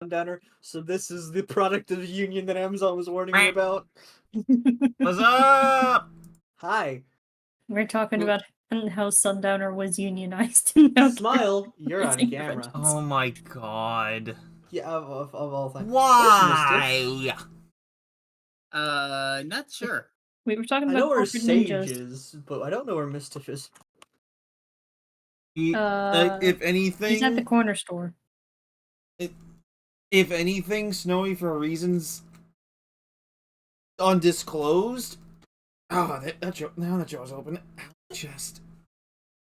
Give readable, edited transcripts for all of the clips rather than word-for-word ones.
Sundowner, so this is the product of the union that Amazon was warning me about. What's up? Hi. We're talking about how Sundowner was unionized. Smile, you're on camera. Oh my god. Yeah, of all things. Why? Not sure. We were talking I about know where corporate Sage ninjas. is, but I don't know where Mischief is. If anything, He's at the corner store. If anything, Snowy for reasons undisclosed. Oh, now that jaws open. Chest.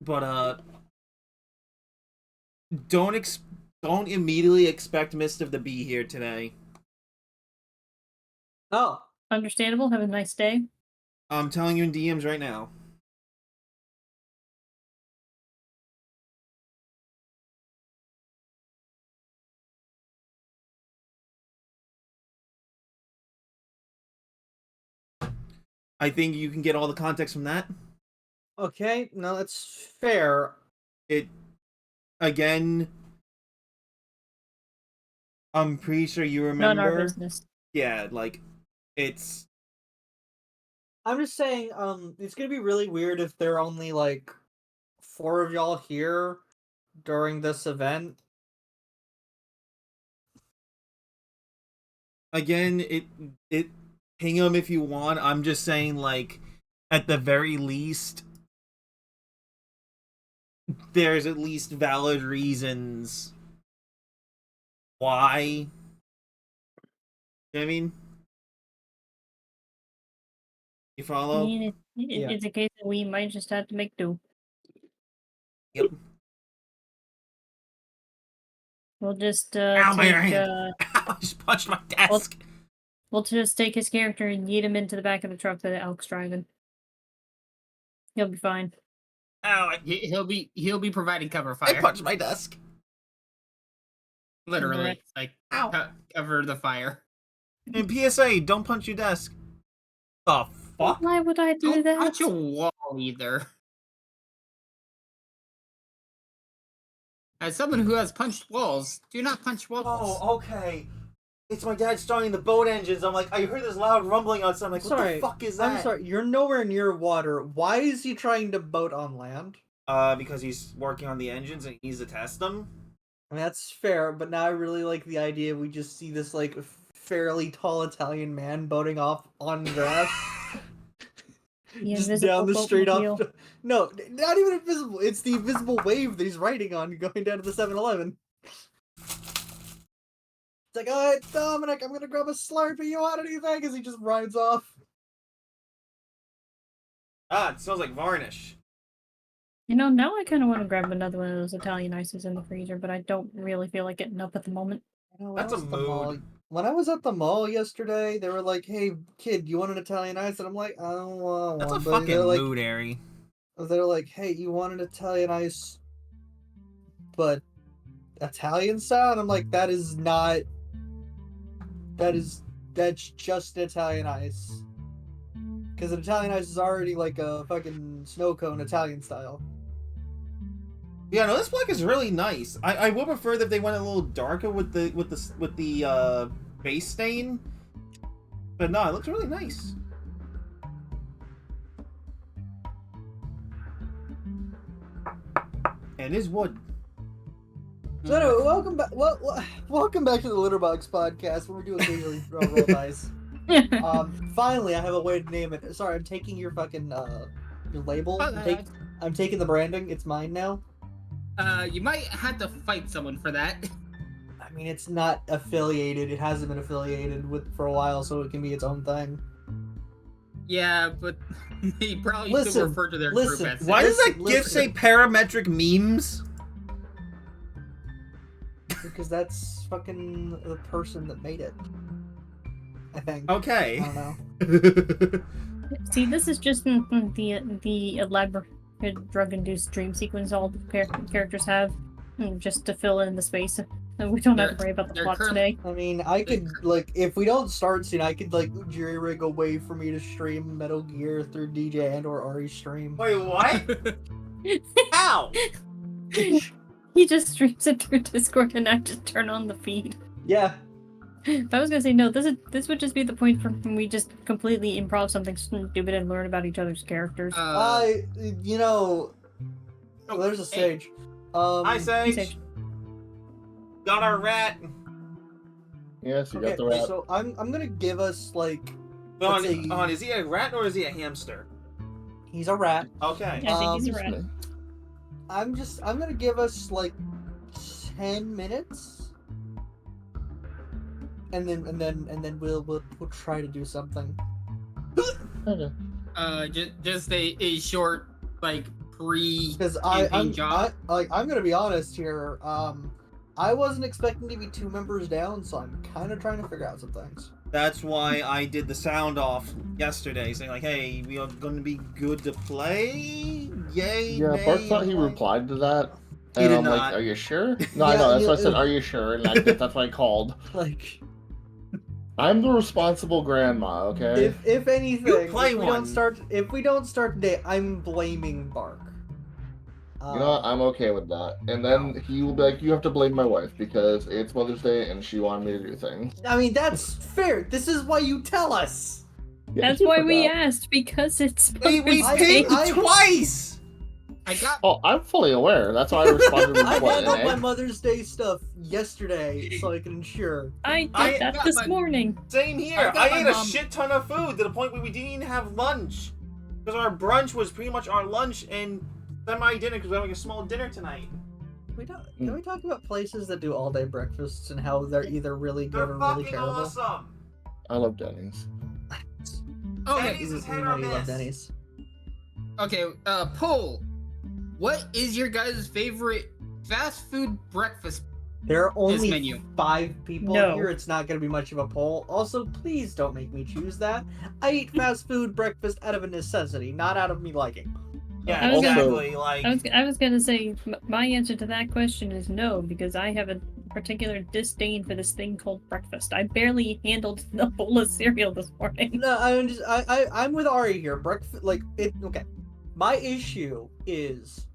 But don't immediately expect Mischief to be here today. Oh. Understandable. Have a nice day. I'm telling you in DMs right now. I think you can get all the context from that. Okay, no, that's fair. Again, I'm pretty sure you remember. None of our business. Yeah, like, it's... I'm just saying, it's gonna be really weird if there are only, like, 4 of y'all here during this event. Again, it ping them if you want. I'm just saying, like, at the very least, there's at least valid reasons why. You know what I mean? You follow? I mean, it's a case that we might just have to make do. Yep. We'll just Ow, my hand! I just punched my desk! We'll just take his character and yeet him into the back of the truck that Elk's driving. He'll be fine. Ow! He'll be providing cover fire. I punched my desk. Literally, Right. like Ow. cover the fire. And PSA, don't punch your desk. The fuck? Why would I do Don't that? touch a wall either. As someone who has punched walls, do not punch walls. Oh, okay. It's my dad starting the boat engines. I'm like, I heard this loud rumbling outside. I'm like, what the fuck is that? I'm sorry, you're nowhere near water. Why is he trying to boat on land? Because he's working on the engines and he needs to test them. I mean, that's fair, but now I really like the idea we just see this, like, fairly tall Italian man boating off on grass. Just down the street off. No, not even invisible. It's the invisible wave that he's riding on going down to the 7-Eleven. It's like, alright, Dominic, I'm gonna grab a Slurpee. You want anything? As he just rides off. Ah, it smells like varnish. You know, now I kind of want to grab another one of those Italian ices in the freezer, but I don't really feel like getting up at the moment. That's a mood. When I was at the mall yesterday, they were like, "Hey, kid, you want an Italian ice?" And I'm like, "I don't want one." That's a But fucking they're like, mood, Ari. They're like, "Hey, you want an Italian ice, but Italian style?" And I'm like, "That's just Italian ice." Because an Italian ice is already like a fucking snow cone Italian style. Yeah, no, this black is really nice. I would prefer that they went a little darker with the base stain, but no, it looks really nice. And is wood. So anyway, welcome back to the Litterbox podcast, where we do occasionally roll dice. Finally, I have a way to name it. Sorry, I'm taking your fucking your label. I'm taking the branding. It's mine now. You might have to fight someone for that. I mean, it's not affiliated. It hasn't been affiliated with for a while, so it can be its own thing. Yeah, but they probably still refer to their group as. Why does that GIF say parametric memes? Because that's fucking the person that made it. I think. Okay. I don't know. See, this is just the elaborate drug-induced dream sequence all the characters have, just to fill in the space. We don't have to worry about the plot today. I mean, I could, like, if we don't start soon, I could, like, jury-rig a way for me to stream Metal Gear through DJ and or Ari's stream. Wait, what? How? He just streams it through Discord and I just turn on the feed. Yeah. But I was gonna say no. This would just be the point for when we just completely improv something stupid and learn about each other's characters. You know, there's a Sage. Hi, Sage. Got our rat. Yes, you got the rat. So I'm gonna give us like. Is he a rat or is he a hamster? He's a rat. Okay. I think he's a rat. I'm gonna give us like 10 minutes, and then we'll try to do something. Okay. Just a short like because I'm gonna be honest here. I wasn't expecting to be 2 members down, so I'm kind of trying to figure out some things. That's why I did the sound off yesterday, saying like, "Hey, we are going to be good to play." Yay! Yeah, nay, Bart thought he replied to that, He and did I'm not. like, "Are you sure?" No, Yeah, I know. That's you- why I said, "Are you sure?" And that's why I called. Like, I'm the responsible grandma. Okay. if anything, You play if we one. don't start today, I'm blaming Bark. You know what? I'm okay with that. And then he will be like, "You have to blame my wife because it's Mother's Day and she wanted me to do things." I mean, that's fair. This is why you tell us. Yeah, That's he wwe forgot. asked because it's. We Mother's pinged Day. twice. I got. Oh, I'm fully aware. That's why I responded with I what, handled an my egg? Mother's Day stuff yesterday, so I can ensure. I I did that got this my- morning. Same here. I got I my ate a mom- shit ton of food to the point where we didn't even have lunch because our brunch was pretty much our lunch and semi-dinner because we're having a small dinner tonight. Can we talk about places that do all-day breakfasts and how they're either really They're good or really fucking terrible? awesome. I love Denny's. Okay. Denny's is We hit know or you love miss. Denny's. Okay. Poll. What is your guys' favorite fast food breakfast? There are only menu. 5 people No. here. It's not going to be much of a poll. Also, please don't make me choose that. I eat fast food breakfast out of a necessity, not out of me liking. Yeah, I was gonna- exactly. Like, I was gonna say my answer to that question is no because I have a particular disdain for this thing called breakfast. I barely handled a bowl of cereal this morning. No, I'm with Ari here. Breakfast, like it. Okay, my issue is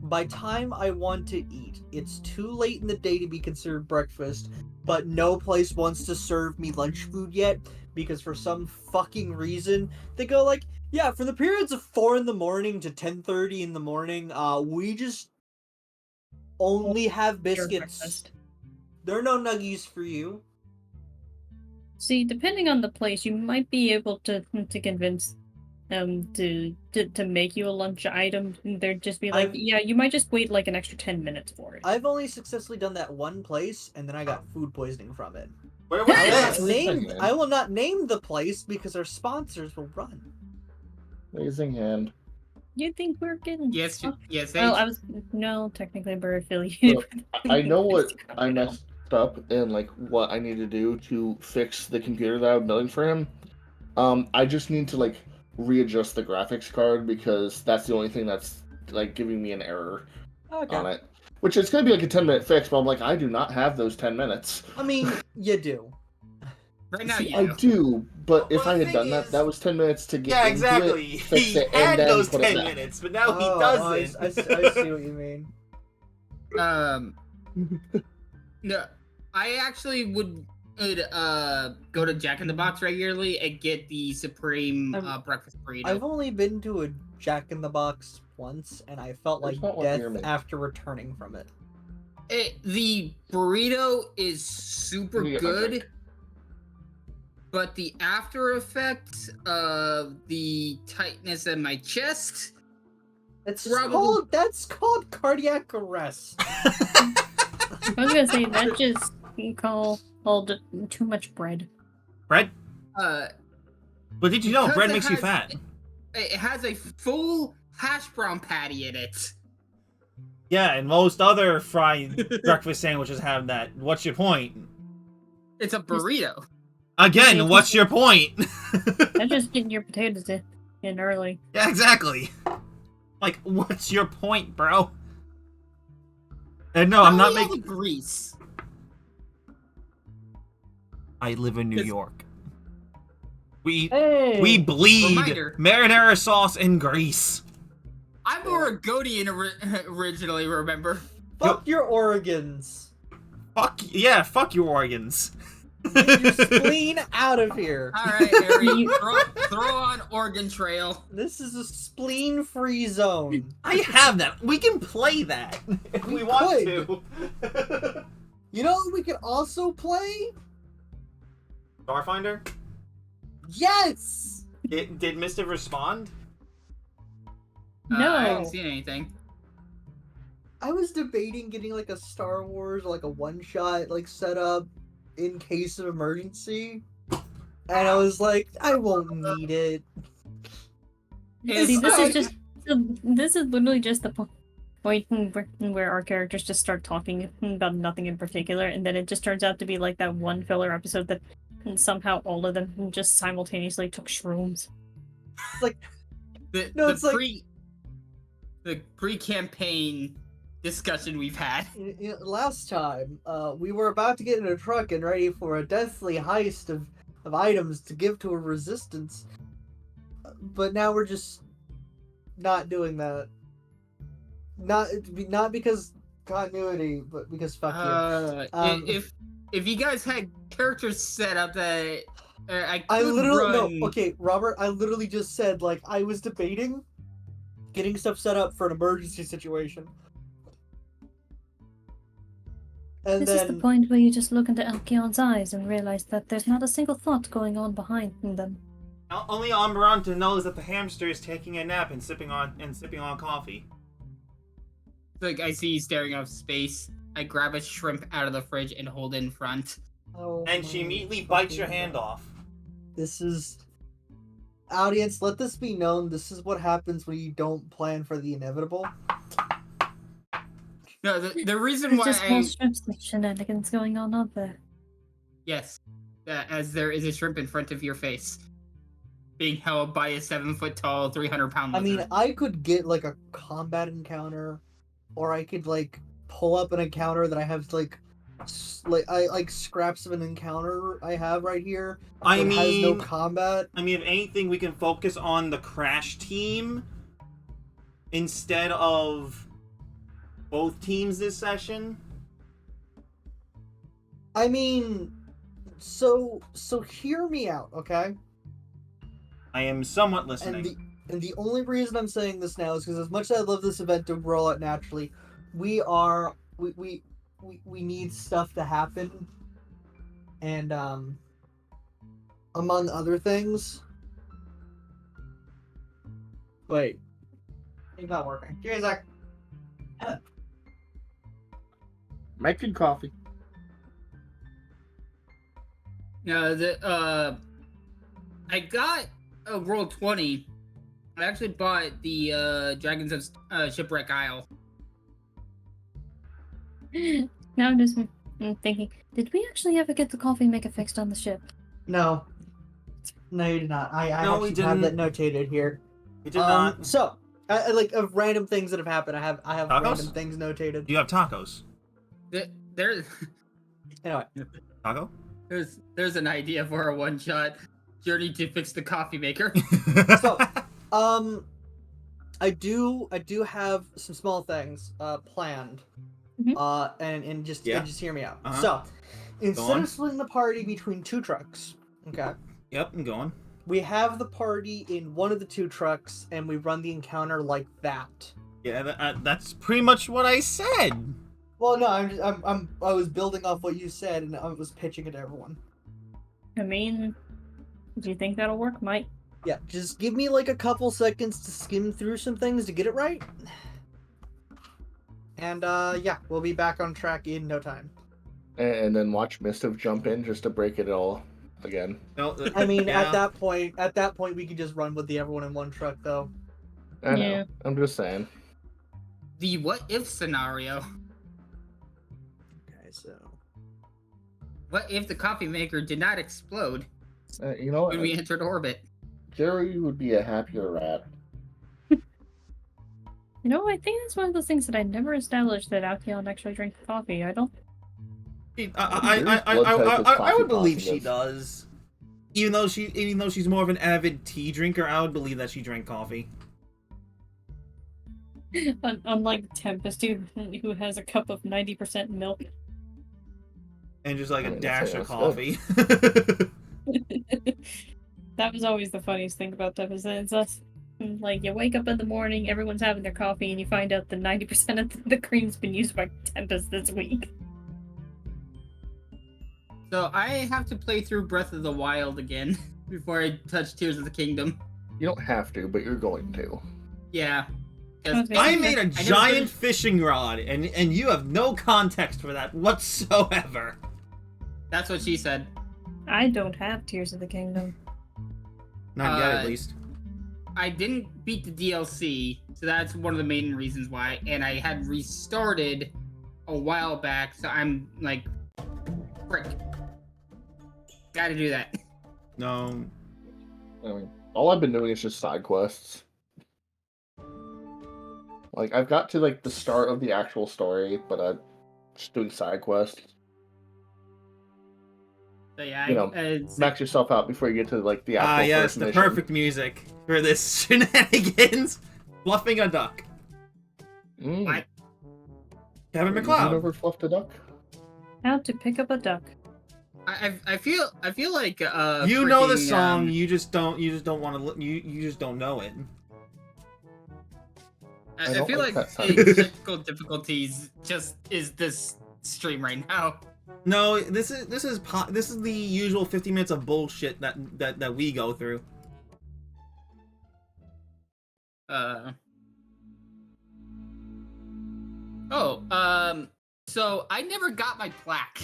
by time I want to eat, it's too late in the day to be considered breakfast, but no place wants to serve me lunch food yet because for some fucking reason they go like, yeah, for the periods of 4 in the morning to 10:30 in the morning, we just only have Pure biscuits. breakfast. There are no nuggies for you. See, depending on the place, you might be able to convince them to make you a lunch item. They'd just be like, yeah, you might just wait like an extra 10 minutes for it. I've only successfully done that one place, and then I got food poisoning from it. where was I this? will not name. I will not name the place because our sponsors will run. Raising hand. You think we're getting? Yes. Yes. Well, I was technically we're affiliated. Look, I know what I messed up and like what I need to do to fix the computer that I'm building for him. I just need to like readjust the graphics card because that's the only thing that's like giving me an error on it. Which is gonna be like a 10-minute fix, but I'm like, I do not have those 10 minutes. I mean, you do. Right now, See, you I do. do, but if Well, I the had done thing that, is- that was 10 minutes to get Yeah, into exactly. it, fix He it, had and then those put 10 it back. minutes, but now he Oh, doesn't. I see what you mean. No, I actually would go to Jack in the Box regularly and get the supreme breakfast burrito. I've only been to a Jack in the Box once, and I felt There's like not one death near me. after returning from it. The burrito is super Let me get my good, drink. but the after effects of the tightness in my chest. That's Probably- called cardiac arrest. I was gonna say that just called too much bread. Bread? Uh, But did you know Because bread it makes you has- fat? it has a full hash brown patty in it. Yeah, and most other fried breakfast sandwiches have that. What's your point? It's a burrito. Again, what's your point? That's just getting your potatoes in early. Yeah, exactly. Like, what's your point, bro? And no, I'm not Probably all making. the grease. I live in New It's- York. We Hey, bleed Reminder. marinara sauce and grease. I'm Oregonian originally, remember? fuck your Oregons. Fuck your organs. Get your spleen out of here. All right, Harry, throw on Oregon Trail. This is a spleen-free zone. I have that. We can play that if we want to. You know what we could also play? Starfinder? Yes! Did Mister respond? No. I haven't seen anything. I was debating getting like a Star Wars, like a one-shot, like setup in case of emergency, and I was like, I won't need it. See, this is literally just the point where our characters just start talking about nothing in particular, and then it just turns out to be like that one filler episode that somehow all of them just simultaneously took shrooms. It's like the pre-campaign discussion we've had. Last time, we were about to get in a truck and ready for a deathly heist of items to give to a resistance, but now we're just not doing that. Not because continuity, but because fuck you. If you guys had characters set up that I literally no. Okay, Robert. I literally just said like I was debating getting stuff set up for an emergency situation. And this is the point where you just look into Alkion's eyes and realize that there's not a single thought going on behind them. Only Almirante knows that the hamster is taking a nap and sipping on coffee. Like I see you staring off space. I grab a shrimp out of the fridge and hold it in front. Oh, and she immediately bites your hand off. This is... Audience, let this be known. This is what happens when you don't plan for the inevitable. No, the reason why just more shrimps and shenanigans going on out there. Yes, as there is a shrimp in front of your face, being held by a 7-foot-tall, 300-pound lizard. I mean, I could get like a combat encounter, or I could like pull up an encounter that I have like scraps of an encounter I have right here. I mean, has no combat. I mean, if anything, we can focus on the crash team instead of both teams this session. I mean, so hear me out, okay? I am somewhat listening. And the only reason I'm saying this now is because as much as I love this event to roll out naturally, we need stuff to happen, and among other things. Wait, it's not working. Give me a sec. Making coffee. No, I got a roll 20. I actually bought the Dragons of Shipwreck Isle. Now I'm just thinking, did we actually ever get the coffee maker fixed on the ship? No, you did not. I No, we actually have that didn't. notated here. We did not. So, like of random things that have happened, I have Tacos? random things notated. Do you have tacos? There's Anyway, Taco? there's an idea for a one-shot journey to fix the coffee maker. So, I do have some small things planned. Mm-hmm. And just hear me out. Uh-huh. So, instead of splitting the party between two trucks, okay? Yep, I'm going. We have the party in one of the two trucks, and we run the encounter like that. Yeah, that's pretty much what I said. Well, no, I was building off what you said, and I was pitching it to everyone. I mean, do you think that'll work, Mike? Yeah, just give me like a couple seconds to skim through some things to get it right. And yeah, we'll be back on track in no time. And then watch Mistiff jump in just to break it all again. No, I mean, yeah. at that point, we could just run with everyone in one truck, though. I know. Yeah. I'm just saying. The what-if scenario. Okay, so... What if the coffee maker did not explode You know what? when we entered orbit? Jerry would be a happier rat. You know, I think that's one of those things that I never established that Alkion actually drinks coffee. I don't. I would believe she does. Even though she's more of an avid tea drinker, I would believe that she drank coffee. Unlike Tempest, who has a cup of 90% milk. And just like I a mean, dash of that's coffee. That was always the funniest thing about them is that it's us. Like, you wake up in the morning, everyone's having their coffee, and you find out that 90% of the cream's been used by Tempest this week. So I have to play through Breath of the Wild again before I touch Tears of the Kingdom. You don't have to, but you're going to. Yeah. 'Cause Okay. I never made a finished- giant fishing rod, and you have no context for that whatsoever. That's what she said. I don't have Tears of the Kingdom. Not yet, at least. I didn't beat the DLC, so that's one of the main reasons why. And I had restarted a while back, so I'm like, frick. Gotta do that. No. I mean, all I've been doing is just side quests. Like, I've got to, like, the start of the actual story, but I'm just doing side quests. So yeah, You know, max yourself out before you get to, like, the actual Yes, first the mission. perfect music for this shenanigans. Fluffing a duck. Mm. What? Kevin You McLeod. never fluffed a duck? How to pick up a duck. I feel like You know the freaking, song, you just don't want to. You just don't know it. I I don't feel like like that the sound. technical difficulties just is this stream right now. No, this is the usual 50 minutes of bullshit that we go through. So I never got my plaque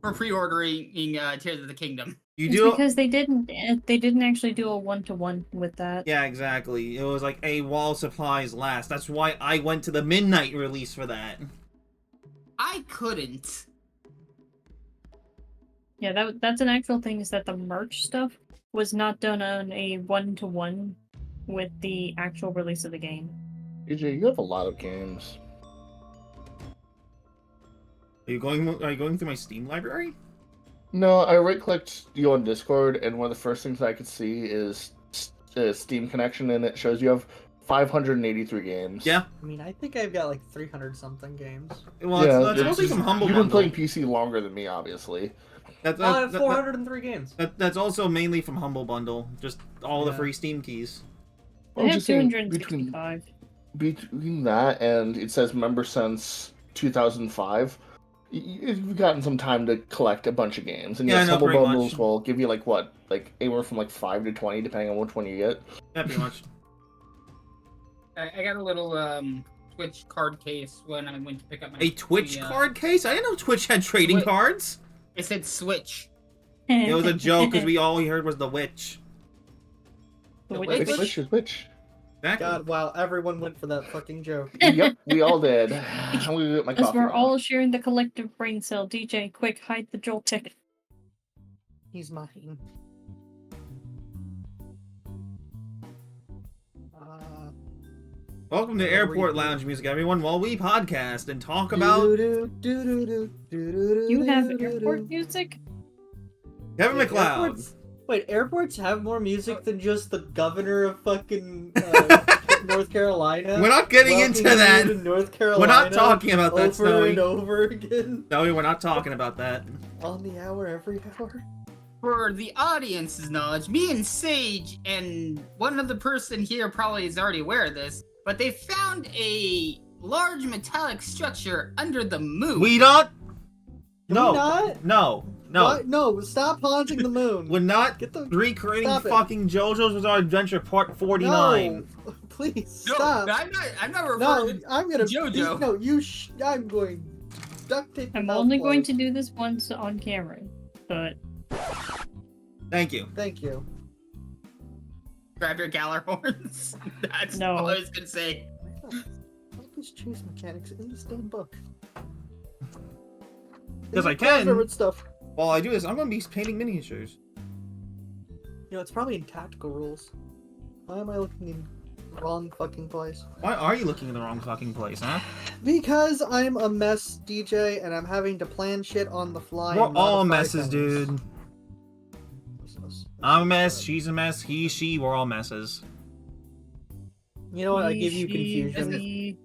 for pre-ordering Tears of the Kingdom. You It's do. because they didn't actually do a one-to-one with that. Yeah, exactly. It was like a wall supplies last. That's why I went to the midnight release for that. I couldn't. Yeah, that's an actual thing, is that the merch stuff was not done on a one-to-one with the actual release of the game. EJ, you have a lot of games. Are you going through my Steam library? No, I right-clicked you on Discord, and one of the first things I could see is Steam connection, and it shows you have 583 games. Yeah. I mean, I think I've got like 300 something games. Well, Yeah, it's mostly from Humble You've been Bundle. playing PC longer than me, obviously. I have 403 games. That's also mainly from Humble Bundle. Just all the Yeah. free Steam keys. I have just saying, 265. between that and it says member since 2005, you've gotten some time to collect a bunch of games. And Yeah, I yes, know, Humble pretty Bundles much. will give you like anywhere from like 5 to 20, depending on which one you get. Yeah, pretty much. I got a little Twitch card case when I went to pick up my A Twitch the, card case? I didn't know Twitch had trading Wait. cards. It said Switch. It was a joke because all we heard was the witch. The Wait, Witch. Which Which- is which? Exactly. God, wow, everyone went for that fucking joke. Yep, we all did. I'm gonna get my Because coffee. we're now. all sharing the collective brain cell. DJ, quick, hide the joystick. He's mine. Welcome to Yeah, Airport we- Lounge Music, everyone, while we podcast and talk about You have airport music? Kevin Wait, McLeod. airports- Wait, airports have more music than just the governor of fucking North Carolina. We're not getting welcoming into you that. to North Carolina. We're not talking about that, over Snowy. and over again No, we're not talking about that. on the hour, every hour. For the audience's knowledge, me and Sage and one other person here probably is already aware of this, but they found a large metallic structure under the moon. We not. Can No. we not? No. No. What? No, stop haunting the moon. We're not Get the recreating Stop it. fucking JoJo's Bizarre Adventure Part 49. No, please No, stop. I'm not No, referring. I'm gonna. JoJo. No, you. I'm going. Duct tape. I'm your only mouth going closed. to do this once on camera, but Thank you. Thank you. Grab your Galler horns. That's No. all I was gonna say. Always choose mechanics in this damn book. 'Cause I These are can. favorite stuff. While I do this, I'm gonna be painting miniatures. You know, it's probably in tactical rules. Why am I looking in the wrong fucking place? Why are you looking in the wrong fucking place, huh? Because I'm a mess, DJ, and I'm having to plan shit on the fly. We're and all modify messes, things. dude. I'm a mess, she's a mess, he, she, we're all messes. You know what? I give you She, confusion. she,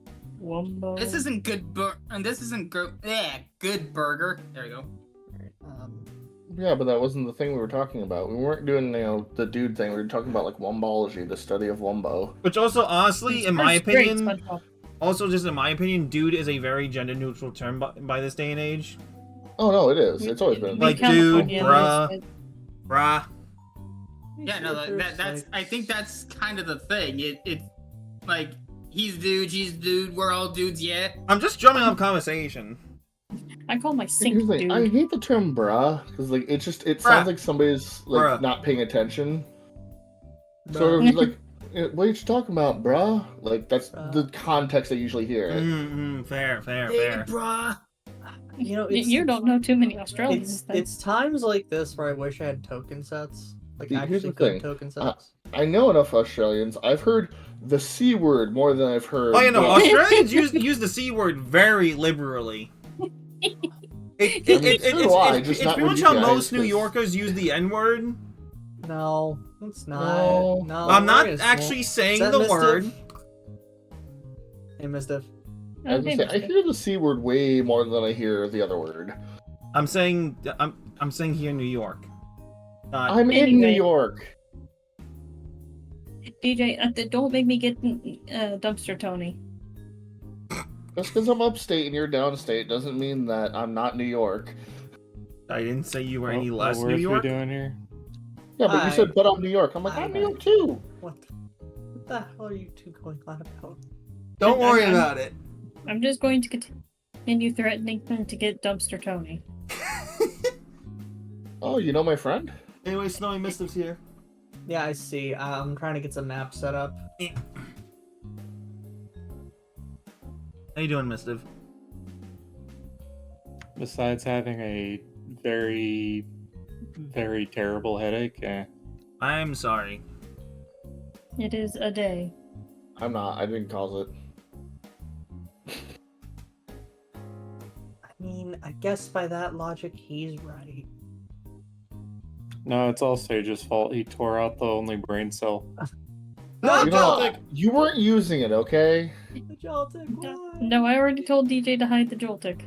Wumbo. This isn't good. This isn't good. Yeah, good burger. There you go. Yeah, but that wasn't the thing we were talking about. We weren't doing, the dude thing. We were talking about, like, wombology, the study of wombo. Which also, honestly, in my That's great, opinion, SpongeBob. also just in my opinion, dude is a very gender-neutral term by this day and age. Oh, no, it is. It's always been. Like, California dude, is, bruh. Bruh. Yeah, no, that's. I think that's kind of the thing. It's like he's dude, she's dude, we're all dudes. Yeah. I'm just drumming up conversation. I call my Here's sink the thing, dude. I hate the term bruh, because, like, it Bruh. sounds like somebody's, like, Bruh. not paying attention. Sort of like, what are you talking about, bruh? Like, that's the context I usually hear it. Fair. Hey, bruh. You know, You don't know too many Australians. then. It's times like this where I wish I had token sets. Like, See, here's actually the good thing. token sets. I know enough Australians. I've heard the C word more than I've heard. Oh, you know, bruh. Australians use the C word very liberally. It's so do I, just pretty not with much you how guys, most New 'cause- Yorkers use the N word. No, it's not. No. No, I'm not we're gonna actually smoke. saying Is that the Mistiff? word. Hey, Mistiff. I was gonna say, I hear the C word way more than I hear the other word. I'm saying here in New York. I'm in New Anyway. York. DJ, don't make me get dumpster Tony. Just because I'm upstate and you're downstate doesn't mean that I'm not New York. I didn't say you were What any less words New we York. doing here? Yeah, but Hi. you said, but I'm New York. I'm like, Hi, I'm New guys. York too. What the hell are you two going on about? Don't worry I'm- about it. I'm just going to continue threatening them to get dumpster Tony. Oh, you know my friend? Anyway, Snowy Mistiff's here. Yeah, I see. I'm trying to get some maps set up. How you doing, Mistiff? Besides having a very, very terrible headache, I'm sorry. It is a day. I'm not. I didn't cause it. I mean, I guess by that logic, he's right. no, it's all Sage's fault. He tore out the only brain cell. No, You know, you weren't using it, okay? The Joltic, why? No, I already told DJ to hide the Joltic.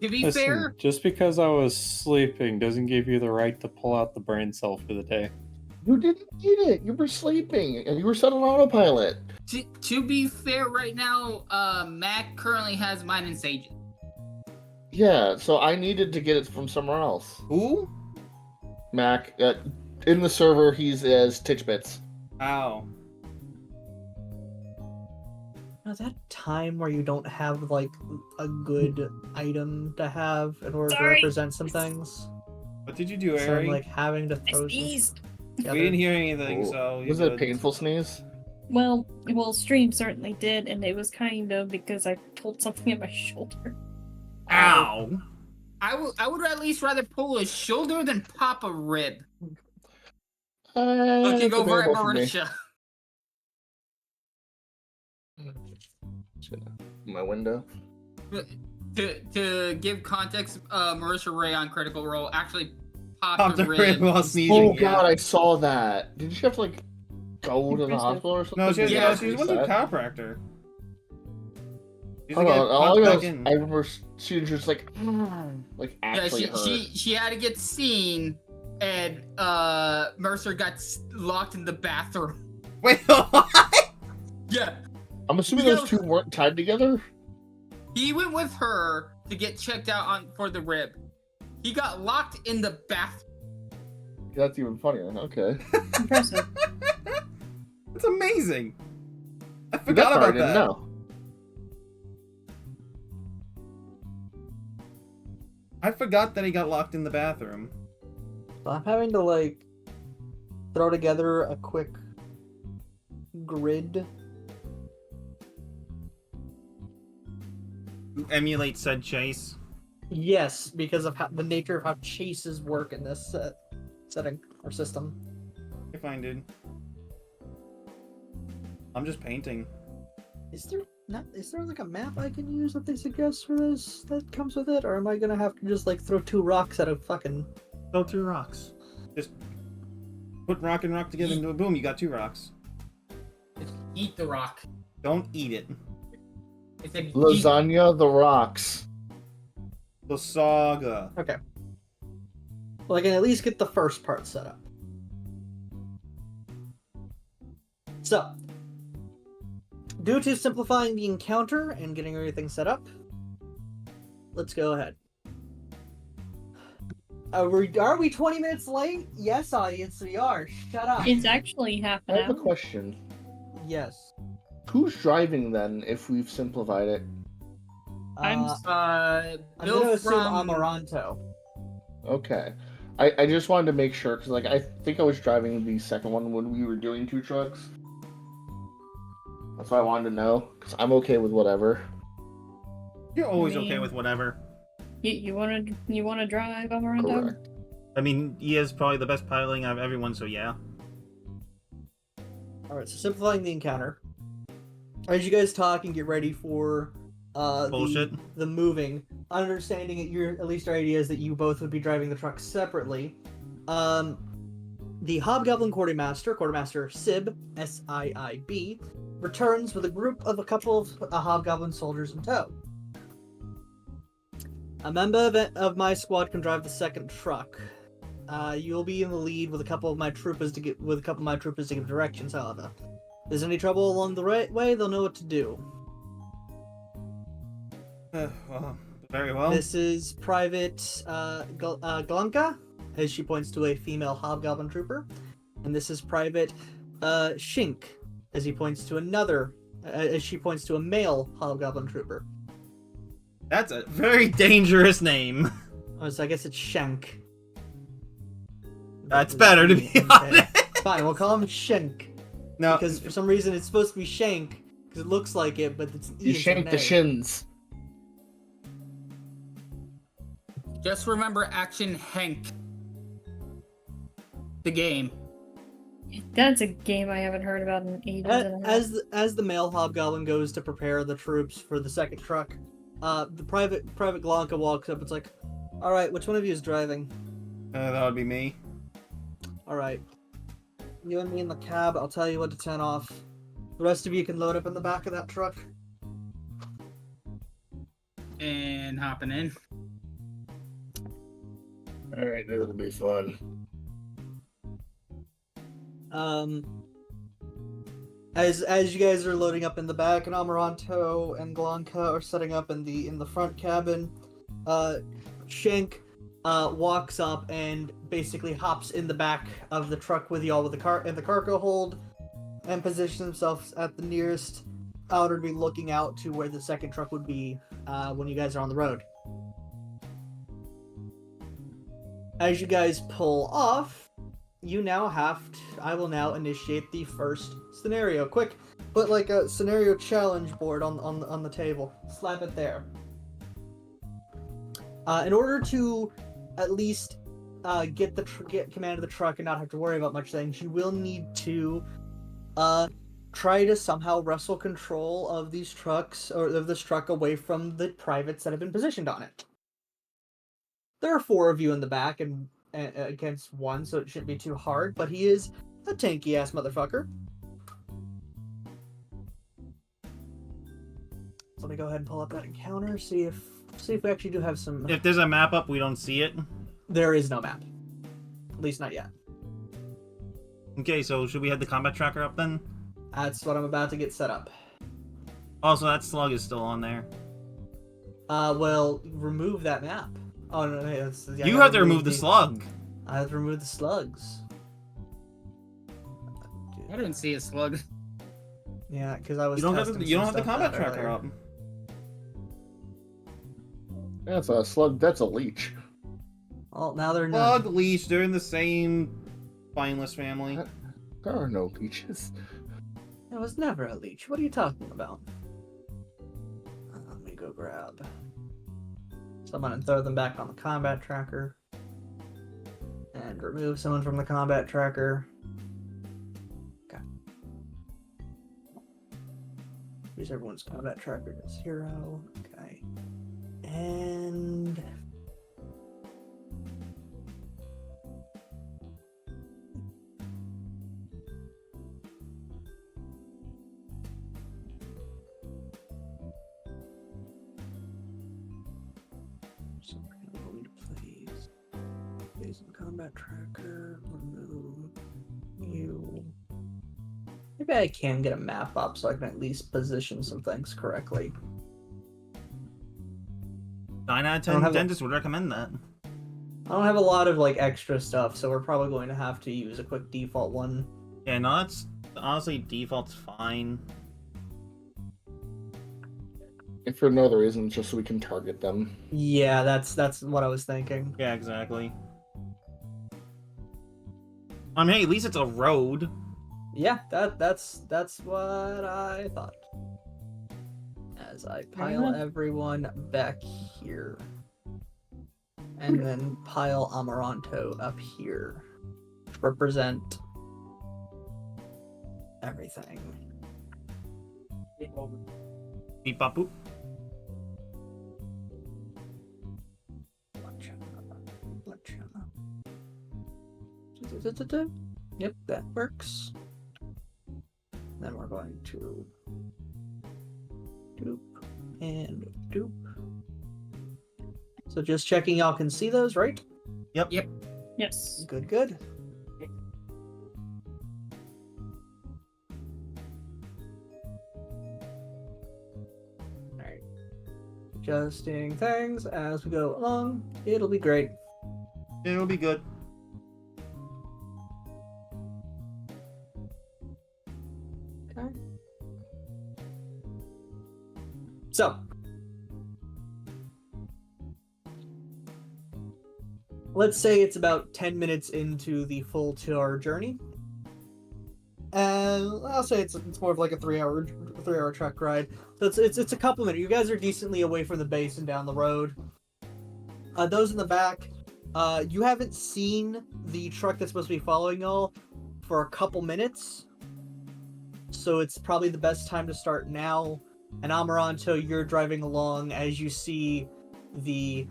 To be Listen, fair, just because I was sleeping doesn't give you the right to pull out the brain cell for the day. You didn't need it. You were sleeping and you were set on autopilot. to be fair, right now, Mac currently has mine and Sage's. Yeah, so I needed to get it from somewhere else. Who? Mac, in the server, he's as Titchbits. Ow. Now, that time where you don't have, like, a good item to have in order to Sorry. represent some things. What did you do, So I'm, Ari? like, having to I throw some sneezed. together. We didn't hear anything, Ooh. so... Was you're it a good. painful sneeze? Well, stream certainly did, and it was kind of because I pulled something in my shoulder. Ow! I would at least rather pull a shoulder than pop a rib. Looking Looking over at Marisha. My window. To give context, Marisha Ray on Critical Role actually popped Popped a a rib rib. while sneezing. Oh yeah. god, I saw that. Did she have to, like, go to the Impressive. hospital or something? No, she was, Yeah, she went to a chiropractor. She's Hold gonna on, get all I popped know back is in. I remember she was just like Yeah, actually hurt. she had to get seen, and Mercer got locked in the bathroom. Wait, what? Yeah, I'm assuming Yeah. those two weren't tied together. he went with her to get checked out for the rib. He got locked in the bathroom. That's even funnier. Okay. Impressive. That's amazing. I That forgot part I about didn't that. know. I forgot that he got locked in the bathroom. So I'm having to, like, throw together a quick grid. To emulate said chase. Yes, because of how the nature of how chases work in this setting or system. If I did. I'm just painting. Is there like a map I can use that they suggest for this that comes with it, or am I gonna have to just like throw two rocks at a fucking? Throw two rocks. Just put rock and rock together into a boom. You got two rocks. Eat the rock. Don't eat it. It's a Lasagna the rocks. The saga. Okay. Well, I can at least get the first part set up. So, due to simplifying the encounter and getting everything set up, let's go ahead. Are we 20 minutes late? Yes, audience, we are. Shut up. It's actually half I an have a hour. question. Yes. Who's driving then? If we've simplified it. I'm I'm Bill gonna assume from Amaranto. Okay. I just wanted to make sure because like I think I was driving the second one when we were doing 2 trucks. That's why I wanted to know because I'm okay with whatever. You're always I okay mean- with whatever. You wanna drive Amaranto? Correct. I mean, he is probably the best piloting out of everyone, so yeah. Alright, so simplifying the encounter. As you guys talk and get ready for Bullshit. the moving, understanding that your at least your idea is that you both would be driving the truck separately. The Hobgoblin Quartermaster Sib, Siib, returns with a group of a couple of Hobgoblin soldiers in tow. A member of my squad can drive the second truck. You'll be in the lead with a couple of my troopers to give directions. However, if there's any trouble along the way, they'll know what to do. Well, very well. This is Private Glanka, as she points to a female Hobgoblin trooper, and this is Private Shink, as he points to as she points to a male Hobgoblin trooper. That's a very dangerous name. Oh, so I guess it's Shank. That's better, to be honest. Fine, we'll call him Shank. No, Because for some reason it's supposed to be Shank, because it looks like it, but it's an E You instead of shank an the A. shins. just remember Action Hank. The game. That's a game I haven't heard about in ages. and a half. As the male Hobgoblin goes to prepare the troops for the second truck, the Private Glanka walks up. It's like, all right, which one of you is driving? that would be me. All right, you and me in the cab. I'll tell you what to turn off. The rest of you can load up in the back of that truck. And hopping in. All right, that'll be fun. As you guys are loading up in the back, and Amaranto and Glanka are setting up in the front cabin, Shank walks up and basically hops in the back of the truck with y'all with the cargo hold, and positions himself at the nearest outer to be looking out to where the second truck would be when you guys are on the road. As you guys pull off, I will now initiate the first scenario. Quick, put like a scenario challenge board on the table. Slap it there. In order to at least get command of the truck and not have to worry about much things, you will need to try to somehow wrestle control of these trucks or of this truck away from the privates that have been positioned on it. There are 4 of you in the back and against 1, so it shouldn't be too hard, but he is a tanky ass motherfucker. So let me go ahead and pull up that encounter, see if we actually do have some. If there's a map up, we don't see it. There is no map. At least not yet. Okay, so should we have the combat tracker up then? That's what I'm about to get set up. Also, that slug is still on there. Well, remove that map. Oh no, yeah, You have to remove the slug. I have to remove the slugs. I didn't see a slug. Yeah, because I was. You don't have testing the, you don't some have the stuff combat out tracker earlier. up. That's a slug. That's a leech. Well, now they're Slug, none. leash, they're in the same spineless family. There are no leeches. It was never a leech. What are you talking about? Let me go grab someone and throw them back on the combat tracker. And remove someone from the combat tracker. Okay. Use everyone's combat tracker to 0. Okay. And so Map tracker. You. Maybe I can get a map up so I can at least position some things correctly. 9 out of 10 dentists would recommend that. I don't have a lot of like extra stuff, so we're probably going to have to use a quick default one. Yeah, no, that's honestly default's fine. If for no other reason, just so we can target them. Yeah, that's what I was thinking. Yeah, exactly. I mean, hey, at least it's a road. Yeah, that's what I thought. As I pile everyone back here. And then pile Amaranto up here. To represent everything. Beep bop boop. Yep, that works. Then we're going to doop and doop. So just checking y'all can see those, right? Yep. Yep. Yes. Good, good. Alright. Adjusting things as we go along. It'll be great. It'll be good. Okay. So, let's say it's about 10 minutes into the full 2-hour journey. And I'll say it's more of like a 3-hour truck ride. So it's a couple minutes. You guys are decently away from the base and down the road. Those in the back, you haven't seen the truck that's supposed to be following y'all for a couple minutes. So it's probably the best time to start now. And Amaranto, you're driving along as you see the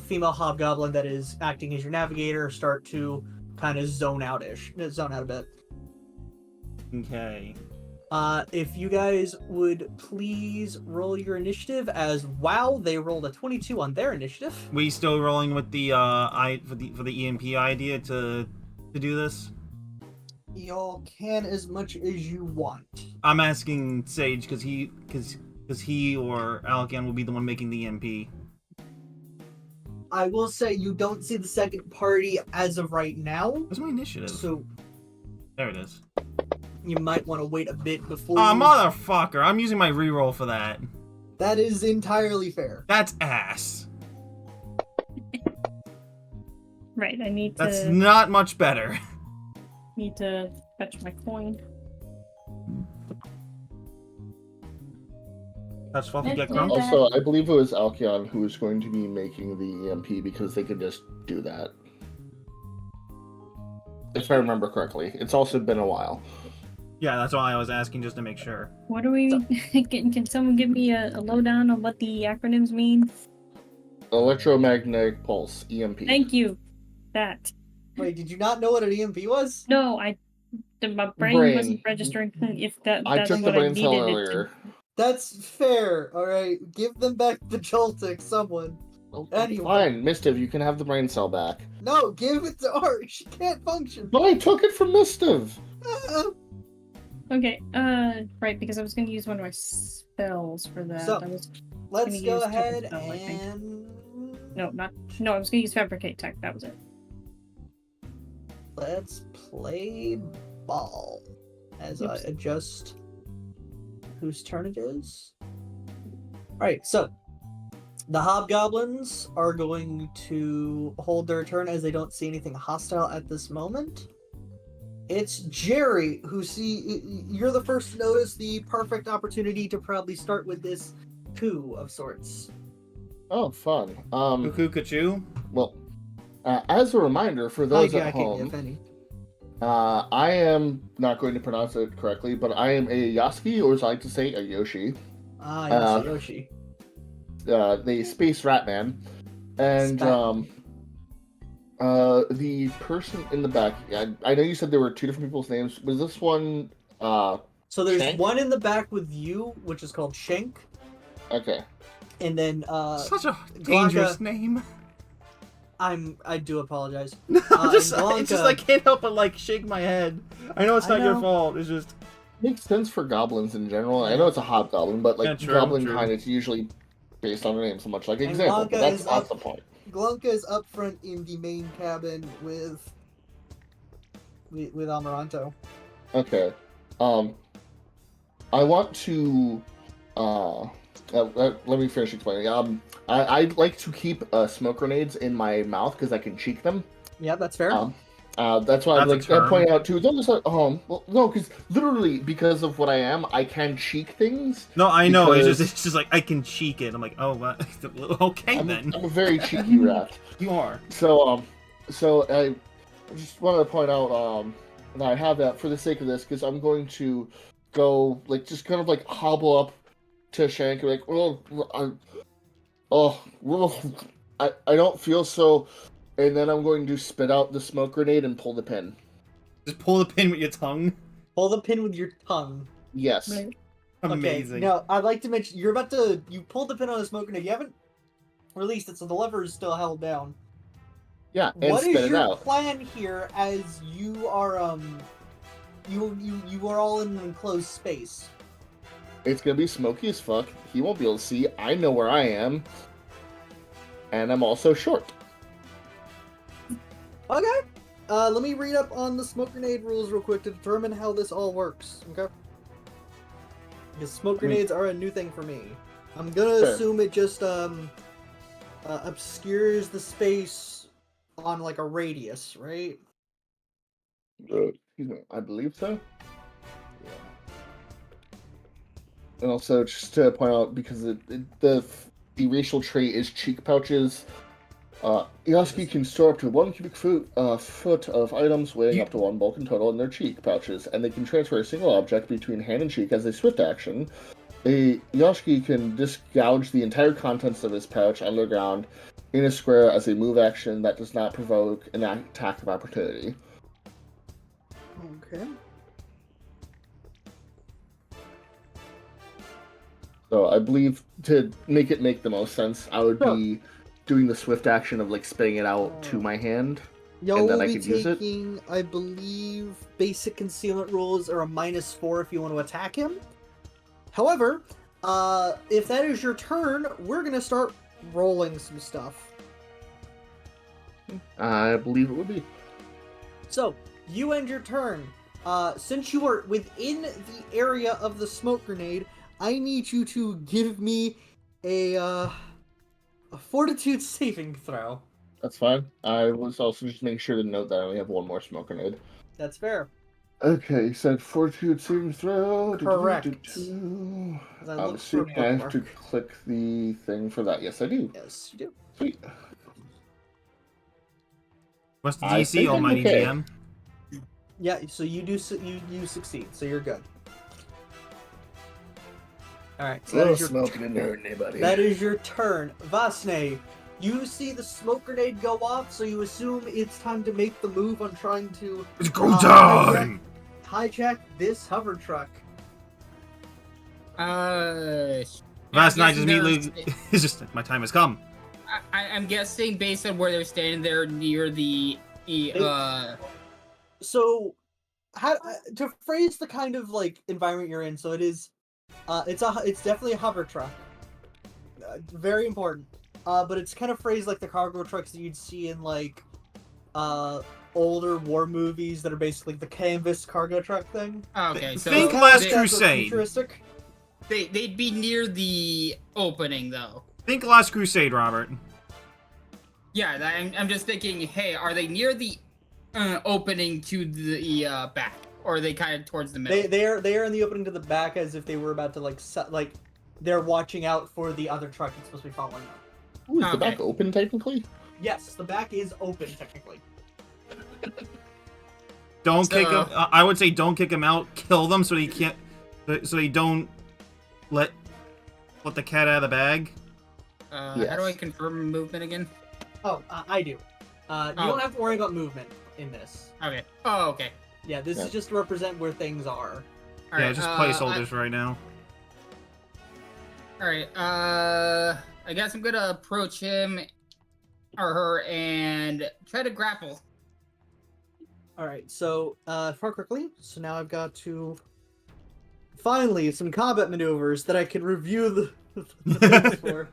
female hobgoblin that is acting as your navigator start to kind of zone out a bit. Okay. If you guys would please roll your initiative, as wow, they rolled a 22 on their initiative. We still rolling with the for the EMP idea to do this? Y'all can as much as you want. I'm asking Sage because he or Alcan will be the one making the EMP. I will say you don't see the second party as of right now. Where's my initiative? So there it is. you might want to wait a bit before. Motherfucker! I'm using my reroll for that. That is entirely fair. That's ass. Right, I need to... That's not much better. Need to fetch my coin. Touch fluffy, get Yeah. crumb. Also, I believe it was Alkion who was going to be making the EMP because they could just do that. If I remember correctly. It's also been a while. Yeah, that's why I was asking just to make sure. What do we... Can someone give me a lowdown on what the acronyms mean? Electromagnetic pulse, EMP. Thank you. That. Wait, did you not know what an EMP was? No, my brain wasn't registering if that's I took the what I brain cell needed it to. earlier. That's fair. All right, give them back the Joltic, someone. Anyway. Fine, Mistiv, you can have the brain cell back. No, give it to Art. She can't function. But I took it from Mistiv! Okay, right, because I was going to use one of my spells for that. So, I was Let's gonna go use ahead Spell, I think. and No, I was going to use Fabricate Tech, that was it. let's play ball. As I Oops. adjust whose turn it is. Alright, so the hobgoblins are going to hold their turn as they don't see anything hostile at this moment. It's Jerry you're the first to notice the perfect opportunity to probably start with this coup of sorts. Oh, fun. Cuckoo Kachu? Well, as a reminder for those at Hijacking, home, if any. I am not going to pronounce it correctly, but I am a Yasuki, or as I like to say, a Yoshi. Yes, Yoshi. The Space Rat Man. And, Spat. the person in the back, I know you said there were two different people's names. Was this one, So there's Shank? one in the back with you, which is called Shank, okay. and then Such a dangerous name. I do apologize. No, it's Blanca, just I can't help but like shake my head. I know it's I not your know. fault. It's just Makes sense for goblins in general. I know it's a hobgoblin, but like Yeah, true, goblin true. kind is usually based on the name so much like And example, but Blanca that's is not up- the point. Glunka is up front in the main cabin with Amaranto. Okay. I want to let me finish explaining. I like to keep smoke grenades in my mouth because I can cheek them. Yeah, that's fair. That's why I'm That's a like term. pointing out too. Those are well, no, because literally because of what I am, I can cheek things. no, I know. Because It's just like I can cheek it. I'm like, oh, what? Okay I'm then. a very cheeky rat. You are. So I just wanted to point out that I have that for the sake of this because I'm going to go like just kind of like hobble up to Shank and like, I don't feel so, and then I'm going to spit out the smoke grenade and pull the pin. Just pull the pin with your tongue. Pull the pin with your tongue. Yes. Right. Amazing. Okay, now I'd like to mention you pulled the pin on the smoke grenade. You haven't released it, so the lever is still held down. Yeah, and What spit is it your out. plan here as you are you are all in an enclosed space? It's gonna be smoky as fuck. He won't be able to see. I know where I am, and I'm also short. Okay. Let me read up on the smoke grenade rules real quick to determine how this all works. Okay. Because smoke grenades are a new thing for me. I'm gonna Fair. assume it just obscures the space on like a radius, right? Excuse me, I believe so. And also, just to point out, because the racial trait is cheek pouches, Yaski can store up to 1 cubic foot of items weighing up to 1 bulk in total in their cheek pouches, and they can transfer a single object between hand and cheek as a swift action. A Yoshiki can disgouge the entire contents of his pouch underground in a square as a move action that does not provoke an attack of opportunity. Okay. So I believe to make it make the most sense, I would be doing the swift action of like spitting it out to my hand, Y'all and then will I be could use it. taking, I believe, basic concealment rules are a -4 if you want to attack him. However, if that is your turn, we're gonna start rolling some stuff. I believe it would be. So, you end your turn. Since you are within the area of the smoke grenade, I need you to give me a fortitude saving throw. That's fine. I was also just making sure to note that I only have 1 more smoke grenade. That's fair. Okay, you said fortitude saving throw. Correct. I'm I looked for a assuming I have to bookmark. click the thing for that. Yes, I do. Yes, you do. Sweet. What's the I DC, think I'm Almighty okay. GM? Yeah, so you do you succeed, so you're good. All right, so that is your smoking didn't hurt anybody. that is your turn, Vasne. You see the smoke grenade go off, so you assume it's time to make the move on trying to It's go time! hijack this hover truck. Last night just immediately. It's just my time has come. I'm guessing based on where they're standing, they're near the So, how to phrase the kind of like environment you're in? So it is, it's definitely a hover truck. Very important. But it's kind of phrased like the cargo trucks that you'd see in like, older war movies that are basically the canvas cargo truck thing. Okay, so Think Last they, Crusade. Futuristic. they'd be near the opening though. Think Last Crusade, Robert. Yeah, I'm just thinking, hey, are they near the opening to the back, or are they kind of towards the middle? They are in the opening to the back as if they were about to like they're watching out for the other truck that's supposed to be following them. Ooh, is the Okay. back open technically? Yes, the back is open technically. Don't So- kick him. I would say don't kick him out. Kill them so he can't. So he don't let the cat out of the bag. How Yes. do I confirm movement again? Oh, I do. You Oh. don't have to worry about movement in this. Okay. Oh, okay. Yeah, this Yeah. is just to represent where things are. All Yeah, right, just placeholders right now. All right. I guess I'm gonna approach him or her and try to grapple. All right, so far quickly. So now I've got to finally some combat maneuvers that I can review the things for.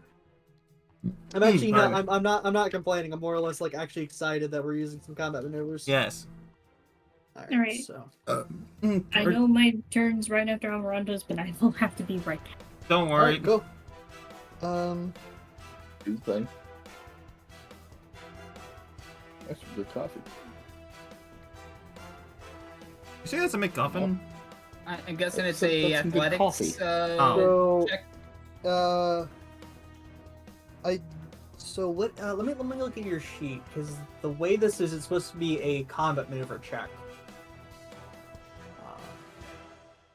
I'm actually not. Alright. I'm not complaining. I'm more or less like actually excited that we're using some combat maneuvers. Yes. All All right. So I know my turn's right after Amaranto's, but I will have to be right back. Don't all worry. right, go. Do the thing. That's some good coffee. You say that's a McGuffin? I'm guessing it's That's a some good athletics coffee. So check. let me look at your sheet because the way this is, it's supposed to be a combat maneuver check.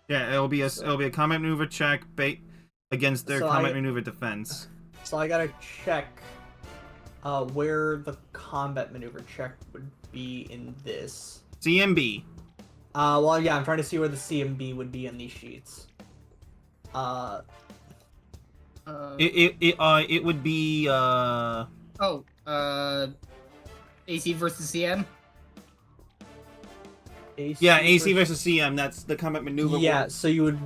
Yeah, it'll be a combat maneuver check against their So combat I- maneuver defense. So I gotta check where the combat maneuver check would be in this. CMB. Well, yeah, I'm trying to see where the CMB would be in these sheets. It would be AC versus CM. AC yeah, AC versus CM. That's the combat maneuver. Yeah, so you would.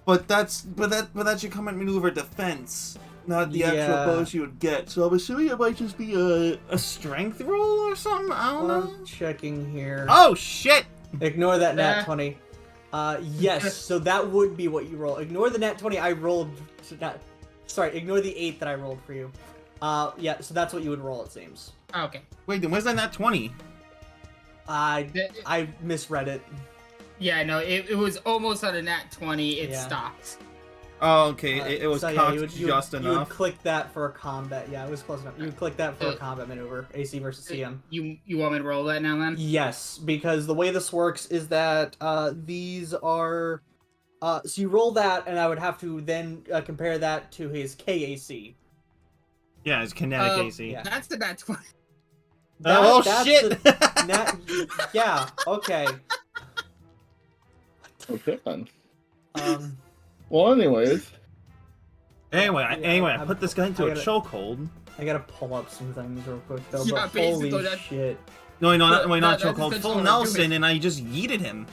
But that's your combat maneuver defense, not the actual Yeah. bonus you would get. So I'm assuming it might just be a strength roll or something. I don't know. I'm checking here. Oh shit! Ignore that nat Ah. 20. Yes, so that would be what you roll. Ignore the nat 20 I rolled. Sorry, ignore the 8 that I rolled for you. Yeah, so that's what you would roll, it seems. Oh, okay. Wait, then where's that nat 20? I misread it. Yeah, no, it was almost on a nat 20. It Yeah. stopped. Oh, okay. It was So, yeah, cocked you would just enough. You would click that for a combat. Yeah, it was close enough. You would click that for a combat maneuver. AC versus CM. You want me to roll that now, then? Yes, because the way this works is that these are. So you roll that, and I would have to then compare that to his KAC. Yeah, it's kinetic Uh, AC. yeah. That's the nat 20. Oh That's shit! Yeah. Okay. Okay then. Um. Well, anyways, Anyway, Yeah, I put this guy into I a gotta- chokehold. I gotta pull up some things real quick though. Yeah, but holy basically, that- shit! No, not That- not that's chokehold. essentially Full what I'm Nelson, doing. and I just yeeted him.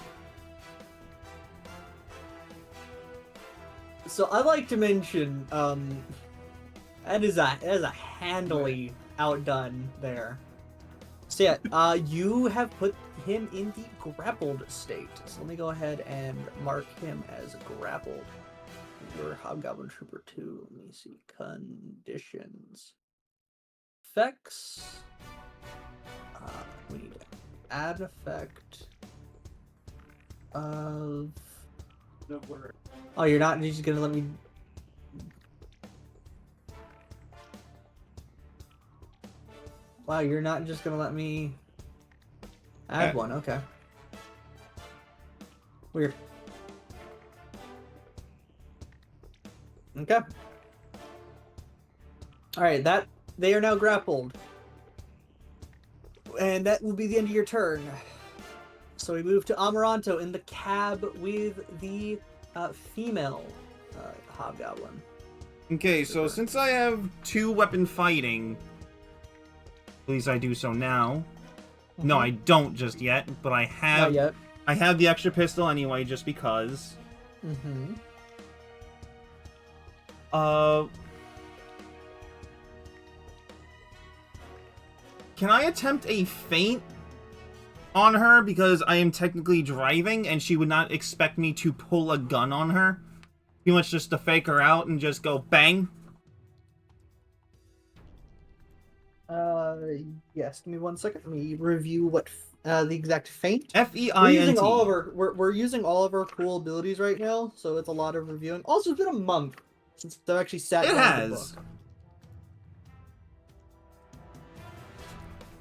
So I like to mention, that is a handily outdone there. So yeah, you have put him in the grappled state. So let me go ahead and mark him as grappled. Your Hobgoblin Trooper 2. Let me see. Conditions. Effects. We need to add effect of. Oh, you're not just gonna let me. Wow, you're not just gonna let me add one. Okay. Weird. Okay. All right, that they are now grappled, and that will be the end of your turn. So we move to Amaranto in the cab with the female hobgoblin. Okay, so since I have 2-weapon fighting, at least I do so now. No, I don't just yet, but I Not have. yet. I have the extra pistol anyway, just because. Mm-hmm. Can I attempt a feint on her because I am technically driving and she would not expect me to pull a gun on her? Pretty much just to fake her out and just go bang. Yes. Give me 1 second. Let me review what the exact feint. We're F-E-I-N-T. using all of our we're using all of our cool abilities right now, so it's a lot of reviewing. Also, it's been a month since I've actually sat It down with the has. book.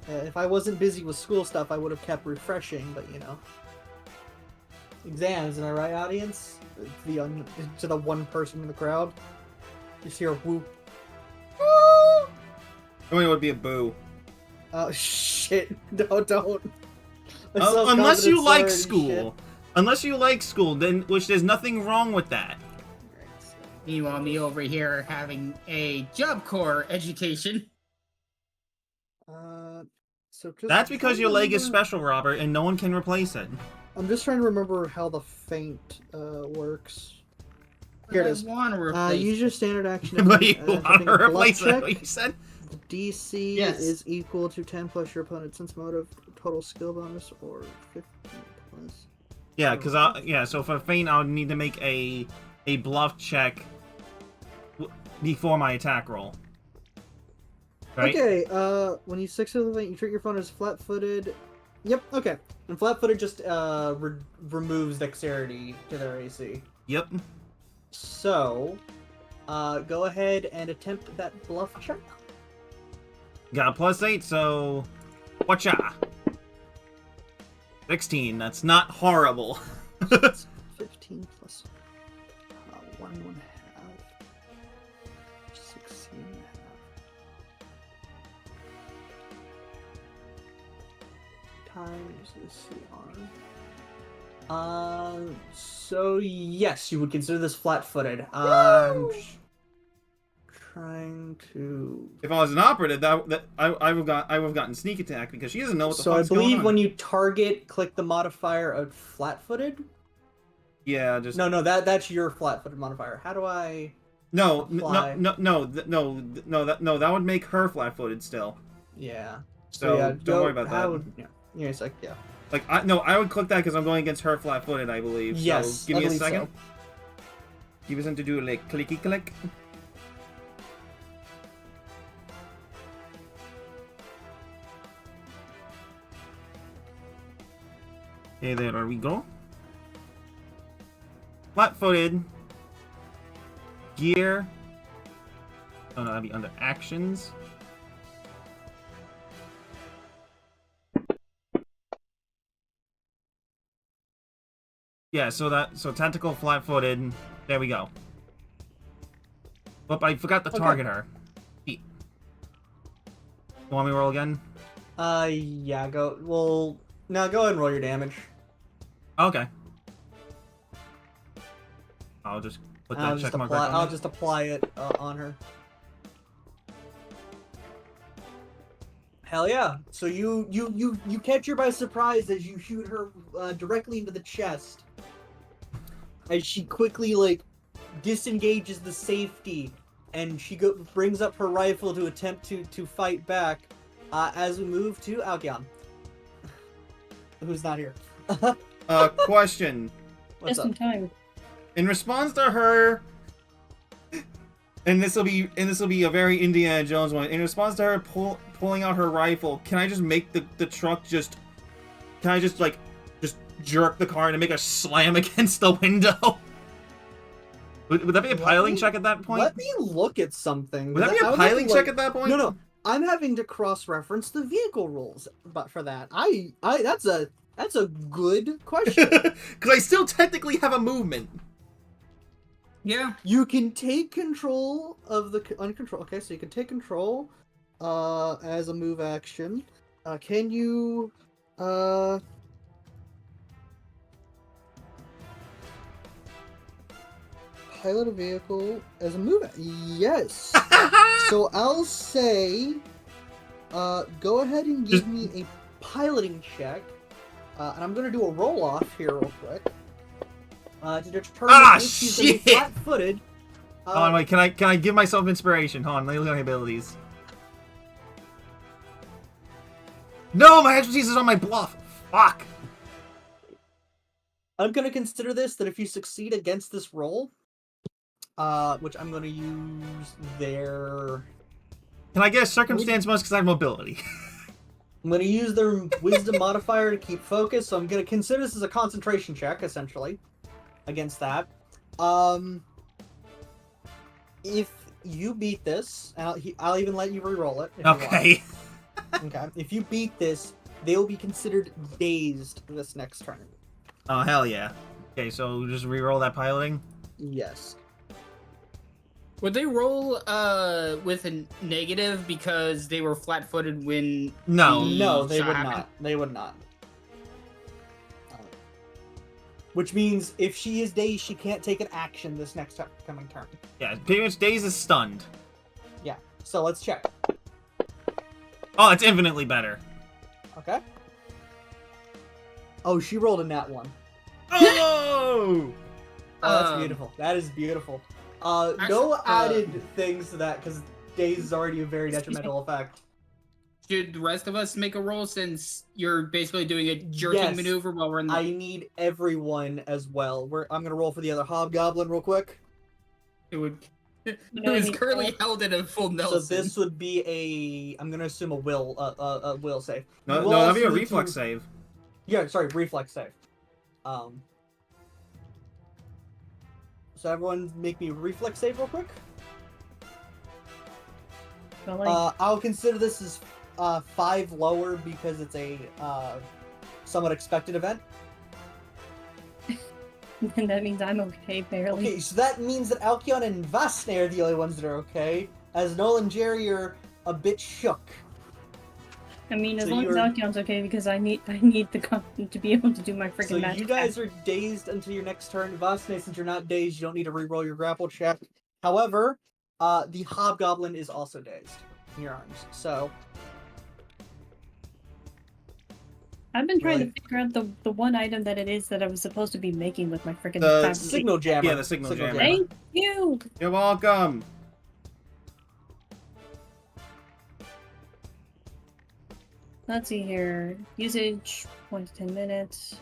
If I wasn't busy with school stuff, I would have kept refreshing, but you know, exams. Am I right, audience? To the one person in the crowd, just hear a whoop. I mean, it would be a boo. Oh shit! No, don't. My Unless you self-confidence like already school. shit. Unless you like school, then which there's nothing wrong with that. Meanwhile, me over here having a Job Corps education. So just That's because trying your to leg is remember- special, Robert, and no one can replace it. I'm just trying to remember how the feint works. Here it is. Want to replace Use your it. standard action. But you want attempting to a bluff replace it, check. what you said? The DC Yes. is equal to 10 plus your opponent's sense motive total skill bonus, or 15 plus. Yeah, because so for feint, I would need to make a bluff check before my attack roll. Right? Okay, when you succeed with the feint, you treat your opponent as flat-footed. Yep, okay. And flat-footed just removes dexterity to their AC. Yep. So, go ahead and attempt that bluff check. Got a +8, so whatcha? 16. That's not horrible. 15 plus 1.5. 16.5. Times the CR. So yes, you would consider this flat-footed. Trying to. If I was an operative, I would have gotten sneak attack because she doesn't know what the So I fuck's going believe on. when you target, click the modifier of flat-footed. Yeah, just No, that's your flat-footed modifier. How do I? no, apply. that would make her flat-footed still. Yeah. So yeah, don't worry about that. Yeah, it's like yeah. Like I would click that because I'm going against her flat-footed, I believe. Yes, So give I me a believe second. so. Give us something to do like clicky click. Okay, there we go. Flat-footed. Gear. Oh no, that'd be under actions. Yeah, so tactical flat-footed. There we go. But I forgot to target her. Feet. You want me to roll again? Yeah, go. Well, now go ahead and roll your damage. Okay. I'll just put that check mark back on I'll it. just apply it on her. Hell yeah! So you catch her by surprise as you shoot her directly into the chest. As she quickly disengages the safety, and she brings up her rifle to attempt to fight back. As we move to Alkion, who's not here. Question. What's Just up? in time. In response to her, and this will be a very Indiana Jones one. In response to her pulling out her rifle, can I just make the truck just? Can I just jerk the car and make her slam against the window? Would that be a piloting check at that point? Let me look at something. Would that be a piloting check at that point? No. I'm having to cross-reference the vehicle rules, but for that, that's a good question. Because I still technically have a movement. Yeah. You can take control of the uncontrol. Okay, so you can take control, as a move action. Can you, pilot a vehicle as a move? Yes. So I'll say, go ahead and give me a piloting check, and I'm gonna do a roll off here real quick. To determine if she's gonna be shit! flat-footed. Hold on, wait. Can I give myself inspiration? Hold on. Let me look at my abilities. No, my expertise is on my bluff. Fuck. I'm gonna consider this that if you succeed against this roll, which I'm gonna use their. Can I get a circumstance bonus because I have mobility? I'm gonna use their wisdom modifier to keep focus, so I'm gonna consider this as a concentration check, essentially, against that. If you beat this, and I'll even let you re-roll it. If you Okay. want. Okay. If you beat this, they will be considered dazed this next turn. Oh, hell yeah. Okay, so just re-roll that piloting. Yes. Would they roll with a negative because they were flat-footed when? No. No, they shot would happened? not. They would not. Which means if she is dazed, she can't take an action this next coming turn. Yeah, pretty much Daze is stunned. Yeah. So let's check. Oh, it's infinitely better. Okay. Oh, she rolled a nat 1. Oh! Oh, that's beautiful. That is beautiful. No added things to that because daze is already a very detrimental effect. Should the rest of us make a roll since you're basically doing a jerking maneuver while we're in the... I need everyone as well. I'm gonna roll for the other hobgoblin real quick. It was currently held in a full Nelson. So this would be I'm gonna assume a will save. No, that'd be a reflex save. Yeah, sorry, reflex save. So everyone make me a reflex save real quick. I'll consider this as 5 lower because it's a somewhat expected event. And that means I'm okay, barely. Okay, so that means that Alkion and Vasne are the only ones that are okay, as Noel and Jerry are a bit shook. I mean, as long as Alkion's okay, because I need the confidence to be able to do my freaking magic. So you guys are dazed until your next turn. Vasne, since you're not dazed, you don't need to reroll your grapple check. However, the hobgoblin is also dazed in your arms, so... I've been trying to figure out the one item that it is that I was supposed to be making with my freaking The signal jammer. Yeah, the signal jammer. Thank you! You're welcome! Let's see here. Usage, 1 to 10 minutes.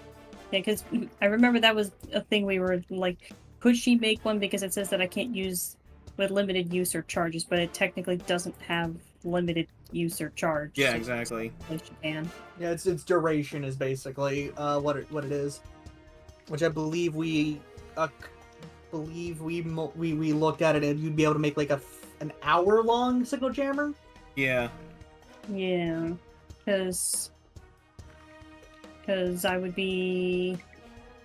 Yeah, because I remember that was a thing we were like, could she make one? Because it says that I can't use with limited use or charges, but it technically doesn't have limited use or charge. Yeah, so exactly. She can. Yeah, its duration is basically what it is, which I believe we looked at it and you'd be able to make like an hour-long signal jammer. Yeah. Yeah, because I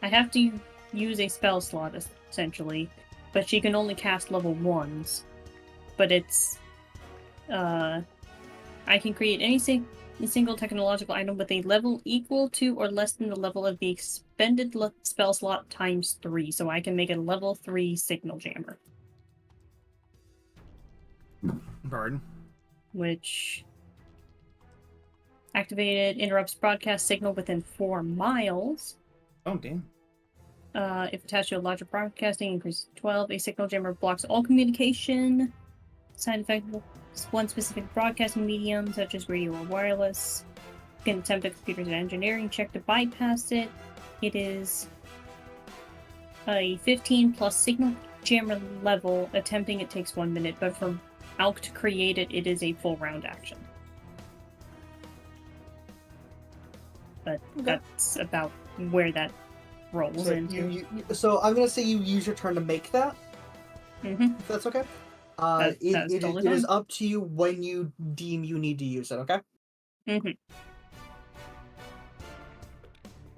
have to use a spell slot essentially, but she can only cast level 1s. But it's I can create any single technological item with a level equal to or less than the level of the expended spell slot times 3, so I can make a level 3 signal jammer. Pardon? Which activated interrupts broadcast signal within 4 miles. Oh, damn. If attached to a larger broadcasting, increases to 12. A signal jammer blocks all communication. Side effect: one specific broadcasting medium, such as radio or wireless. You can attempt a computer's engineering check to bypass it. It is a 15 plus signal jammer level. Attempting it takes 1 minute, but for Alk to create it, it is a full round action. But that's about where that rolls into. So I'm gonna say you use your turn to make that. Mm-hmm. If that's okay. It is up to you when you deem you need to use it. Okay. Mm-hmm.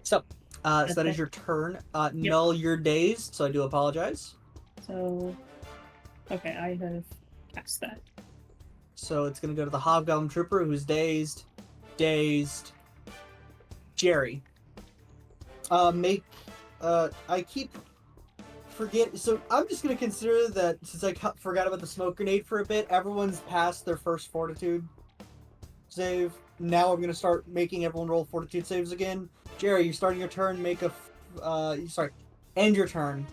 So that is your turn. Null, you're dazed, so I do apologize. So, okay, I have cast that. So it's gonna go to the Hobgoblin Trooper, who's dazed. Jerry. I keep forget. So I'm just gonna consider that since I forgot about the smoke grenade for a bit, everyone's passed their first fortitude save. Now I'm gonna start making everyone roll fortitude saves again. Jerry, you're starting your turn. End your turn.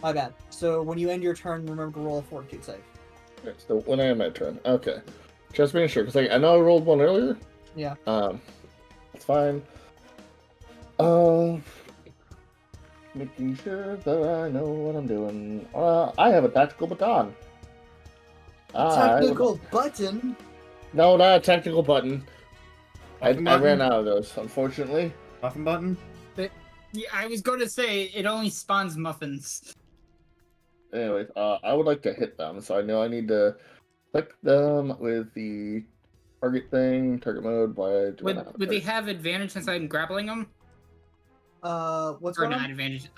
My bad. So when you end your turn, remember to roll a fortitude save. Okay, so when I end my turn, okay. Just making sure, because I know I rolled one earlier. Yeah. It's fine. Making sure that I know what I'm doing. I have a tactical baton. Tactical button? No, not a tactical button. I Button? ran out of those, unfortunately. Muffin button? Yeah, I was going to say, it only spawns muffins. Anyways, I would like to hit them, so I know I need to click them with the target thing, target mode. Would they have advantage since I'm grappling them? What's Or going not on? advantage?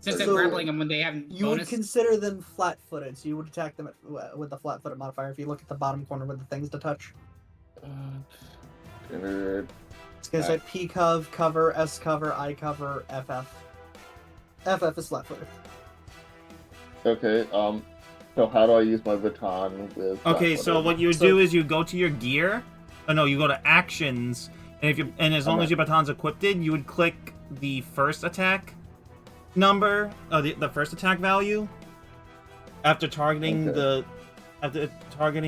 Since I'm So, grappling them when they have You bonus. would consider them flat-footed, so you would attack them with the flat-footed modifier. If you look at the bottom corner with the things to touch, it's gonna say P cov, cover, S cover, I cover, FF. FF is flat-footed. Okay, so how do I use my baton with... Okay, so what you would do is you go to your gear. Oh no, you go to actions, And as long as your baton's equipped, you would click the first attack number, the first attack value, after targeting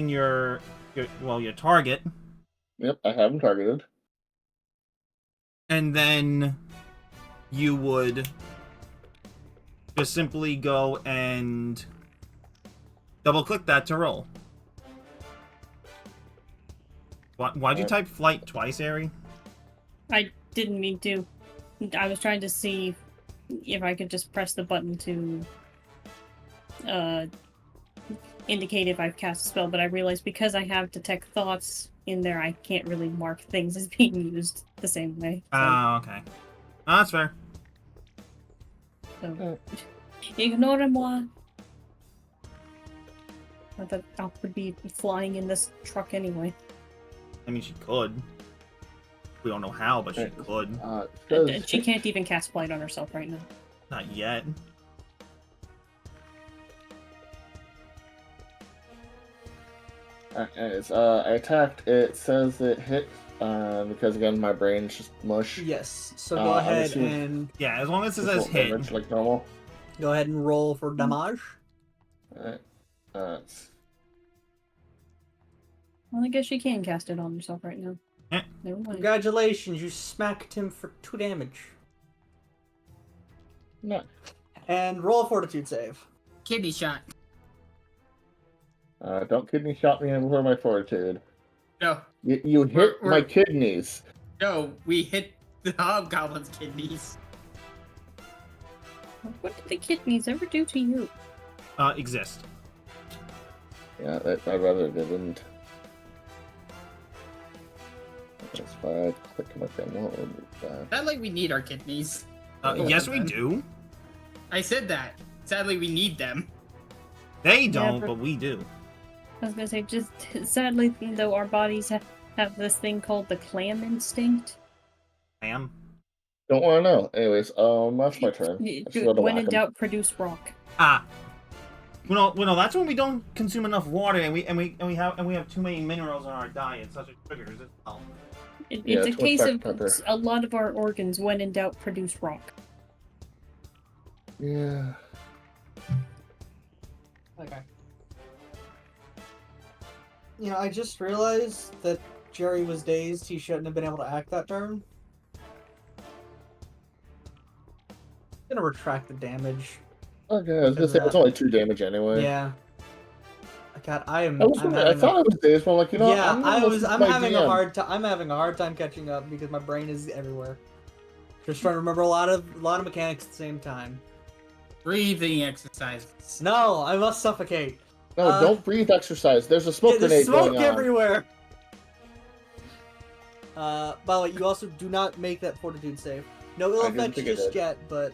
your target. Yep, I have him targeted. And then you would just simply go and double click that to roll. Why'd you type flight twice, Ari? I didn't mean to. I was trying to see if I could just press the button to indicate if I've cast a spell, but I realized because I have detect thoughts in there, I can't really mark things as being used the same way. Okay. Oh, that's fair. So, ignore-moi. Not that Alp would be flying in this truck anyway. I mean, she could. We don't know how, but she could. She can't even cast flight on herself right now. Not yet. I attacked. It says it hit because again my brain's just mush. Yes. So go ahead and yeah, as long as it says hit, damage, like normal. Go ahead and roll for damage. Alright. Well, I guess she can cast it on herself right now. Never mind. Congratulations, you smacked him for 2 damage. No. And roll a fortitude save. Kidney shot. Don't kidney shot me before my fortitude. No. You hit my kidneys. No, we hit the hobgoblin's kidneys. What did the kidneys ever do to you? Exist. Yeah, I'd rather didn't. That's why I click my thing. Not like we need our kidneys. Yes, we do. I said that. Sadly, we need them. They don't, but we do. I was gonna say, just sadly, though, our bodies have this thing called the clam instinct. Clam? Don't want to know. Anyways, that's my turn. When in doubt, produce rock. Well, no, that's when we don't consume enough water and we have too many minerals in our diet, such as sugars as well. It's a case of a lot of our organs, when in doubt, produce rock. Yeah. Okay. You know, I just realized that Jerry was dazed. He shouldn't have been able to act that turn. I'm gonna retract the damage. Okay, I was gonna say it's only 2 damage anyway. Yeah. God, I thought I was dazed, but I'm like, you know, yeah, I'm having DM. I'm having a hard time catching up because my brain is everywhere. Just trying to remember a lot of mechanics at the same time. Breathing exercises. No, I must suffocate. No, don't breathe exercise. There's a smoke grenade smoke going on. everywhere. By the way, you also do not make that fortitude save. No ill effects just yet, but.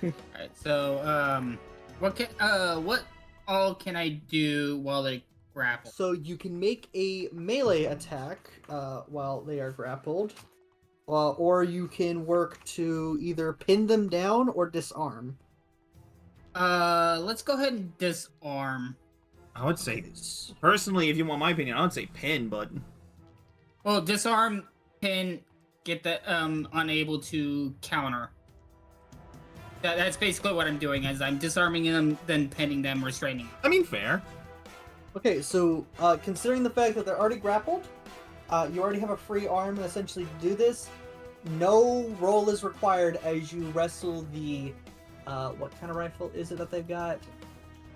Alright, so what all can I do while they grapple? So you can make a melee attack while they are grappled, or you can work to either pin them down or disarm. Let's go ahead and disarm. I would say, personally, if you want my opinion, I would say pin, but... Well, disarm, pin, get that, unable to counter. That's basically what I'm doing, as I'm disarming them, then pinning them, restraining them. I mean, fair. Okay, so, considering the fact that they're already grappled, you already have a free arm essentially to do this, no roll is required as you wrestle the, what kind of rifle is it that they've got?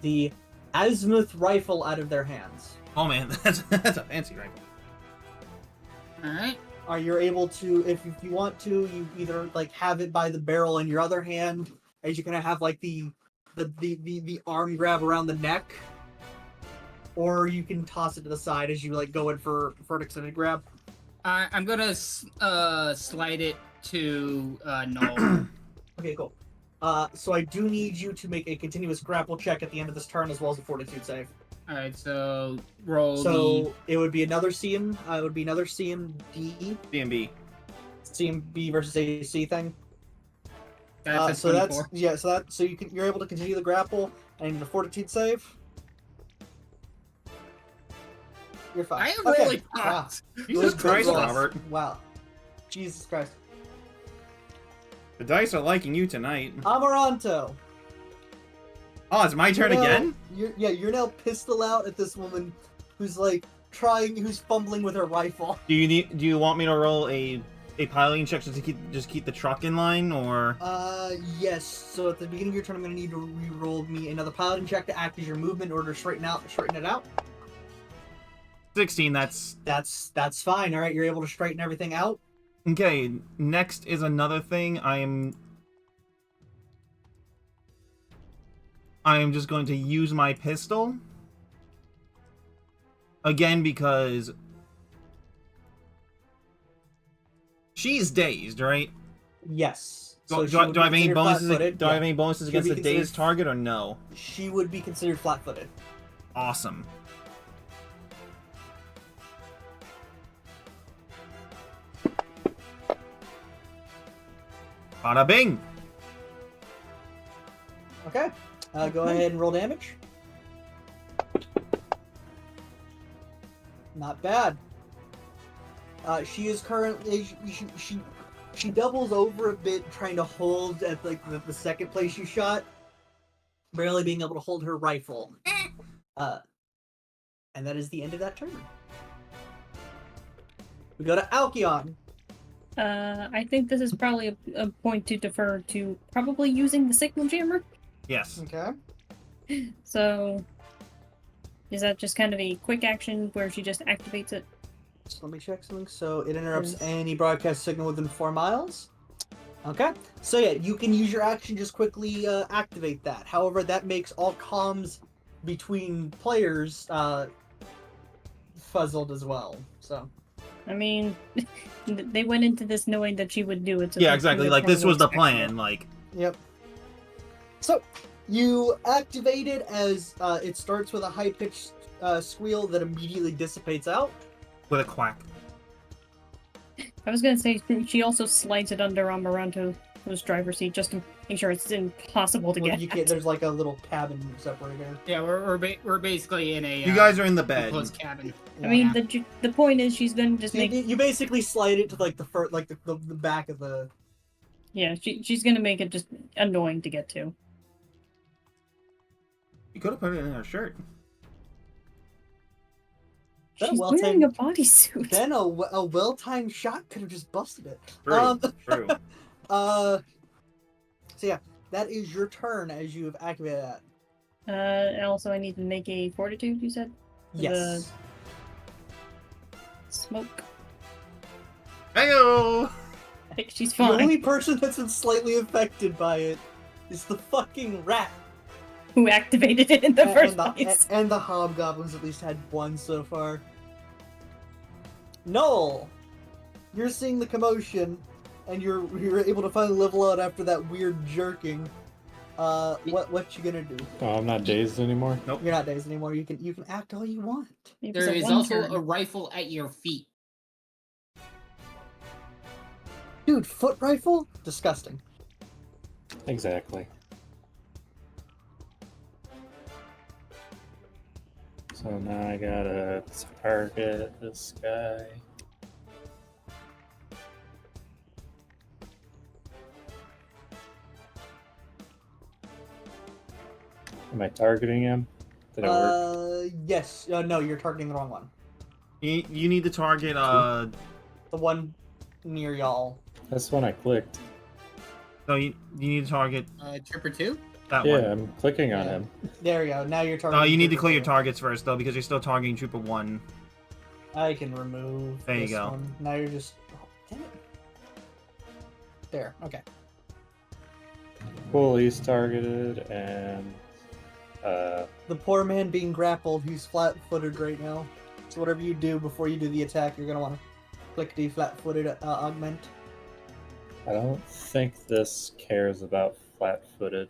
The azimuth rifle out of their hands. Oh man, that's a fancy rifle. Alright. You're able to, if you want to, you either like have it by the barrel in your other hand, as you kind of have like the arm grab around the neck, or you can toss it to the side as you like go in for an extended grab. I'm gonna slide it to Null. Okay, cool. So I do need you to make a continuous grapple check at the end of this turn, as well as a fortitude save. Alright, so roll. So it would be another CM. It would be another CMD. CMB. CMB versus AC thing. That's so 24. you're able to continue the grapple and a fortitude save. You're fine. I am Okay. really Wow. fucked. Jesus Good Christ, rolls. Robert. Wow. Jesus Christ. The dice are liking you tonight. Amaranto. Oh, it's my turn You're now- again? You're now pistol out at this woman who's like who's fumbling with her rifle. Do you want me to roll a piloting check just keep the truck in line, or? Yes. So at the beginning of your turn, I'm gonna need to re-roll me another piloting check to act as your movement in order to straighten it out. 16, that's fine. All right, you're able to straighten everything out. okay. Next is another thing. I am just going to use my pistol again because she's dazed, right? Yes. Do she I would have be any considered bonuses? flat-footed. Do I have Yeah. any bonuses She would against be the dazed considered- target, or no? She would be considered flat-footed. Awesome. Bada bing! Okay. Go ahead and roll damage. Not bad. She is currently she doubles over a bit, trying to hold at like the second place you shot, barely being able to hold her rifle. And that is the end of that turn. We go to Alkion. I think this is probably a point to defer to probably using the signal jammer. Yes. Okay. So, is that just kind of a quick action where she just activates it? So let me check something. So it interrupts Yes. any broadcast signal within 4 miles. Okay. So yeah, you can use your action, just quickly activate that. However, that makes all comms between players fuzzled as well. So I mean, they went into this knowing that she would do it. So Yeah, they exactly. were Like, this probably was the expecting plan. Like, yep. So you activate it as it starts with a high-pitched squeal that immediately dissipates out. with a quack. it. I was gonna say she also slides it under Amaranto's driver's seat just to make sure it's impossible to Well, get. you can't, there's like a little cabin separator. Yeah, we're basically in a. You guys are in the bed. enclosed cabin. I mean, Yeah. the point is she's gonna just So you basically slide it to like the back of the. yeah, she's gonna make it just annoying to get to. You could have put it in her shirt. That a She's well-timed- wearing a bodysuit. Then a well-timed shot could have just busted it. True. True. So yeah, that is your turn as you have activated that. And also I need to make a fortitude. You said Yes. smoke. Heyo! I think she's The fine. only person that's been slightly affected by it is the fucking rat. Who activated it in the first and place? and the hobgoblins at least had one so far. Noel, you're seeing the commotion, and you're able to finally level out after that weird jerking. What you gonna do? Oh, I'm not dazed anymore. You're not dazed anymore. You can act all you want. It was There a is one also turn. a rifle at your feet. Dude, foot rifle? Disgusting. Exactly. So now I gotta target this guy. Am I targeting him? Did it work? Yes. No, you're targeting the wrong one. You need to target, The one near y'all. That's when I clicked. so you need to target Tripper 2? that Yeah, one. I'm clicking on Yeah. him. There you go. Now you're targeting. You need to Trooper clear your two. targets first, though, because you're still targeting Trooper 1. I can remove. There you this go. One. Now you're just. Oh, damn it. There. Okay. Police targeted and The poor man being grappled, who's flat-footed right now. So whatever you do before you do the attack, you're gonna want to click the flat-footed augment. I don't think this cares about flat-footed.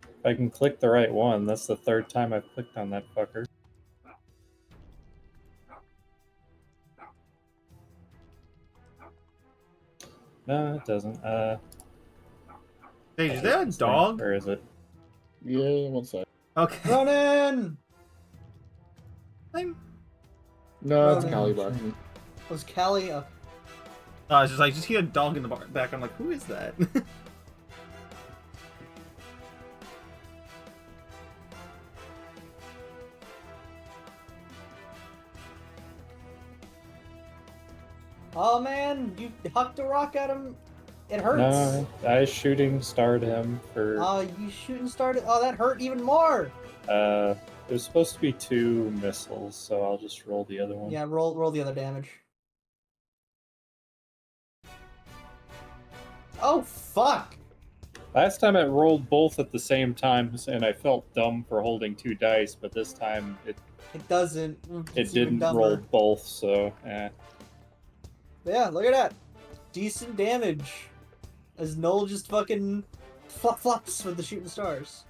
If I can click the right one, that's the third time I've clicked on that fucker. No, it doesn't. Hey, is there a this thing. dog? Or is it? Yeah, one sec. Okay. Ronan! name? No, it's Ronan. Callie barking. Was Callie? It's just like, just hear a dog in the back. I'm like, who is that? Oh man, you hucked a rock at him. It hurts. No, I shooting starred him for. Oh, you shooting started. Oh, that hurt even more. There's supposed to be 2 missiles, so I'll just roll the other one. Yeah, roll the other damage. Oh fuck! Last time I rolled both at the same time, and I felt dumb for holding 2 dice, but this time it doesn't. it didn't roll both, so Yeah, look at that. Decent damage. As Noel just fucking flops with the shooting stars.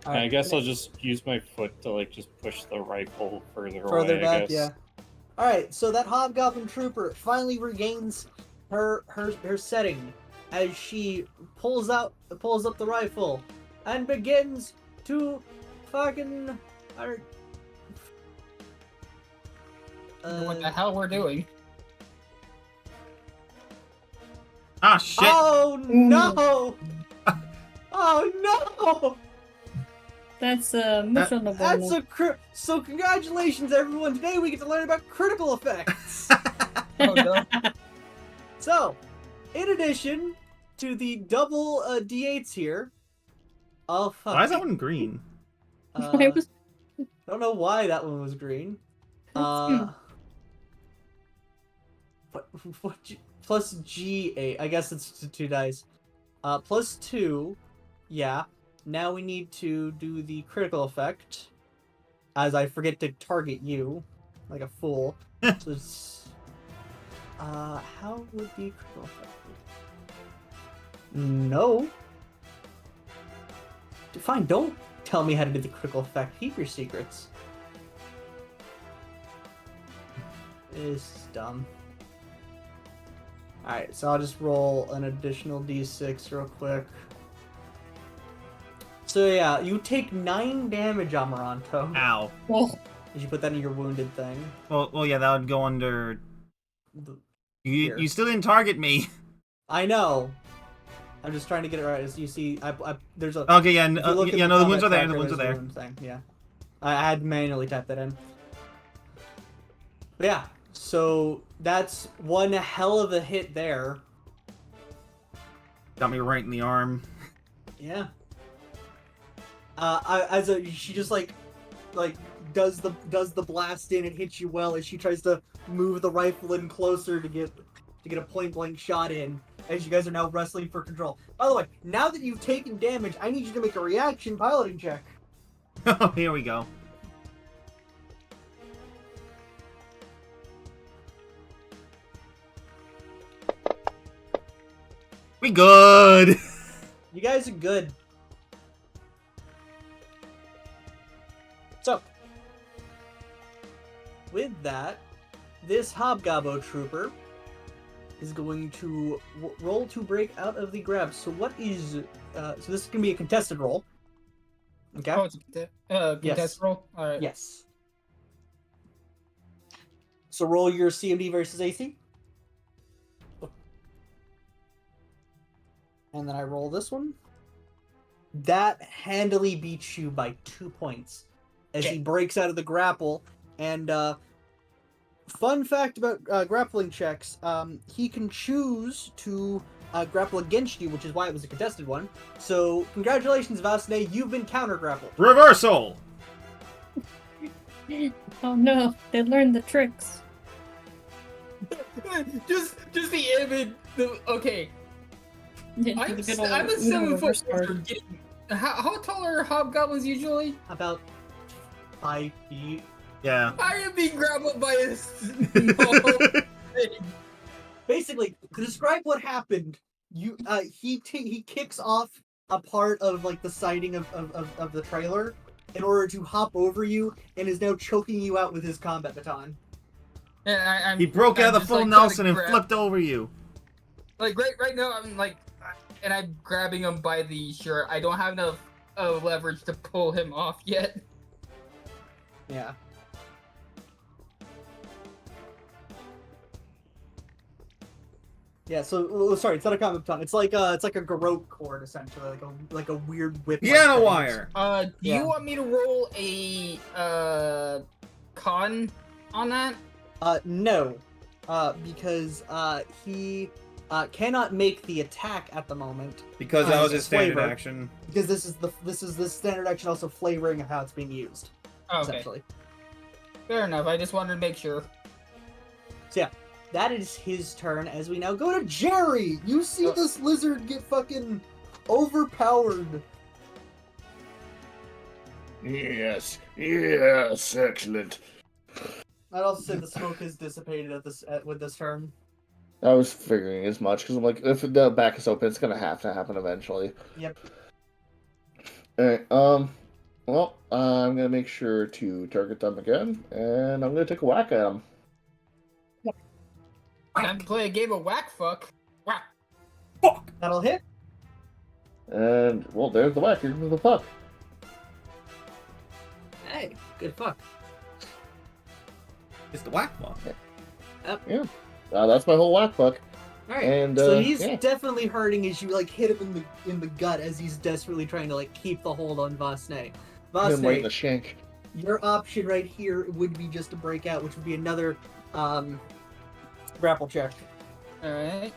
I guess I'll just use my foot to like just push the rifle further away, back, I guess. yeah. Alright, so that Hobgoblin Trooper finally regains her setting as she pulls up the rifle and begins to fucking What the hell we're doing? Ah, shit! Oh no! Oh no! That's miserable. That's so congratulations everyone. Today we get to learn about critical effects. Oh no. So, in addition to the double D8s here. Oh fuck. Why is that one green? I was Don't know why that one was green. What plus G8? I guess it's 2 dice. Plus 2. Yeah. Now we need to do the critical effect. As I forget to target you, like a fool. So it's, how would the critical effect be? No. Fine, don't tell me how to do the critical effect. Keep your secrets. It's dumb. Alright, so I'll just roll an additional d6 real quick. So yeah, you take 9 damage, Amaranto. Ow. oh, Did you put that in your wounded thing? Well, yeah, that would go under. Here. You still didn't target me. I know. I'm just trying to get it right. As you see, there's a. Okay, yeah, if you look at yeah, no, the wounds combat are there. tracker, The wounds are there's a there. wound thing, yeah. I had manually typed that in. But yeah, so that's one hell of a hit there. Got me right in the arm. Yeah. She just like does the blast in and hits you well as she tries to move the rifle in closer to get a point blank shot in. As you guys are now wrestling for control. By the way, now that you've taken damage, I need you to make a reaction piloting check. Oh, here we go. We good. You guys are good. So, with that, this Hobgoblin Trooper is going to roll to break out of the grab. So what is... so this is going to be a contested roll. Okay? Oh, it's a contest Yes. roll? Alright. Yes. So roll your CMD versus AC. And then I roll this one. That handily beats you by 2 points as he breaks out of the grapple. And fun fact about grappling checks, he can choose to grapple against you, which is why it was a contested one. So congratulations, Vasne, you've been counter-grappled. Reversal. oh no, they learned the tricks. just the image. Okay. Yeah, I'm the good a old 7 reverse foot card. order getting. How tall are hobgoblins usually? About 5 feet. Yeah. I am being grappled by a small thing. Basically, to describe what happened, he kicks off a part of like the siding of the trailer in order to hop over you and is now choking you out with his combat baton. And He broke out of the just, full like, Nelson trying and to flipped over you. Like right now, I'm like, and I'm grabbing him by the shirt. I don't have enough leverage to pull him off yet. Yeah. Yeah, so sorry, it's not a comic baton. It's like a garrote cord essentially, like a weird whip. Piano wire. Do Yeah. you want me to roll a con on that? No, because he cannot make the attack at the moment Because that was his standard flavor. action. because this is the standard action also flavoring of how it's being used. Oh, okay, Essentially, fair enough. I just wanted to make sure. so yeah, that is his turn. As we now go to Jerry, you see this lizard get fucking overpowered. Yes, excellent. I'd also say the smoke has dissipated with this turn. I was figuring as much because I'm like, if the back is open, it's gonna have to happen eventually. Yep. Alright, well, I'm gonna make sure to target them again, and I'm gonna take a whack at them. Time to play a game of whack fuck. Whack. Fuck! That'll hit. And, well, there's the whack, here's the fuck. Hey, good fuck. It's the whack one. That's my whole whack fuck. All right. And, so he's yeah. definitely hurting as you like hit him in the gut as he's desperately trying to like keep the hold on Vasne. Hit him right in Vasne, the shank. your option right here would be just to break out, which would be another grapple check. Alright.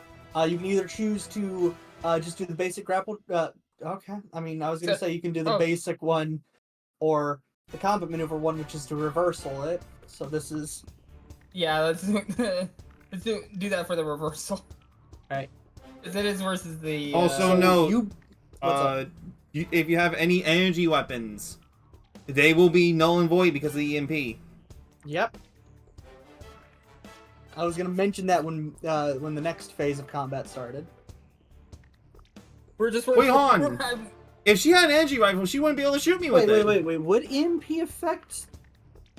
You can either choose to just do the basic grapple. Okay. I mean, I was gonna say you can do the basic one, or the combat maneuver one, which is to reversal it. So this is Yeah, let's do that for the reversal. Alright. Because it is versus the. Also, no. What's up? If you have any energy weapons, they will be null and void because of the EMP. Yep. I was gonna mention that when the next phase of combat started. We're just. Wait, on. If she had an energy rifle, she wouldn't be able to shoot me with it. Wait. Would EMP affect?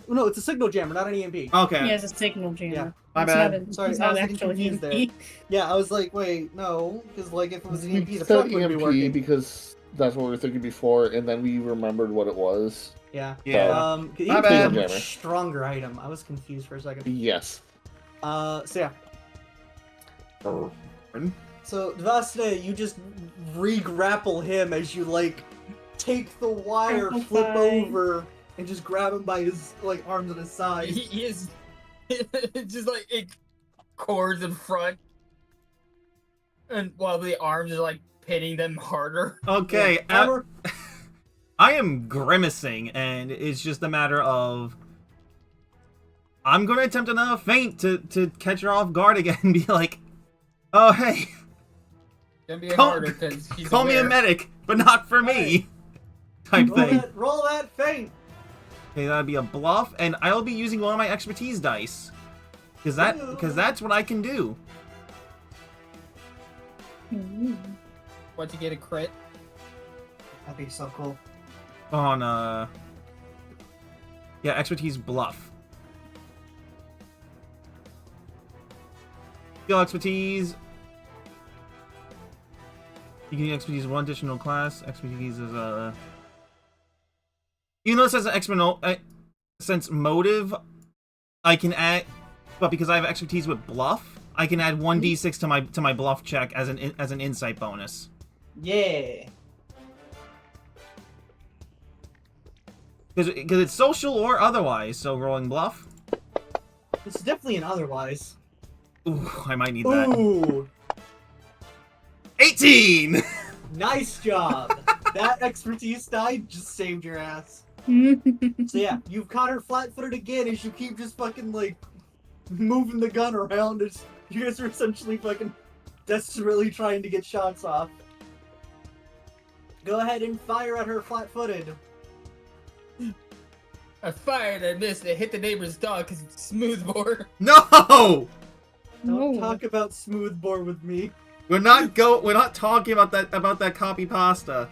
No, it's a signal jammer, not an EMP. Okay. He has a signal jammer. Yeah. My It's bad. Not a, Sorry, it's I not was an getting actual confused EMP. Yeah, I was like, wait, no, because like if it was an EMP, the Said fuck would be EMP working. because that's what we were thinking before, and then we remembered what it was. Yeah. Yeah. EMP is bad. a much stronger item. I was confused for a second. Yes. So yeah. So Devastate, you just re-grapple him as you like take the wire, flip over, and just grab him by his like arms and his sides. He is just like it cords in front, and while the arms are like pinning them harder. Okay. Yeah, I am grimacing, and it's just a matter of I'm gonna attempt another feint to catch her off guard again and be like, "Oh hey, Gonna be harder because he's call me a medic, but not for me." Type thing. Roll that feint. Okay, that'd be a bluff, and I'll be using one of my expertise dice, because that's what I can do. What, to get a crit? That'd be so cool. On yeah, expertise bluff. Skill expertise. You can use expertise one additional class. Expertise is even though it says exponential sense motive, I can add, but because I have expertise with bluff, I can add 1d6 to my bluff check as an insight bonus. Yeah. Because it's social or otherwise, so rolling bluff. It's definitely an otherwise. Ooh, I might need that. Ooh, 18! nice job. That expertise die just saved your ass. So yeah, you've caught her flat-footed again as you keep just fucking like moving the gun around as you guys are essentially fucking desperately trying to get shots off. Go ahead and fire at her flat-footed. I fired, I missed, it hit the neighbor's dog because it's smoothbore. No! Don't No. talk about smoothbore with me. We're not talking about that copy pasta.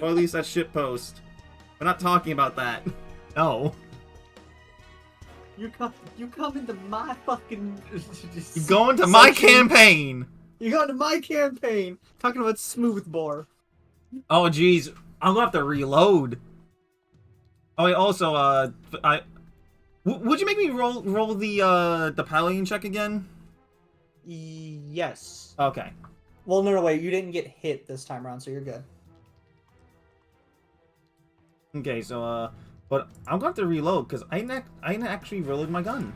Or at least that shit post. We're not talking about that. No. You come into my fucking. You're going to my campaign! You're going to my campaign talking about smoothbore. Oh jeez, I'm gonna have to reload. Oh, wait, also, would you make me roll the piloting check again? Yes. Okay. Well, no, wait. You didn't get hit this time around, so you're good. Okay, so, but I'm going to have to reload, because I didn't actually reload my gun.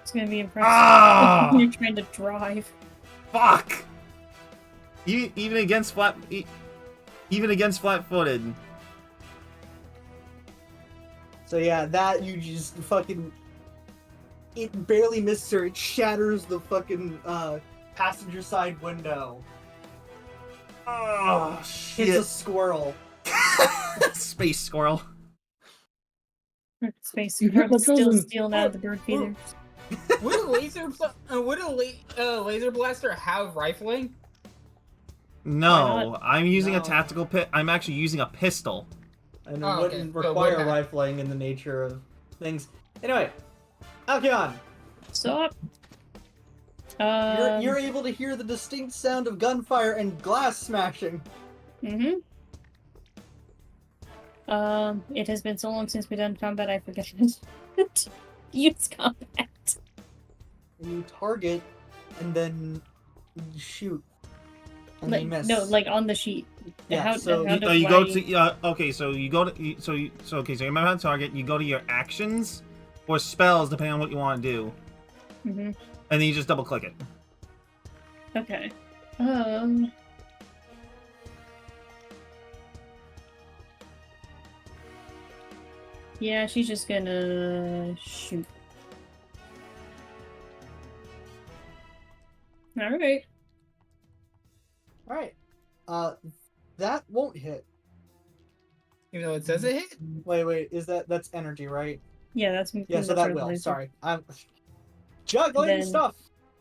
It's gonna be impressive. Ah! You're trying to drive. Fuck! Even against flat-footed. So yeah, that you just fucking... It barely misses her. It shatters the fucking passenger side window. Oh, It's shit. a squirrel. Space squirrel. Space You hit my still cousin. stealing out of the bird feeders. Would a laser blaster have rifling? No, I'm using a No. tactical pit. I'm actually using a pistol. And it Oh, okay. wouldn't So it require would have- rifling in the nature of things. Anyway, Alcyon, Stop. you're able to hear the distinct sound of gunfire and glass smashing. Mm-hmm. It has been so long since we've done combat, I forget to use combat. And you target, and then you shoot, and Like, you miss. no, like on the sheet. Yeah, so how You go I- to okay, so you go to so you remember how to target. You go to your actions or spells depending on what you want to do, Mhm. and then you just double click it. Okay. Yeah, she's just gonna shoot. Alright. Alright. That won't hit. Even though it says it hit? Wait, that's energy, right? Yeah, that's Yeah, so that's that will. laser. Sorry. I'm juggling Then- stuff!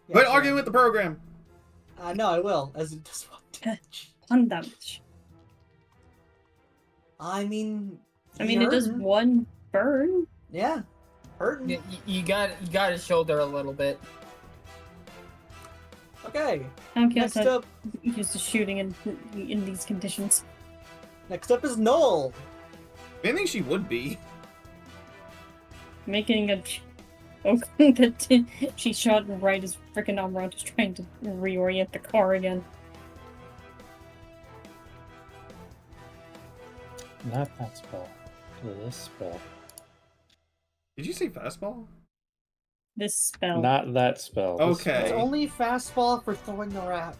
Yeah, Quit sure. arguing with the program. No, I will, as it does one damage. 1 damage. I mean... I mean, it does hurting. 1 burn. Yeah. Hurting. You got his shoulder a little bit. Okay. Next Next up used to shooting in these conditions. is Noel. I think she would be. Making a that she shot right as frickin' Amrant is trying to reorient the car again. Not that spell. This spell. Did you say fastball? This spell. Not that spell. This Okay. It's spell. only fastball for throwing the rat.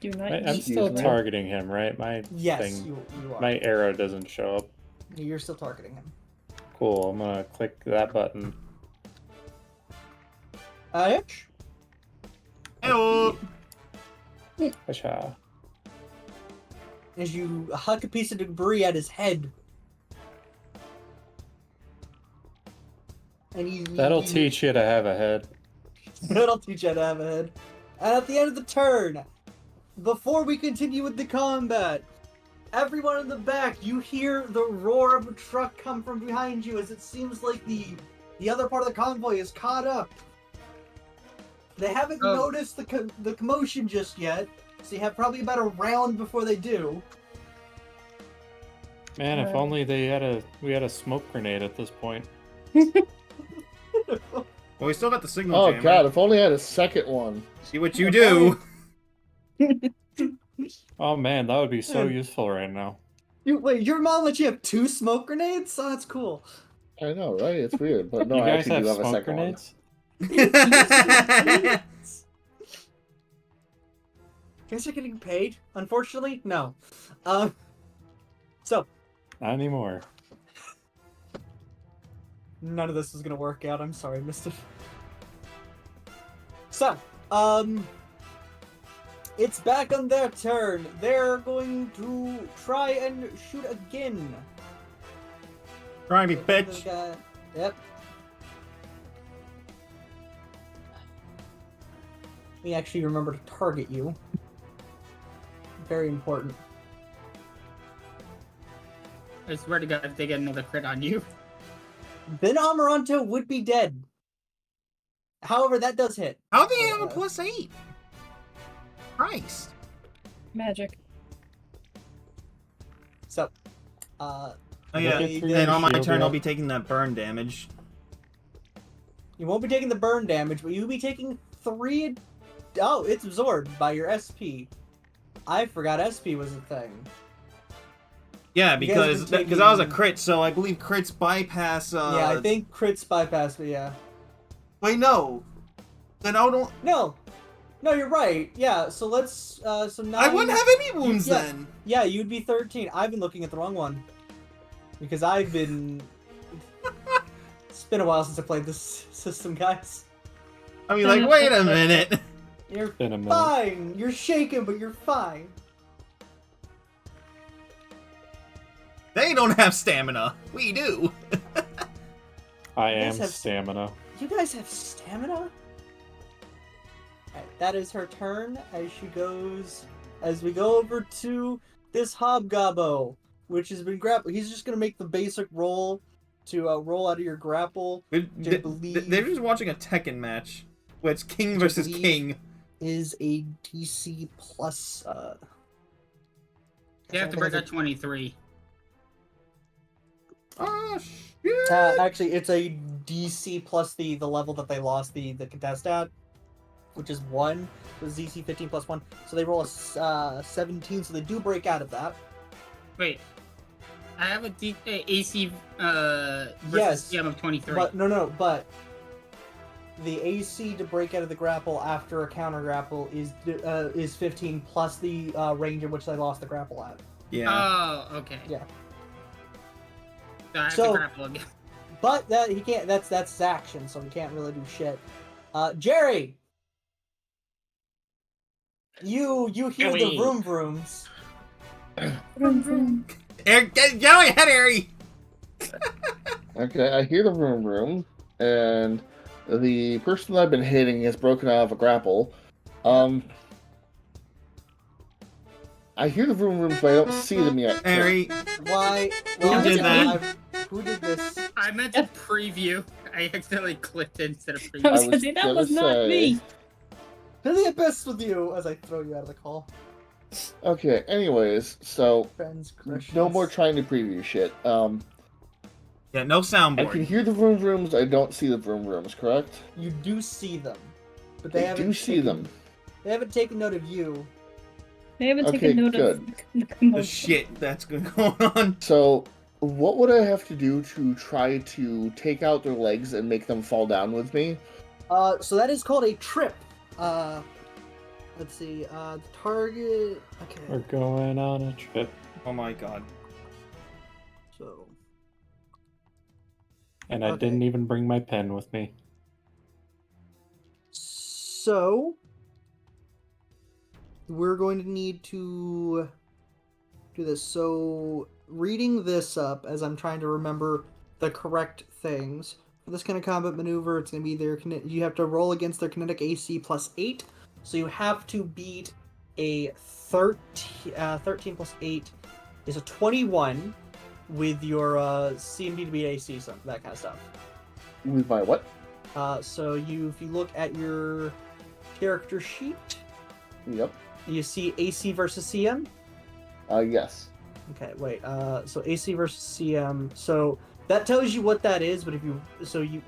Do not I'm eat. still me. targeting him, right? My Yes, thing, you are. my arrow doesn't show up. You're still targeting him. Cool. I'm gonna click that button. Itch? Heyo. Asha. As you huck a piece of debris at his head. And That'll teach you to have a head. That'll teach you to have a head. And at the end of the turn, before we continue with the combat, everyone in the back, you hear the roar of a truck come from behind you as it seems like the other part of the convoy is caught up. They haven't noticed the commotion just yet, so you have probably about a round before they do. Man, if only we had a smoke grenade at this point. Well, we still got the signal Oh jammer. god, if only I had a second one. See what you do. Oh man, that would be so useful right now. Wait, your mom let you have 2 smoke grenades? Oh, that's cool. I know, right? It's weird, but no, you I guys actually have do have a smoke second grenades? Guess you're getting paid? Unfortunately, no. So, Not anymore. none of this is gonna work out. I'm sorry, Mister. So, it's back on their turn. They're going to try and shoot again. Try me, bitch. Yep. We actually remember to target you. Very important. I swear to God, if they get another crit on you. Then Amaranto would be dead. However, that does hit. How do you have a +8? Christ. Magic. So, Oh yeah, Look at through and your on my shield, turn I'll yeah. be taking that burn damage. you won't be taking the burn damage, but you'll be taking 3. Oh, it's absorbed by your SP. I forgot SP was a thing. Yeah, You guys because been that was a taking- crit, so I believe crits bypass. Yeah, I think crits bypass, but yeah. Wait, no. Then I don't. No, you're right. Yeah, so let's. So 9. I wouldn't have any wounds yeah. then. Yeah, you'd be 13. I've been looking at the wrong one. Because I've been. It's been a while since I played this system, guys. I mean, like, wait a minute. You're Been a minute. fine. You're shaking, but you're fine. They don't have stamina. We do. I You am guys have- stamina. You guys have stamina? Alright, that is her turn as she goes. As we go over to this Hobgobbo, which has been grappled. He's just gonna make the basic roll to roll out of your grapple. They're just watching a Tekken match. Where it's King versus believe- King. Is a DC plus. You have to break out 23. Oh shit. Actually, it's a DC plus the level that they lost the contest at, which is 1. So it's DC 15 plus 1. So they roll a 17, so they do break out of that. Wait. I have a AC versus Yes, CM of 23. But but the AC to break out of the grapple after a counter grapple is 15 plus the range in which they lost the grapple at. Yeah. Oh, okay. Yeah. So I have So- to grapple again. But that he can't. That's his action, so he can't really do shit. Jerry, you heal the Joey. vroom vrooms. Vroom, vroom. Eric, get away ahead, Harry. Okay, I hear the room, and the person that I've been hitting has broken out of a grapple. I hear the room, but I don't see them yet. Harry. Why? Who why did was that? Who did this? I meant to preview. I accidentally clicked it instead of I preview. was I gonna was say that gonna was not say- me. To the abyss with you as I throw you out of the call. Okay, anyways, so Friends, crushes. no more trying to preview shit. Yeah, no I can soundboard. hear the rooms, I don't see the rooms, correct? You do see them, but they I haven't do see taken- them. They haven't taken note of you. They haven't Okay, taken note good. of the The commotion. shit that's going on. So, what would I have to do to try to take out their legs and make them fall down with me? So that is called a trip. Let's see. The target. We're Okay. going on a trip. Oh my god. So And I Okay. didn't even bring my pen with me. we're going to need to do this. So reading this up as I'm trying to remember the correct things for this kind of combat maneuver, it's going to be you have to roll against their kinetic AC plus 8. So you have to beat a 13 plus 8 is a 21 with your CMD to beat AC, so that kind of stuff. With my what? So if you look at your character sheet, Yep. you see AC versus CM. Yes. Okay, wait. So AC versus CM. So that tells you what that is. But if you sorry,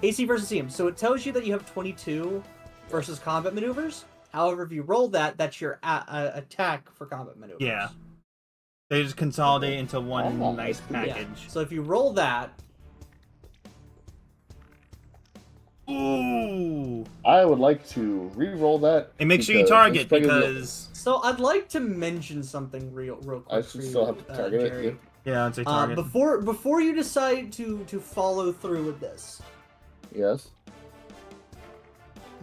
AC versus CM. So it tells you that you have 22 versus combat maneuvers. However, if you roll that, that's your attack for combat maneuvers. Yeah. They just consolidate into one Oh, nice I see. Yeah. package. So if you roll that, Ooh. I would like to re-roll that. And make sure you because target it's better than- because so I'd like to mention something real quick. I for should you, still have to target it. Jerry. Yeah. yeah, it's a target. Before you decide to follow through with this, Yes.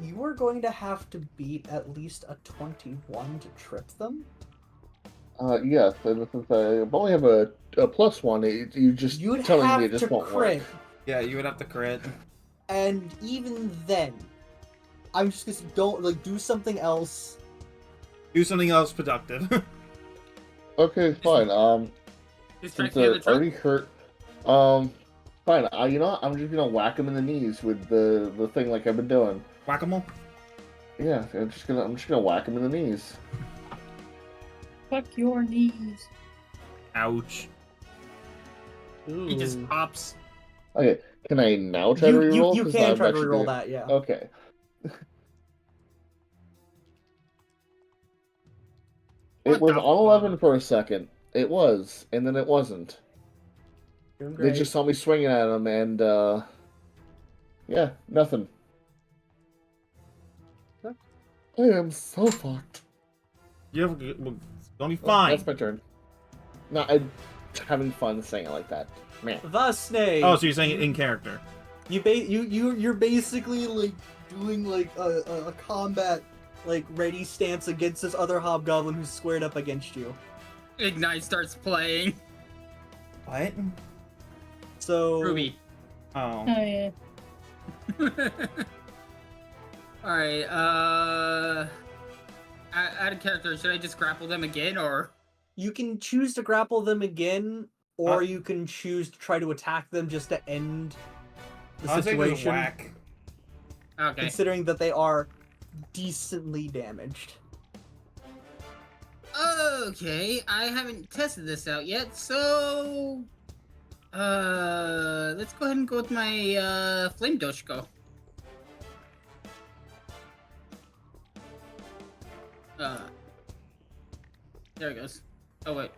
you are going to have to beat at least a 21 to trip them. Yes. And since I only have a +1, you just You'd telling have me it just to won't crit, work. Yeah, you would have to crit. and even then, I'm just gonna do something else. Do something else productive. Okay, fine. Just Since strike me on the they're already trip. hurt, fine. You know what? I'm just gonna whack them in the knees with the thing like I've been doing. Whack-a-mole. Yeah, I'm just gonna whack them in the knees. Fuck your knees. Ouch. He just Ooh. pops. Okay, can I now try to reroll? You 'Cause can I'm try to actually reroll doing- that, yeah. Okay. It What was the on 11 fuck? for a second. It was, and then it wasn't. Doing They great. just saw me swinging at them, and yeah, nothing. Okay. I am so fucked. You're well, it's gonna be Oh, fine. that's my turn. No, I'm having fun saying it like that. Man. The snake. Oh, so you're saying it in character? You're basically like doing like a combat like ready stance against this other hobgoblin who's squared up against you. Ignite starts playing. What? So Ruby. Oh. Oh yeah. Alright, out of character, should I just grapple them again, or? you can choose to grapple them again, or Huh? you can choose to try to attack them just to end the I'll take this situation. whack. Okay. Considering that they are decently damaged. Okay, I haven't tested this out yet, so... let's go ahead and go with my, Flame Doshko. There it goes. Oh wait,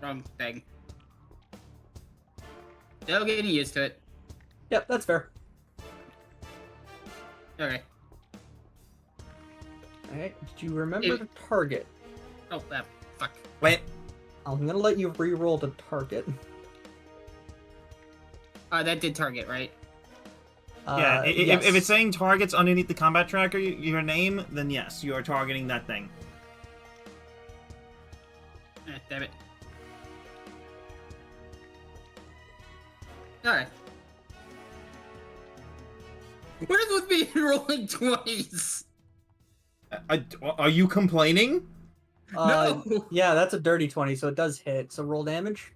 wrong thing. Still getting used to it. Yep, that's fair. Okay. Alright, did you remember to target? Oh, fuck. Wait. I'm gonna let you re-roll to target. That did target, right? Yeah, Yes. if it's saying targets underneath the combat tracker, your name, then yes, you are targeting that thing. Damn it. Alright. What is with me rolling 20s? Are you complaining? No! Yeah, that's a dirty 20, so it does hit. So roll damage.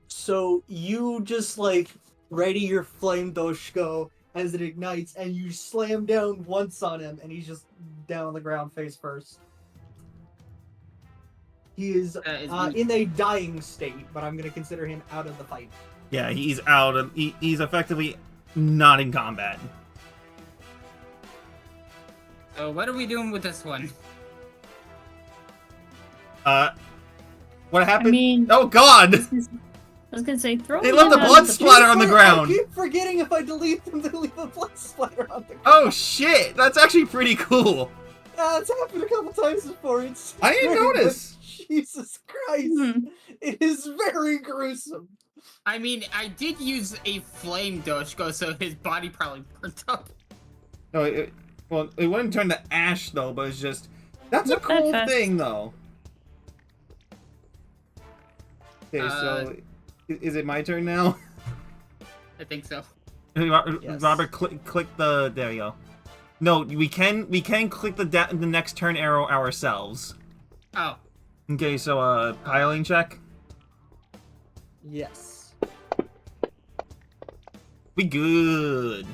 So you just like ready your flame doshko as it ignites, and you slam down once on him, and he's just down on the ground face first. He is in a dying state, but I'm gonna consider him out of the fight. Yeah, he's out of. He's effectively not in combat. So what are we doing with this one? What happened? I mean, Oh God! I was gonna say throw. They me left a down blood the- splatter on the ground. I keep forgetting if I delete them to leave a blood splatter on the ground. Oh shit! That's actually pretty cool. Yeah, it's happened a couple times before. It's I didn't great, but notice. Jesus Christ. Hmm. It is very gruesome. I mean, I did use a flame doshko, so his body probably burnt up. No, well, it wouldn't turn to ash though, but it's just that's a Not that cool fast. thing though. Okay, so is it my turn now? I think so. Yes. Robert, click the. There you go. No, we can click the next turn arrow ourselves. Oh. Okay, so piling check. Yes. We good.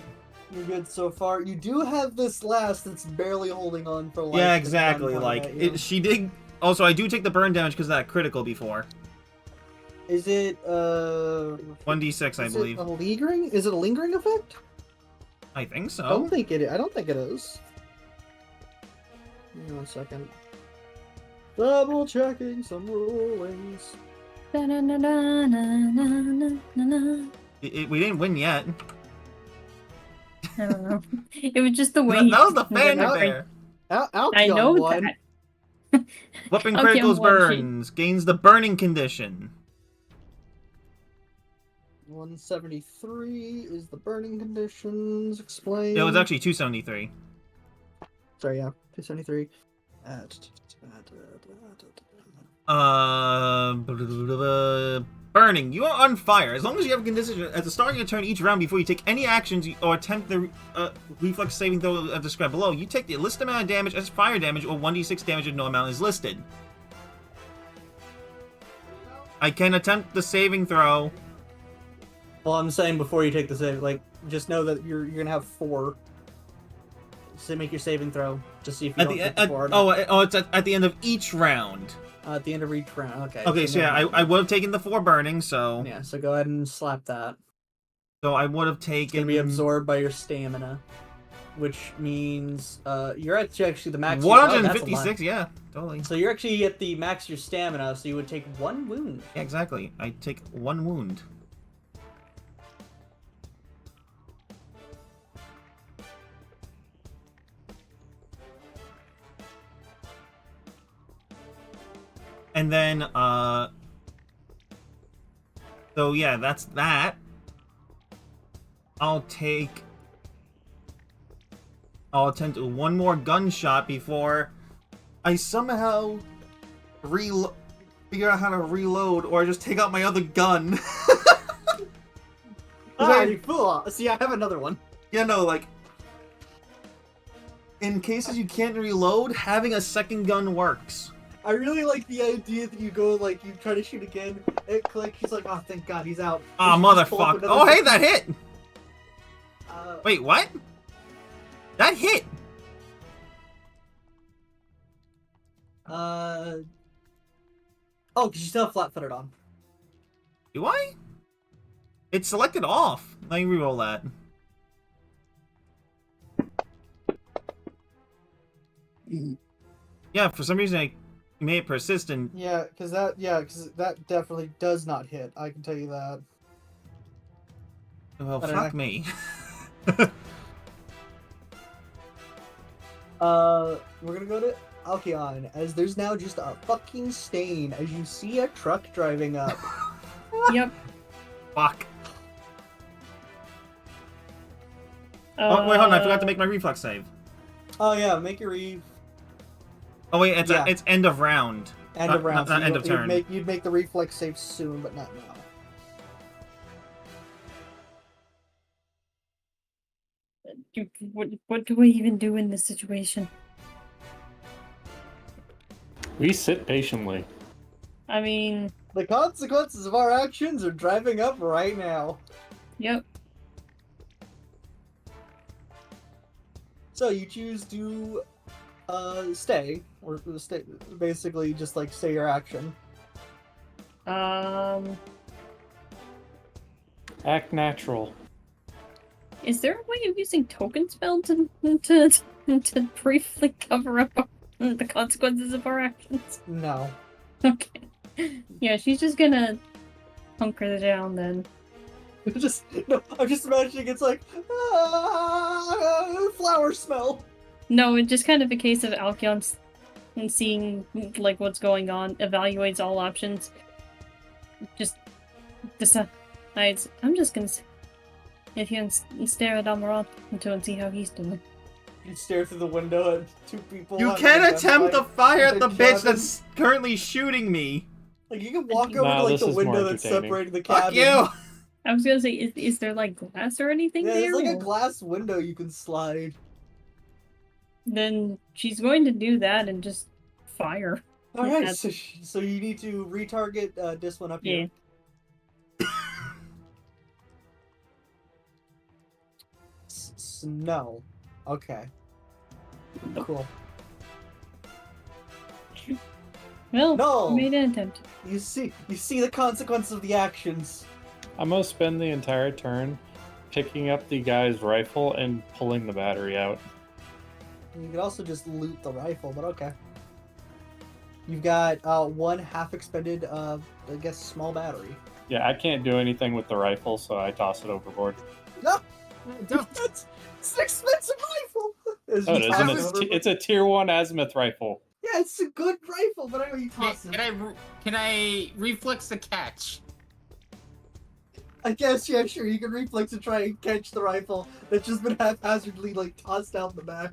You're good so far. You do have this last that's barely holding on for life. Yeah, that's exactly. coming Like at you. she did. Also, I do take the burn damage because of that critical before. Is it 1d6, I is believe. it a lingering? Is it a lingering effect? I think so. I don't think it. I don't think it is. Give me 1 second. Double checking some rollings. Da-na-na-na-na-na-na-na. We didn't win yet. I don't know. It was just the way. That was the Whenever fanfare. I know won. that. Weapon Okay, criticals I'm watching. burns. Gains the burning condition. 173 is the burning conditions. Explain. It was actually 273. Sorry, yeah, 273. Burning. You are on fire. As long as you have a condition at the start of your turn each round before you take any actions or attempt the reflex saving throw described below, you take the listed amount of damage as fire damage or 1d6 damage if no amount is listed. I can attempt the saving throw. Well, I'm saying before you take the save, like, just know that you're gonna have 4 make your saving throw. Just see if you At don't the hit the at, four. oh, it's at the end of each round. At the end of each round. Okay. Okay, so yeah, I would have taken the 4 burning, so Yeah, so go ahead and slap that. so I would have It's taken gonna be absorbed by your stamina, which means you're actually the max. 156. Yeah, totally. So you're actually at the max of your stamina, so you would take 1 wound. Yeah, exactly. I take 1 wound. And then, so yeah, that's that. I'll attempt 1 more gunshot before I somehow figure out how to reload, or just take out my other gun. You fool! See, I have another one. Yeah, no, like, in cases you can't reload, having a second gun works. I really like the idea that you go, like, you try to shoot again, it clicks, he's like, oh, thank God, he's out. Ah, You just pull up motherfucker. another Oh, hey, gun. that hit! Wait. Wait, what? That hit! Oh, because you still have flat-footed on. Do I? It's selected off. Let me reroll that. Yeah, for some reason I made it persistent. Yeah, because that definitely does not hit, I can tell you that. Well, I don't fuck know. me. We're gonna go to Alkion, as there's now just a fucking stain as you see a truck driving up. Yep. Fuck. Oh, wait, hold on. I forgot to make my reflex save. Oh yeah, make your Eve Oh, wait, it's Yeah. it's end of round. end Not- of round. not end of turn. You'd make the reflex save soon, but not now. What do I even do in this situation? We sit patiently. I mean, The consequences of our actions are driving up right now. yep. So you choose to stay, or stay, basically just like stay your action. Act natural. Is there a way of using token spell to briefly cover up the consequences of our actions? No. Okay. Yeah, she's just gonna hunker down then. I'm just imagining it's like flower smell. No, it's just kind of a case of Alkyon's and seeing like what's going on, evaluates all options. Just decides, I'm just gonna if you can stare at Amaranth and see how he's doing. You stare through the window at 2 people. You having can a attempt to gunfight fire at with the a bitch cabin. that's currently shooting me. Like you can walk over Nah, to like this the is more window that's entertaining. separating the Fuck cabin. you! I was gonna say, is there like glass or anything Yeah, there? there's like a or- glass window you can slide. Then she's going to do that and just fire. All right, That's- so you need to retarget this one up here. No. Okay. Cool. Well, No! made an attempt. You see the consequence of the actions. I'm gonna spend the entire turn picking up the guy's rifle and pulling the battery out. You could also just loot the rifle, but okay. You've got 1 half expended, I guess, small battery. Yeah, I can't do anything with the rifle, so I toss it overboard. No, Don't. it's an expensive rifle. Oh, it isn't. It's a tier 1 azimuth rifle. Yeah, it's a good rifle, but anyway, you toss it. Can I reflex the catch? I guess, yeah, sure. You can reflex and try and catch the rifle that's just been haphazardly like tossed out the back.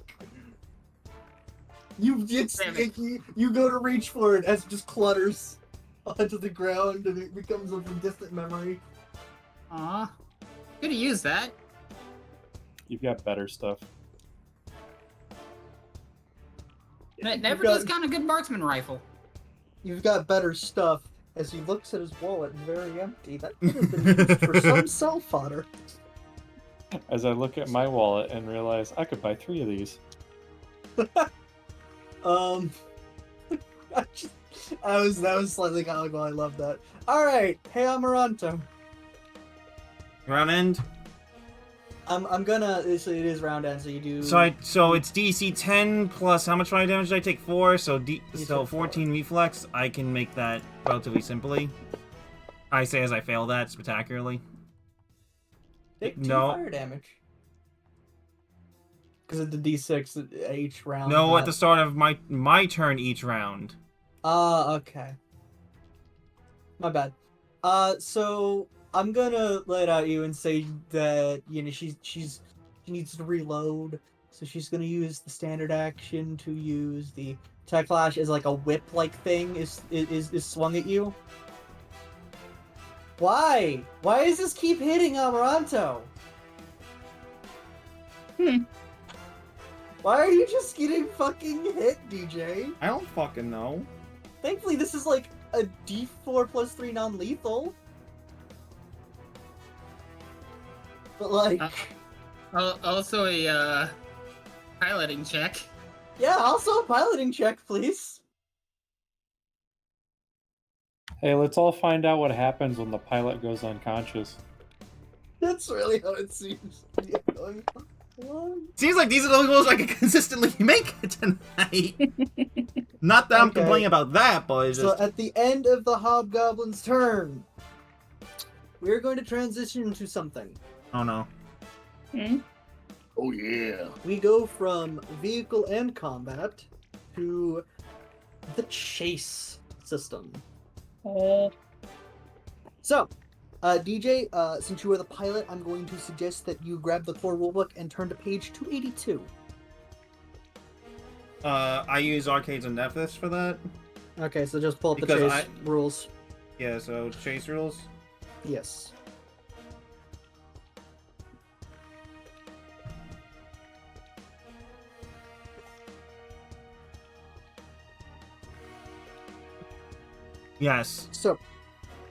You go to reach for it as it just clutters onto the ground and it becomes a distant memory. Aw. Could have used that. You've got better stuff. Never got- discount a good marksman rifle. You've got better stuff. As he looks at his wallet, very empty. That could have been used for some cell fodder. As I look at my wallet and realize I could buy 3 of these. That was slightly comical. I love that. All right, hey Amaranto. Round end. I'm gonna. So it is round end. So you do. So it's DC 10 plus how much fire damage did I take? 4. So You so took 14 reflex. I can make that relatively simply. I say as I fail that spectacularly. Take 2 No. fire damage. Because of the D6 each round. No, at the start of my turn each round. Okay. My bad. So I'm gonna let out you and say that she needs to reload, so she's gonna use the standard action to use the attack flash as like a whip-like thing is swung at you. Why? Why does this keep hitting Amaranto? Why are you just getting fucking hit, DJ? I don't fucking know. Thankfully, this is like a D4 plus 3 non-lethal. But like... Also a piloting check. Yeah, also a piloting check, please. Hey, let's all find out what happens when the pilot goes unconscious. That's really how it seems. Seems like these are the only goals I can consistently make tonight. Not that I'm Okay. complaining about that, but it's So just... at the end of the Hobgoblin's turn, we're going to transition to something. Oh no. Oh yeah. We go from vehicle and combat to the chase system. Oh. So, DJ, since you are the pilot, I'm going to suggest that you grab the core rulebook and turn to page 282. I use Arcades and Nephthys for that. Okay, so just pull up the Because chase rules. Yeah, so chase rules. Yes. Yes. So,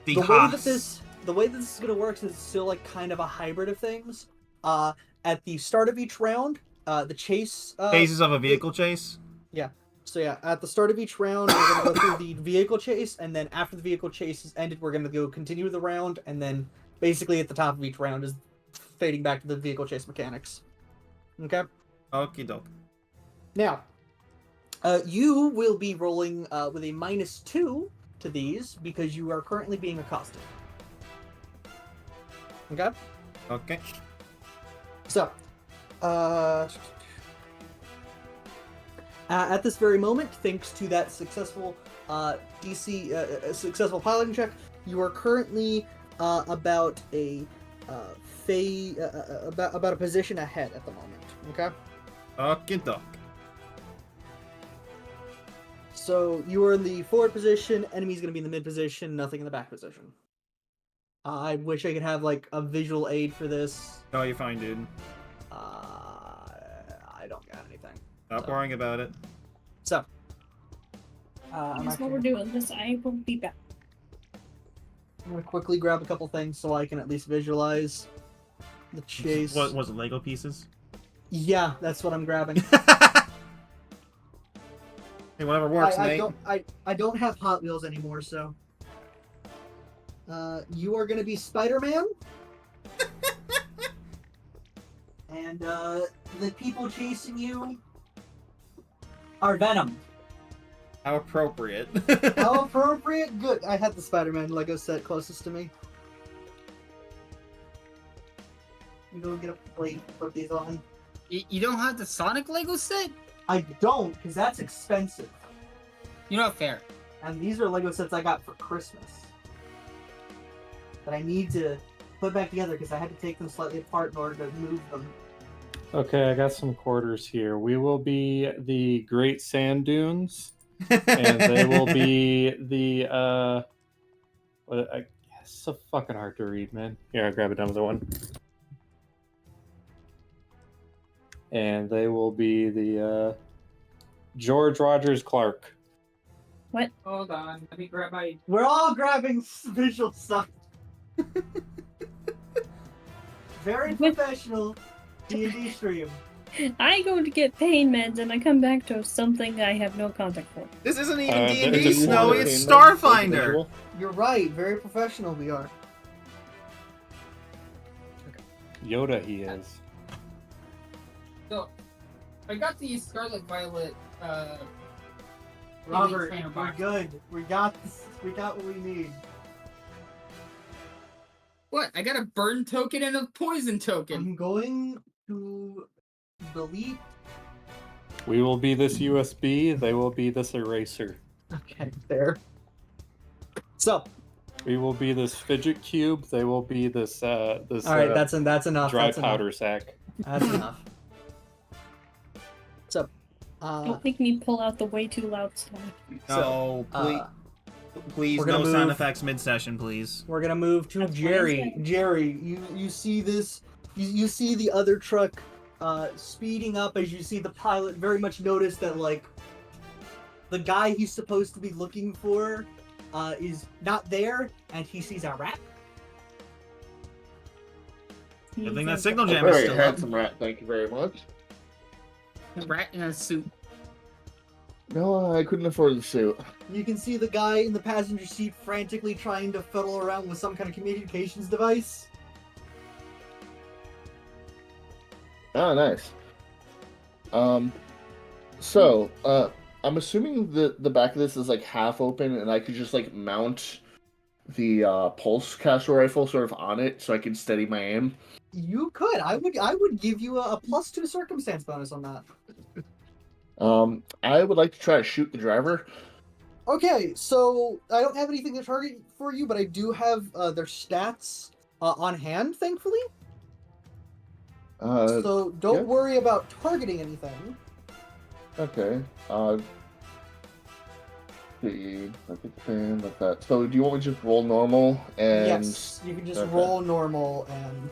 The the way Haas. that this is going to work is it's still like kind of a hybrid of things. At the start of each round, the chase Phases of a vehicle chase. So yeah, at the start of each round, we're gonna go through the vehicle chase, and then after the vehicle chase is ended, we're gonna go continue the round, and then basically at the top of each round is fading back to the vehicle chase mechanics. Okay. Okie doke. Now, you will be rolling with a -2 to these because you are currently being accosted. Okay. Okay. So, at this very moment, thanks to that successful successful piloting check, you are currently about a about a position ahead at the moment. Okay. Okie doke. So you are in the forward position. Enemy's going to be in the mid position. Nothing in the back position. I wish I could have like a visual aid for this. No, you're fine, dude. I don't got anything. Stop worrying about it. So, I'm That's actually what we're doing. This I will be back. gonna quickly grab a couple things so I can at least visualize the chase. What was it? Lego pieces? Yeah, that's what I'm grabbing. Hey, whatever works, I mate. don't have Hot Wheels anymore, so. You are gonna be Spider-Man. And the people chasing you are Venom. How appropriate. How appropriate? Good. I had the Spider-Man Lego set closest to me. I'm gonna get a plate to put these on. You don't have the Sonic Lego set? I don't, because that's expensive. You're not fair. And these are Lego sets I got for Christmas. That I need to put back together because I had to take them slightly apart in order to move them. Okay, I got some quarters here. We will be the Great Sand Dunes, and they will be the it's so fucking hard to read, man. Here, I'll grab another one. And they will be the George Rogers Clark. What? Hold on, let me grab my. We're all grabbing visual stuff. Very professional D&D stream. I go to get pain meds and I come back to something I have no contact for. This isn't even there- D&D, it's a Snowy, quarter. it's Starfinder! You're right. Very professional we are. Yoda he is. So, I got the Scarlet Violet, Robert, trainer we're box. good. We got this. We got what we need. What? I got a burn token and a poison token. I'm going to delete. We will be this USB. They will be this eraser. Okay, there. So, We will be this fidget cube. They will be this all right, that's enough. dry that's powder Enough. sack. That's enough. So, Don't make me pull out the way too loud stuff. No, please, we're no gonna sound move- effects mid-session, please. we're gonna move to That's what I Jerry. said. Jerry, you see this? You see the other truck speeding up as you see the pilot very much notice that like the guy he's supposed to be looking for is not there, and he sees a rat. I think that signal jam is Very still up. handsome rat, thank you very much. A rat in a suit. No, I couldn't afford the suit. You can see the guy in the passenger seat frantically trying to fiddle around with some kind of communications device. Oh, nice. So, I'm assuming the back of this is like half open, and I could just like mount the pulse caster rifle sort of on it, so I can steady my aim. You could. I would give you a +2 circumstance bonus on that. I would like to try to shoot the driver. Okay, so I don't have anything to target for you, but I do have their stats on hand, thankfully. So don't yeah. worry about targeting anything. Okay. See, like that. So do you want me to just roll normal and Yes, you can just okay. roll normal and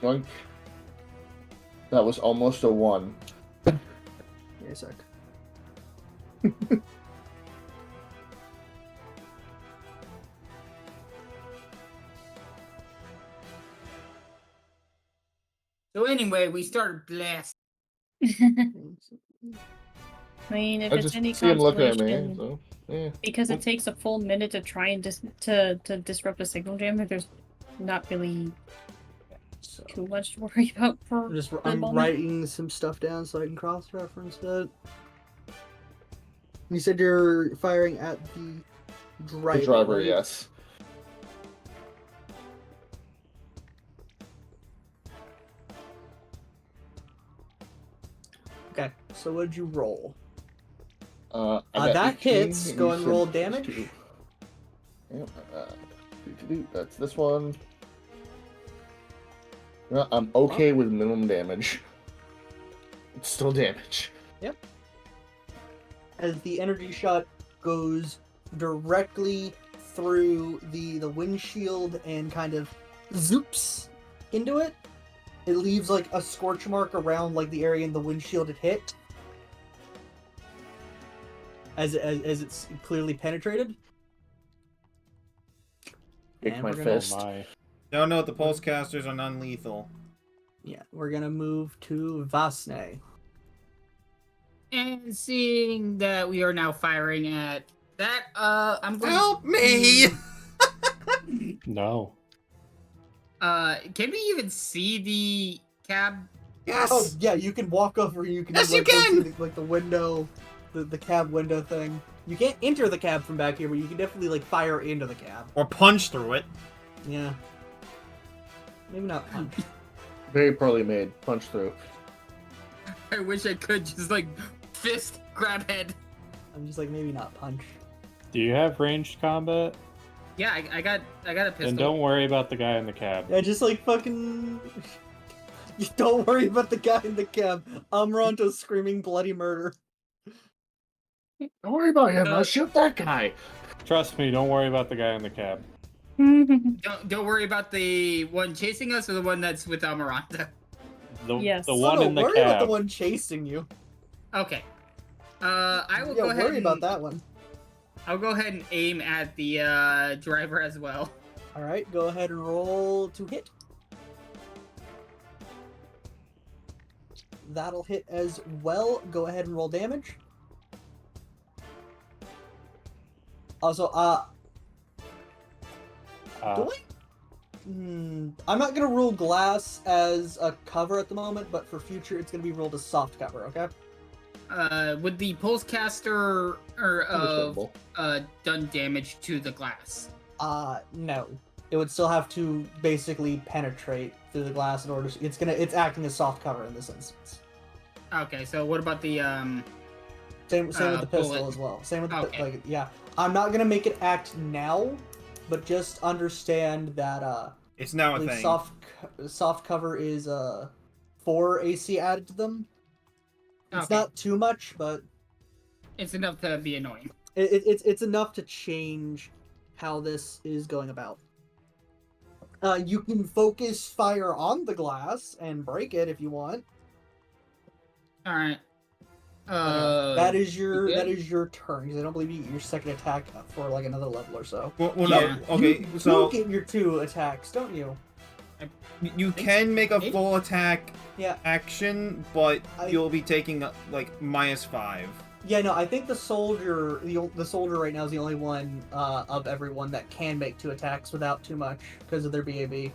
yoink? That was almost a 1. Give me a sec. So anyway, we started blast. I mean, if I it's just any see him looking at me. consolation, So yeah. because it takes a full minute to try and to disrupt a signal jam, there's not really So too much to worry about for the I'm moment. writing some stuff down so I can cross-reference it. You said you're firing at the driver. The driver, right? yes. Okay, so what'd you roll? I got That 18, hits. and Go you and said roll +2. damage. Yep. That's this one. No, I'm okay with minimum damage. It's still damage. As the energy shot goes directly through the windshield and kind of zoops into it, it leaves like a scorch mark around like the area in the windshield it hit. As it's clearly penetrated. Kick And my we're gonna- fist. Oh my. Don't know, the pulse casters are non-lethal. Yeah, we're gonna move to Vasne. And seeing that we are now firing at that, I'm going Help me! No. Can we even see the cab? Yes! Oh yeah, you can walk over. You can Yes, you like, go can! through the window, the cab window thing. You can't enter the cab from back here, but you can definitely like fire into the cab. Or punch through it. Yeah. Maybe not punch. Very poorly made. Punch through. I wish I could just like fist grab head. I'm just like maybe not punch. Do you have ranged combat? Yeah, I got a pistol. Then don't worry about the guy in the cab. Yeah, just like fucking. Don't worry about the guy in the cab. Amaranto's screaming bloody murder. Don't worry about him. No. I'll shoot that guy. Trust me, don't worry about the guy in the cab. Don't worry about the one chasing us or the one that's with Amaranta. Yes. The Oh, one no, in the worry about cab. the one chasing you. Okay. I will Yeah, go ahead. worry and, about that one. I'll go ahead and aim at the driver as well. All right, go ahead and roll to hit. that'll hit as well. Go ahead and roll damage. Also, do I? I'm not gonna rule glass as a cover at the moment, but for future, it's gonna be ruled as soft cover. Okay. Would the pulse caster or Understandable. done damage to the glass? No. It would still have to basically penetrate through the glass in order. It's acting as soft cover in this instance. Okay, so what about the Same with the pistol bullet? as well. Same with the Okay. yeah. I'm not gonna make it act now, but just understand that It's now I a believe thing. soft cover is 4 AC added to them. It's Okay. not too much, but It's enough to be annoying. it's enough to change how this is going about. You can focus fire on the glass and break it if you want. All right. That is your good? turn because I don't believe you get your second attack for like another level or so. Well, Yeah. no. Okay, you so get your 2 attacks, don't you? you can make a Maybe. full attack Yeah, action, but I- you'll be taking like -5. yeah. No, I think the soldier right now is the only one of everyone that can make 2 attacks without too much because of their BAB.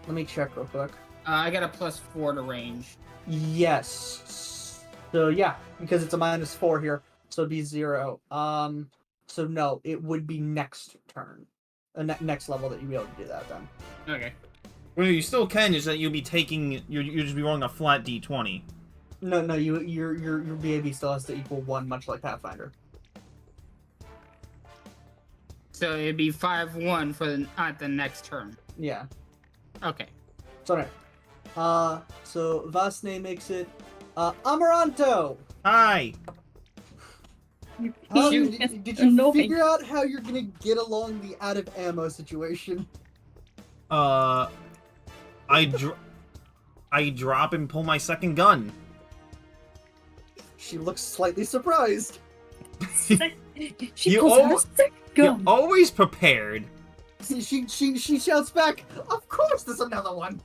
Let me check real quick. I got a +4 to range. Yes. So yeah, because it's a -4 here, so it'd be 0. So no, it would be next turn, next level that you'd be able to do that then. Okay. Well, you still can. Is that you'll be taking you just be rolling a flat d20. No, your BAB still has to equal 1, much like Pathfinder. So it'd be 5-1 for at the next turn. Yeah. Okay. It's alright. So Vasne makes it. Amaranto. Hi. Shoot. Did you Annoying. figure out how you're gonna get along the out of ammo situation? I drop and pull my second gun. She looks slightly surprised. She You pulls out al- a sick You're gun. always prepared. She shouts back, "Of course, there's another one."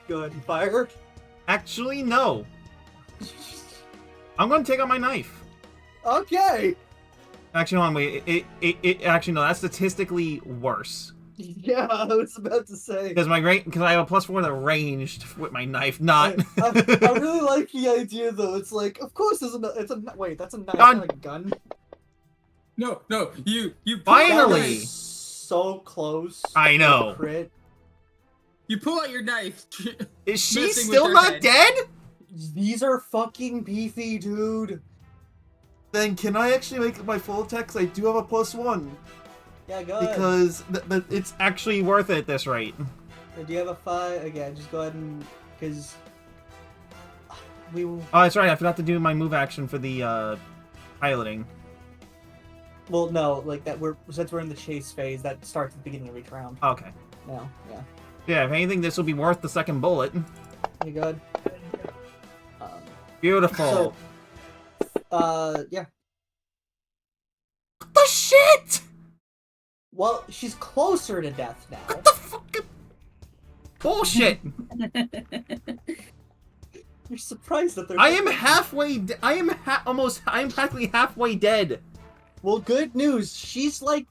Good fire. Actually, no. I'm gonna take out my knife. Okay. Actually, hold on, wait. It actually no. That's statistically worse Yeah, I was about to say. because I have a +4 to ranged with my knife. Not. I really like the idea though. It's like, of course, there's wait. That's a knife, Gun. not a gun. No, you Finally! That was so close. I know. Crit. You pull out your knife. Is she Messing with still her not head. dead? These are fucking beefy, dude. Then can I actually make my full attack? 'Cause I do have a +1 Yeah, go ahead. because it's actually worth it at this rate. Do you have a 5? Again, just go ahead and because we. Oh, that's right. I forgot to do my move action for the piloting. Well, no, like that. Since we're in the chase phase, that starts at the beginning of each round. Okay. No, yeah. Yeah, if anything, this will be worth the second bullet. You good? Beautiful. Yeah. What the shit? Well, she's closer to death now. What the fucking bullshit? You're surprised that they're. I am halfway. I am practically halfway dead. Well, good news. She's like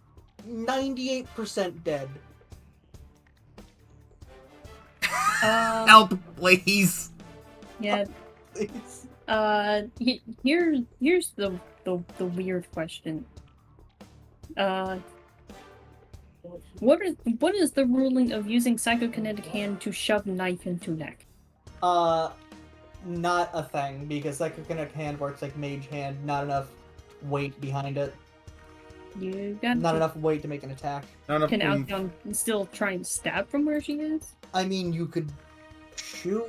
98% dead. Help, please. Yeah. It's- Here's the weird question. What is the ruling of using psychokinetic hand to shove knife into neck? Not a thing because psychokinetic hand works like mage hand. Not enough weight behind it. You got Not enough weight to make an attack. Not enough Can oomph. Alcyon still try and stab from where she is? I mean, you could shoot.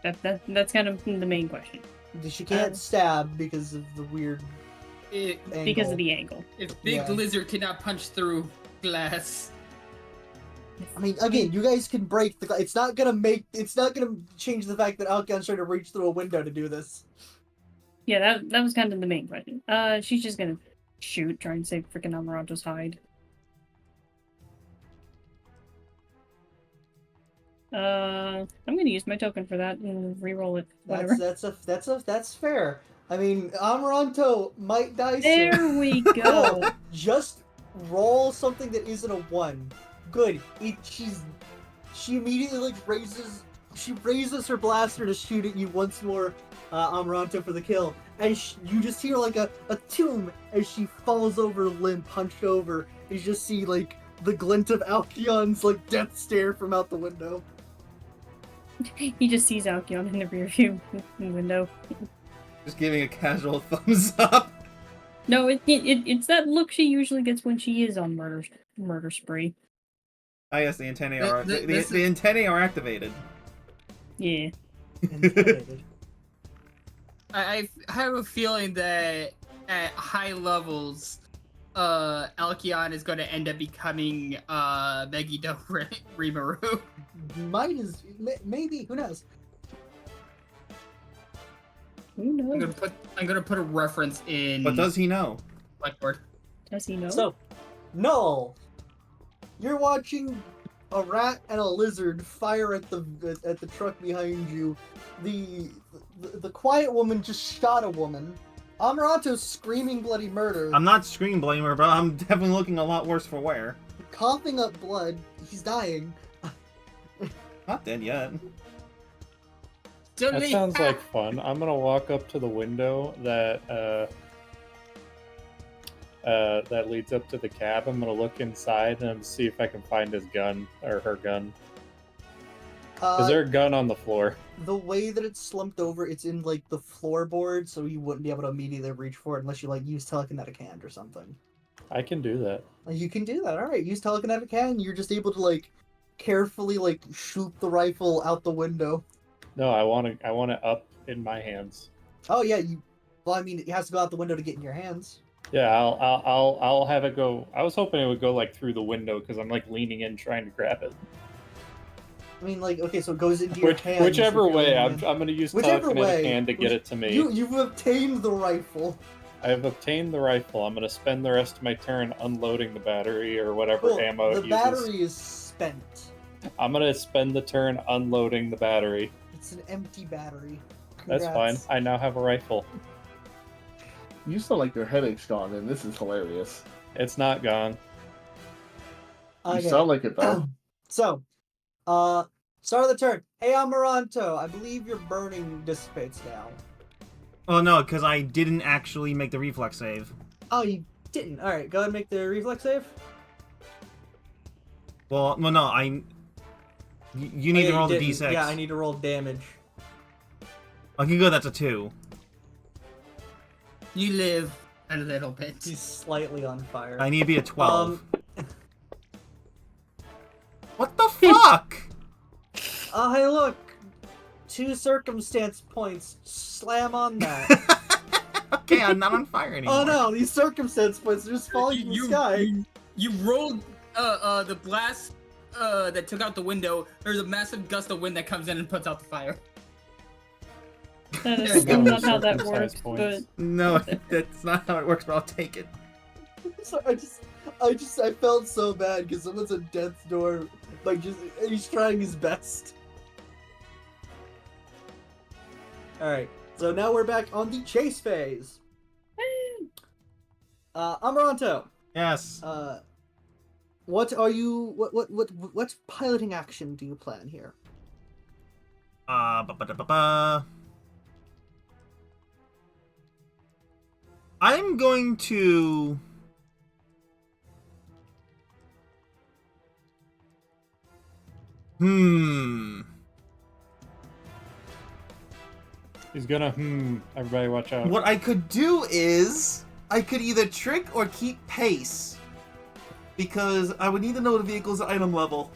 That's kind of the main question. She can't stab because of the weird angle. Because of the angle. If Big Yeah. Lizard cannot punch through glass. I mean, again, you guys can break the glass. It's not gonna change the fact that Alcyon's trying to reach through a window to do this. Yeah, that was kind of the main question. She's just gonna shoot, try and save freaking Amaranto's hide. I'm gonna use my token for that and re-roll it. Whatever. That's fair. I mean, Amaranto might die There soon. we Cool. go. Just roll something that isn't a 1. Good. She immediately raises her blaster to shoot at you once more, Amaranto, for the kill, and you just hear like a tomb as she falls over limp, hunched over. You just see like the glint of Alcyon's like death stare from out the window. He just sees Alcyon in the rear view window. Just giving a casual thumbs up. No, it's that look she usually gets when she is on murder spree. I guess the antennae are This the antennae are activated. Yeah. Intimidated. I have a feeling that at high levels, Alcyon is going to end up becoming Megiddo Rimuru. Maybe, who knows? Who knows? I'm gonna put a reference in. But does he know? Blackboard. Does he know? So, Null, you're watching a rat and a lizard fire at the truck behind you. The quiet woman just shot a woman. Amaranto's screaming bloody murder. I'm not screaming blamer, but I'm definitely looking a lot worse for wear. Coughing up blood. He's dying. Not dead yet. That sounds like fun. I'm gonna walk up to the window that leads up to the cab. I'm gonna look inside and see if I can find his gun or her gun. Is there a gun on the floor? The way that it's slumped over, it's in like the floorboard, so you wouldn't be able to immediately reach for it unless you like use telekinetic hand or something. I can do that. You can do that. All right, use telekinetic hand. You're just able to like carefully like shoot the rifle out the window. No, I want it up in my hands. Oh yeah, well, I mean, it has to go out the window to get in your hands. Yeah, I'll have it go. I was hoping it would go like through the window because I'm like leaning in trying to grab it. I mean, like, okay, so it goes into your hands. Whichever if you're way, leaning in. I'm gonna use Whichever telekinetic way, hand to get it to me. You've obtained the rifle. I have obtained the rifle. I'm gonna spend the rest of my turn unloading the battery or whatever Cool. ammo The it battery uses. is spent. I'm gonna spend the turn unloading the battery. It's an empty battery. That's fine. Congrats. I now have a rifle. You sound like your headache's gone, and this is hilarious. It's not gone. You Okay. sound like it though. So, start of the turn. Hey, Amaranto, I believe your burning dissipates now. Oh no, because I didn't actually make the reflex save. Oh, you didn't. All right, go ahead and make the reflex save. Well, no, you need to roll the d6. Yeah, I need to roll damage. Okay, good. That's a 2. You live a little bit. He's slightly on fire. I need to be a 12. What the fuck? Hey, look. 2 circumstance points. Slam on that. Okay, I'm not on fire anymore. Oh no, these circumstance points are just falling from the sky. You rolled the blast that took out the window. There's a massive gust of wind that comes in and puts out the fire. That There is you still go. not how that Circumcised works, points. but No, that's not how it works, but I'll take it. So I felt so bad because someone's at death's door, like he's trying his best. All right, so now we're back on the chase phase. Amaranto, Yes. what piloting action do you plan here? Ba-ba-da-ba-ba. I'm going to... He's gonna everybody watch out. What I could do is... I could either trick or keep pace. Because I would need to know the vehicle's item level.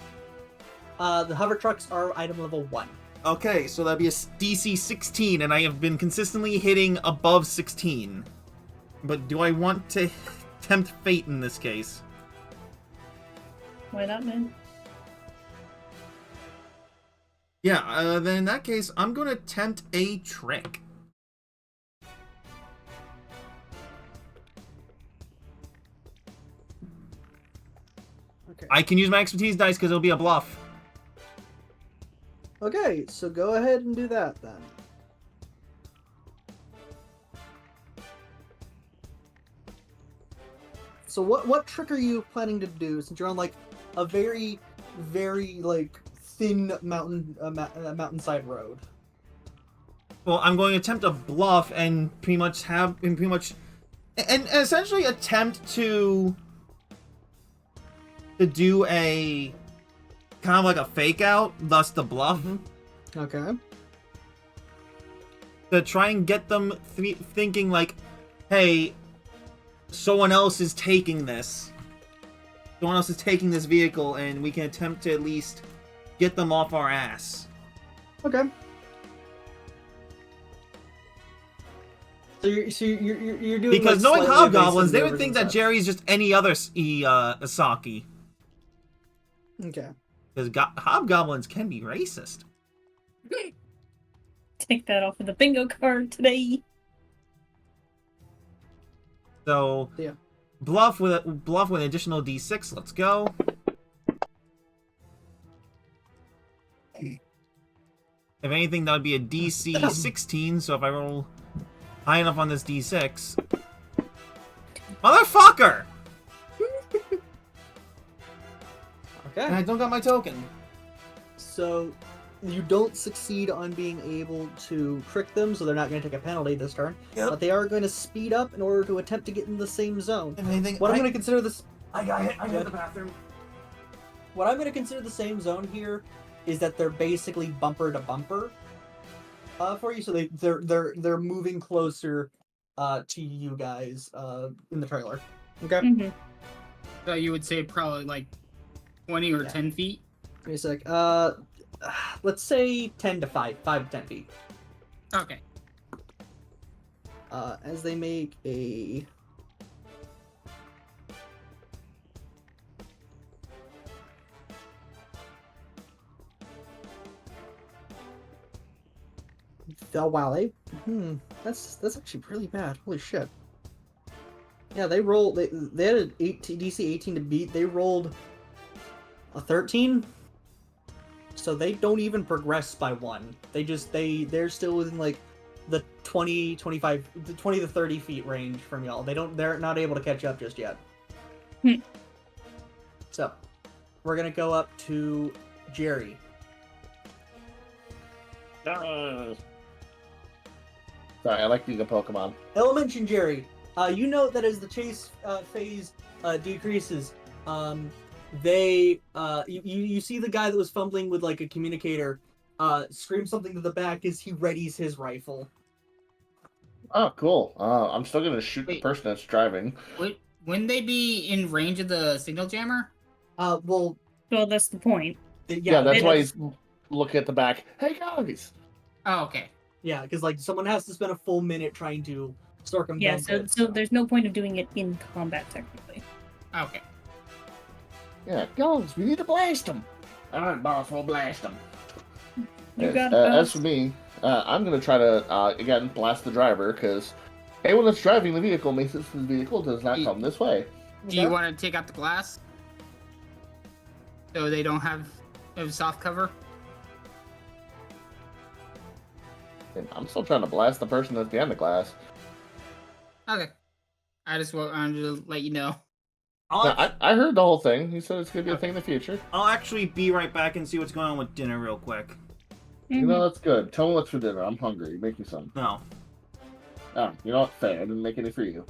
The hover trucks are item level 1. Okay, so that'd be a DC 16, and I have been consistently hitting above 16. But do I want to tempt fate in this case? why not, man? Yeah, then in that case, I'm going to tempt a trick. Okay. I can use my expertise dice because it'll be a bluff. Okay, so go ahead and do that then. So what trick are you planning to do since you're on like a very like thin mountainside road? Well, I'm going to attempt a bluff and and essentially attempt to do a kind of like a fake out, thus the bluff. Okay. To try and get them thinking like, hey, someone else is taking this. Someone else is taking this vehicle, and we can attempt to at least get them off our ass. Okay. So you're doing Because like, knowing slightly hobgoblins, evasive they would maneuvers think and that such. Jerry's just any other Asaki. Okay. Because hobgoblins can be racist. Take that off of the bingo card today. So Yeah. bluff with an additional D6. Let's go. If anything, that would be a DC 16. So if I roll high enough on this D6, motherfucker! Okay. And I don't got my token. So you don't succeed on being able to trick them, so they're not going to take a penalty this turn. Yep. But they are going to speed up in order to attempt to get in the same zone. If anything, What I'm going to consider this, I got hit. I got the bathroom. what I'm going to consider the same zone here, is that they're basically bumper to bumper, for you. So they're moving closer, to you guys, in the trailer. Okay. Mm-hmm. So you would say probably like 20 or 10 feet? Give me a sec. Let's say 10 to 5 to 10 feet. Okay. As they make a... Oh wow, that's actually really bad. Holy shit. Yeah, they had an DC 18 to beat. They rolled a 13. So they don't even progress by 1. They're still within like the 20 to 30 feet range from y'all. They're not able to catch up just yet. So we're gonna go up to Jerry. Sorry, I like being a Pokemon. Element and Jerry, you note that as the chase phase decreases, you see the guy that was fumbling with like a communicator scream something to the back as he readies his rifle. Oh, cool. I'm still gonna shoot the Wait. person that's driving. Wouldn't they be in range of the signal jammer? Well, that's the point. Yeah, that's they- why he's looking at the back. Hey guys. Oh, okay. Yeah, because like someone has to spend a full minute trying to circumvent Yeah, it. so there's no point of doing it in combat technically. Okay. Yeah, guys, we need to blast them. All right, boss, we'll blast them. You got it, As boss. for me, I'm gonna try to again blast the driver because anyone that's driving the vehicle makes it so the vehicle does not come this way. Do you want to take out the glass? So they don't have soft cover? And I'm still trying to blast the person that's behind the glass. Okay. I just wanted to let you know. I heard the whole thing. He said it's gonna be a thing in the future. I'll actually be right back and see what's going on with dinner real quick. You know, that's good. Tell me what's for dinner. I'm hungry. Make me some. No. Oh, you know what? Fair. I didn't make any for you.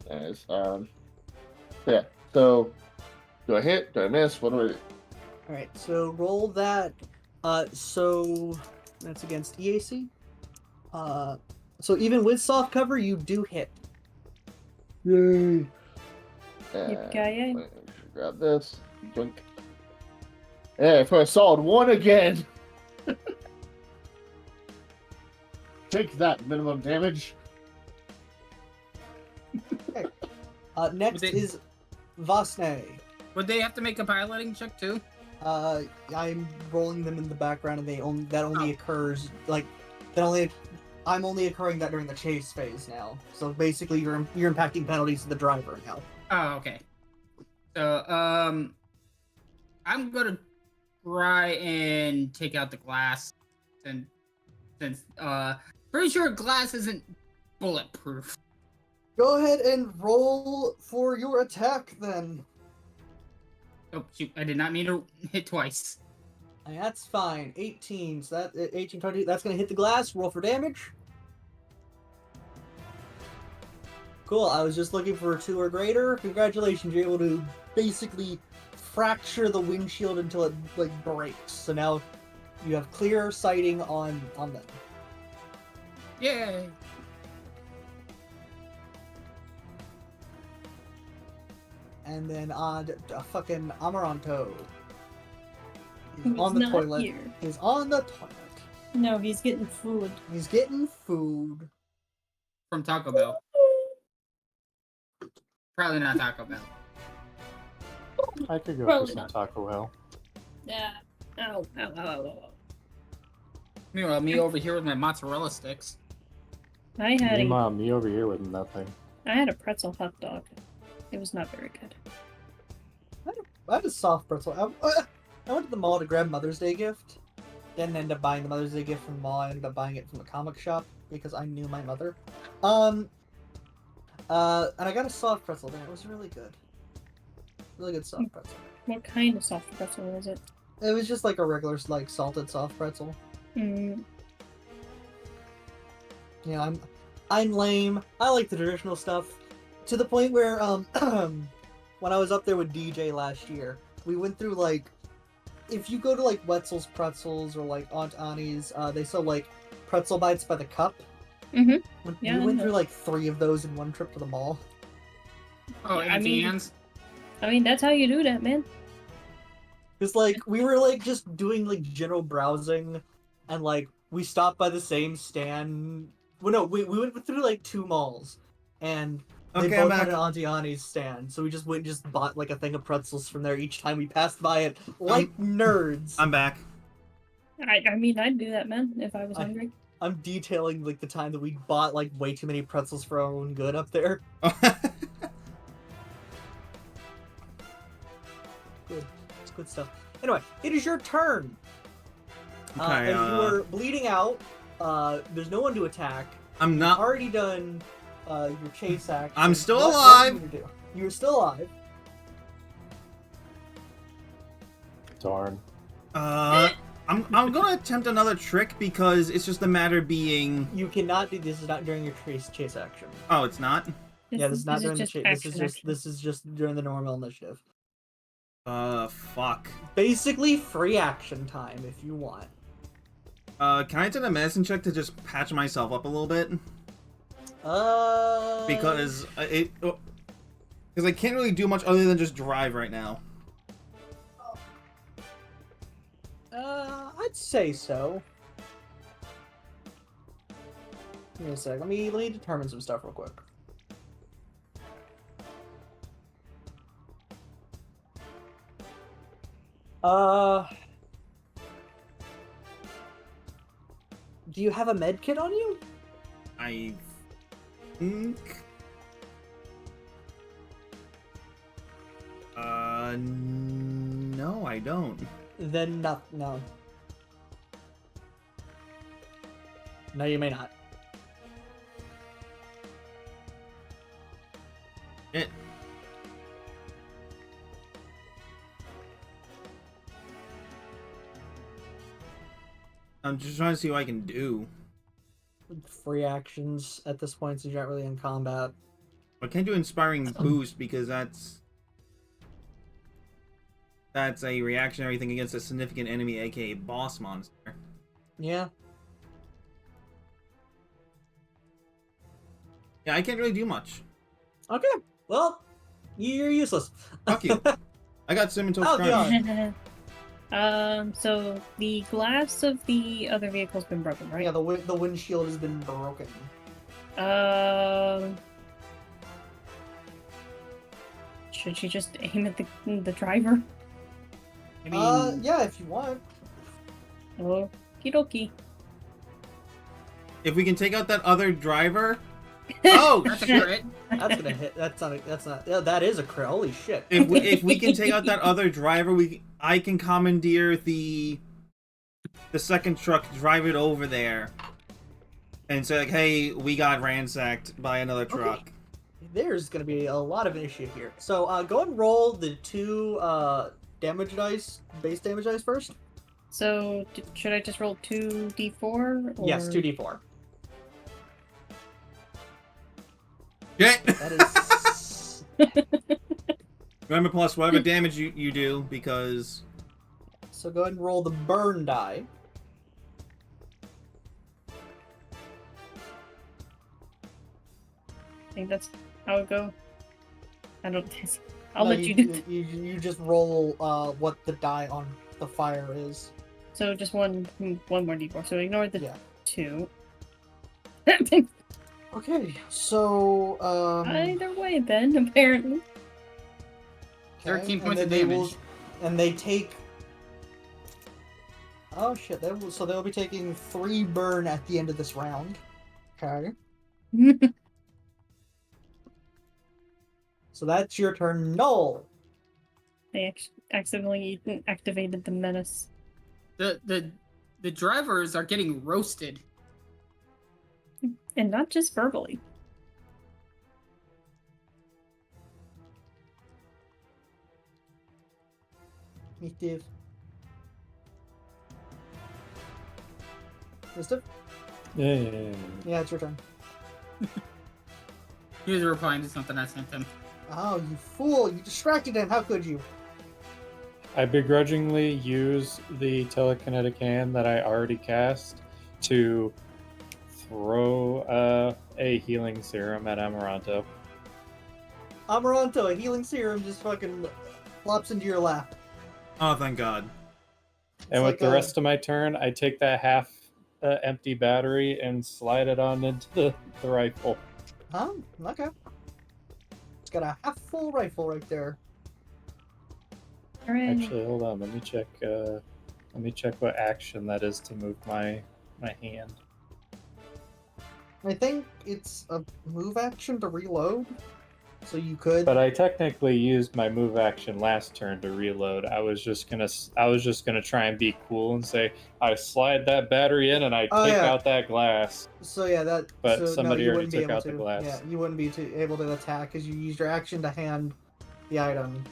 Anyways, yeah. So, do I hit? Do I miss? What do I do? Alright, so roll that. So that's against EAC. So even with soft cover, you do hit. Yay! Yippee-ki-yay. Wait, I should grab this. Doink. Yeah, for a solid 1 again. Take that minimum damage. Next Would they- is Vasne. Would they have to make a piloting check too? I'm rolling them in the background, and that only Oh. occurs I'm only occurring that during the chase phase now. So basically, you're impacting penalties to the driver now. Oh, okay. So, I'm gonna try and take out the glass, and since pretty sure glass isn't bulletproof. Go ahead and roll for your attack then. Oh shoot! I did not mean to hit twice. That's fine. 18. So that 18, 20. That's gonna hit the glass. Roll for damage. Cool. I was just looking for a 2 or greater. Congratulations, you're able to basically fracture the windshield until it like breaks. So now you have clear sighting on them. Yay! And then on fucking Amaranto. He's On the not toilet. here. He's on the toilet. No, he's getting food. He's getting food. From Taco Bell. Probably not Taco Bell. I could go Probably for some not. Taco Bell. Yeah. Ow, ow, ow, ow, ow. Meanwhile, me over here with my mozzarella sticks. I had Meanwhile, me over here with nothing. a pretzel hot dog. It was not very good. I had a soft pretzel. I went to the mall to grab Mother's Day gift. Didn't end up buying the Mother's Day gift from the mall. I ended up buying it from the comic shop because I knew my mother. And I got a soft pretzel there. It was really good. Really good soft pretzel. What kind of soft pretzel was it? It was just like a regular, like salted soft pretzel. Mm, You know, I'm lame. I like the traditional stuff. To the point where when I was up there with DJ last year, we went through like, if you go to like Wetzel's Pretzels or like Aunt Annie's, they sell like pretzel bites by the cup. Mhm. We Yeah, I went know. through like 3 of those in one trip to the mall. Oh, Yeah, I and mean- Dan's. I mean, that's how you do that, man. Cause like we were like just doing like general browsing, and like we stopped by the same stand. Well, no, we went through like 2 malls, and they Okay, I'm both had back. an Auntie Annie's stand. So we just went and just bought like a thing of pretzels from there each time we passed by it, like nerds. I'm back. I mean, I'd do that, man, if I was I- hungry. I'm detailing like the time that we bought like way too many pretzels for our own good up there. Good, it's good stuff. Anyway, it is your turn. Okay, As you are bleeding out, there's no one to attack. I'm not. Already done your chase action. I'm still What alive. do you do? You're still alive. Darn. I'm gonna attempt another trick because it's just a matter of being. You cannot do this. Is not during your chase action. Oh, it's not. Yeah, this is not during the just chase. This is action, just action. this is just during the normal initiative. Fuck. Basically, free action time if you want. Can I do a medicine check to just patch myself up a little bit? Because I can't really do much other than just drive right now. I'd say so. Give me a sec. Let me determine some stuff real quick. Do you have a med kit on you? I think. No, I don't. Then no. No, you may not. It. I'm just trying to see what I can do. Free actions at this point, since you're not really in combat. I can't do inspiring boost because that's a reactionary thing against a significant enemy, aka boss monster. Yeah. Yeah, I can't really do much. Okay. Well, you're useless. Fuck you. I got Simmental Oh, Crunch. God. So the glass of the other vehicle's been broken, right? Yeah, the windshield has been broken. Should she just aim at the driver? I mean, Yeah, if you want. Okie dokie. If we can take out that other driver, Oh, That's a shit. crit. That's gonna hit. That's not. Yeah, that is a crit. Holy shit. If we can take out that other driver, I can commandeer the second truck, drive it over there, and say like, "Hey, we got ransacked by another truck." Okay. There's gonna be a lot of an issue here. So go and roll the 2 damage dice, base damage dice first. So, should I just roll 2d4? Or... Yes, 2d4. Yeah. That is. Remember, plus whatever damage you do, because So go ahead and roll the burn die. I think that's how it go. I don't. I'll No, let you do. You just roll what the die on the fire is. So just one more d4. So ignore the Yeah. 2. Okay, so Either way, then apparently. 13 points and of then damage. And they take. Oh shit! They'll be taking 3 burn at the end of this round. Okay. So that's your turn, Null. They accidentally activated the menace. The drivers are getting roasted. And not just verbally. Me, Steve. Mister? Yeah. Yeah, it's your turn. He was replying to something I sent him. Oh, you fool! You distracted him. How could you? I begrudgingly use the telekinetic hand that I already cast to throw a healing serum at Amaranto. Amaranto, a healing serum just fucking flops into your lap. oh, thank God. And like with the a- rest of my turn, I take that half empty battery and slide it on into the rifle. Huh? Okay. It's got a half full rifle right there. Alright. Actually, hold on. Let me check. Let me check what action that is to move my hand. I think it's a move action to reload. So you could. But I technically used my move action last turn to reload. I was just gonna try and be cool and say I slide that battery in and I Oh, take yeah. out that glass. So yeah, that. But so, somebody you already wouldn't be took able out the to. glass. Yeah, you wouldn't be able to attack because you used your action to hand the item.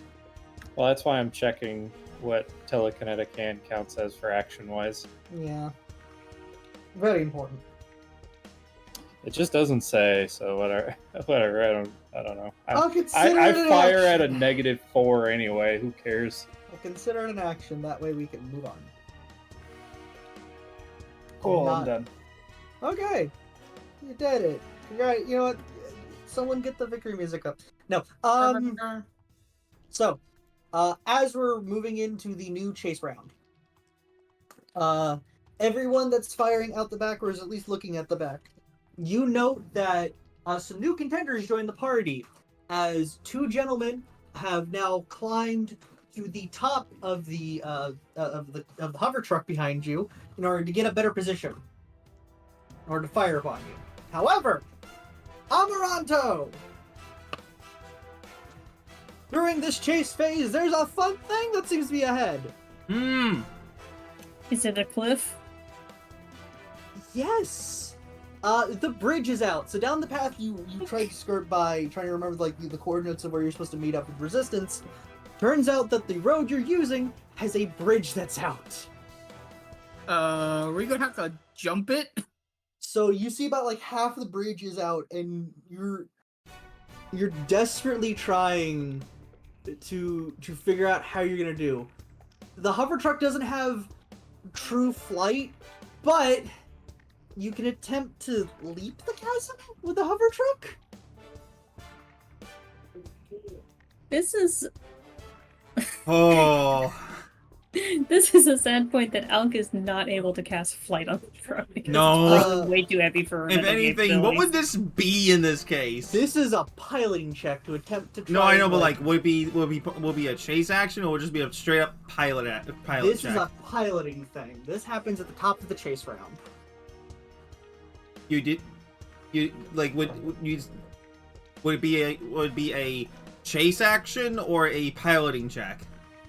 Well, that's why I'm checking what telekinetic hand counts as for action wise. Yeah. Very important. It just doesn't say, so whatever. Whatever. I don't know. I'll I consider it an fire at a action. -4 anyway. Who cares? I'll consider it an action. That way we can move on. Cool. Not- I'm done. Okay, you did it. Right. You know what? Someone get the victory music up. No. So, as we're moving into the new chase round, everyone that's firing out the back, or is at least looking at the back, you note that some new contenders joined the party, as 2 gentlemen have now climbed to the top of the hover truck behind you in order to get a better position, in order to fire upon you. However, Amaranto! During this chase phase, there's a fun thing that seems to be ahead. Is it a cliff? Yes! The bridge is out. So down the path you tried to skirt by, trying to remember like the coordinates of where you're supposed to meet up with resistance. Turns out that the road you're using has a bridge that's out. We're gonna have to jump it? So you see about like half the bridge is out, and you're desperately trying to figure out how you're gonna do. The hover truck doesn't have true flight, but you can attempt to leap the chasm with the hover truck. This is Oh. this is a sad point that Alk is not able to cast flight on the truck because No. it's probably way too heavy for her. If mental anything, what would capabilities. this be in this case? This is a piloting check to attempt to try. No, I know, and, but like, will it be a chase action, or will it just be a straight up pilot this check? is a piloting thing. This happens at the top of the chase round. You did. You like would it be a chase action or a piloting check?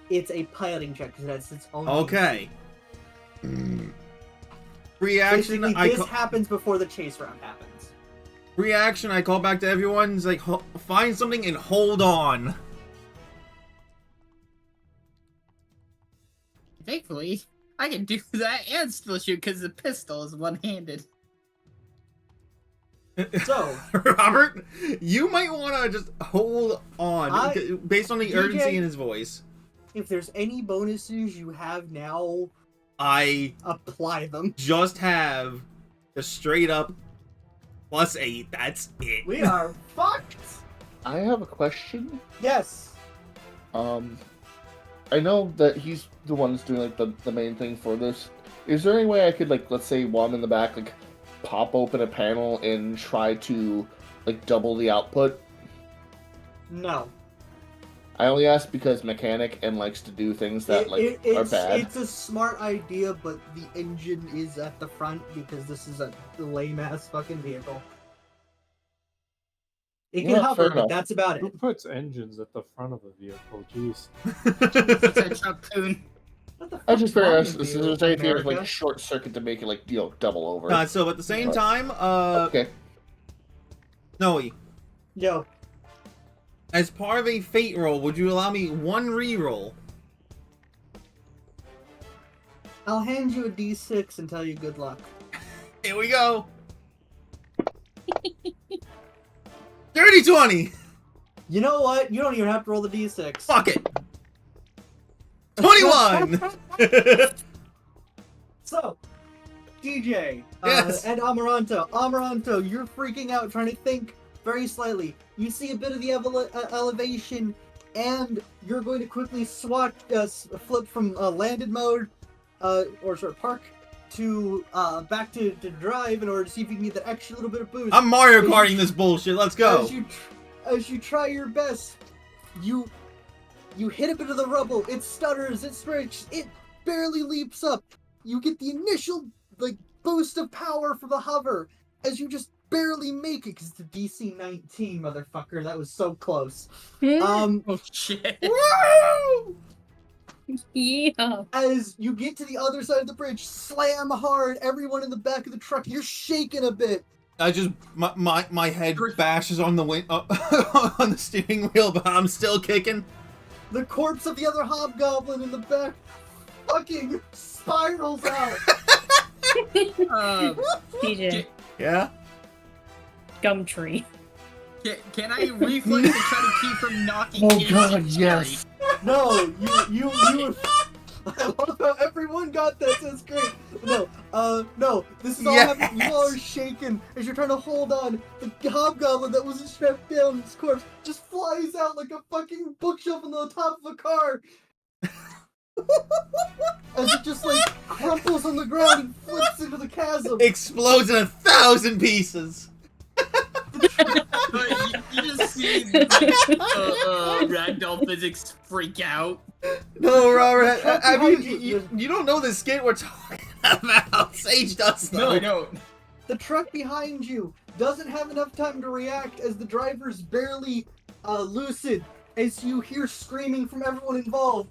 It's a piloting check because that's its own. Okay. Reaction. Basically, this happens before the chase round happens. Reaction. I call back to everyone. It's like find something and hold on. Thankfully, I can do that and still shoot because the pistol is one-handed. So, Robert, you might want to just hold on based on the DJ, urgency in his voice. if there's any bonuses you have now, I apply them. just have the straight up +8. That's it. We are fucked. I have a question. Yes. I know that he's the one that's doing like the main thing for this. Is there any way I could, like, let's say while I'm in the back, like, pop open a panel and try to, like, double the output? No. I only ask because mechanic and likes to do things that are bad. It's a smart idea, but the engine is at the front because this is a lame ass fucking vehicle. It can Yeah, hover, fair but enough. that's about Who it. puts engines at the front of a vehicle? Jeez. That's a Chuck Coon. What the I fuck's just figured wrong this with is you, if there's like America? a short circuit to make it like double over. So at the same Right. time, Okay. Noe, Yo, as part of a fate roll, would you allow me one reroll? I'll hand you a D6 and tell you good luck. Here we go. Dirty 20. You know what? You don't even have to roll the D6. Fuck it. 21. So, DJ Yes. and Amaranto, you're freaking out, trying to think very slightly. You see a bit of the elevation, and you're going to quickly flip from landed mode, park, to back to drive in order to see if you can get that extra little bit of boost. I'm Mario Karting this bullshit. Let's go. As you try your best, you hit a bit of the rubble. It stutters. It stretches. It barely leaps up. You get the initial boost of power from the hover as you just barely make it because it's a DC 19, motherfucker. That was so close. Hmm? Oh shit. Woo! Yeah. As you get to the other side of the bridge, slam hard. Everyone in the back of the truck, you're shaking a bit. I just my head bashes on the on the steering wheel, but I'm still kicking. The corpse of the other hobgoblin in the back fucking spirals out. DJ. Yeah. Gumtree. Can I reflex to try to keep from knocking Oh into god, Jerry? yes. No, you. I love how everyone got that. That's great. No. This is all happening. You all are shaking as you're trying to hold on. The hobgoblin that wasn't strapped down, his corpse, just flies out like a fucking bookshelf on the top of a car. As it just crumples on the ground and flips into the chasm. Explodes in 1,000 pieces. But you just see ragdoll physics freak out. No, Robert, Truck I behind mean, you. you don't know the skit we're talking about. Sage does, though. No, I don't. The truck behind you doesn't have enough time to react as the driver's barely lucid as you hear screaming from everyone involved.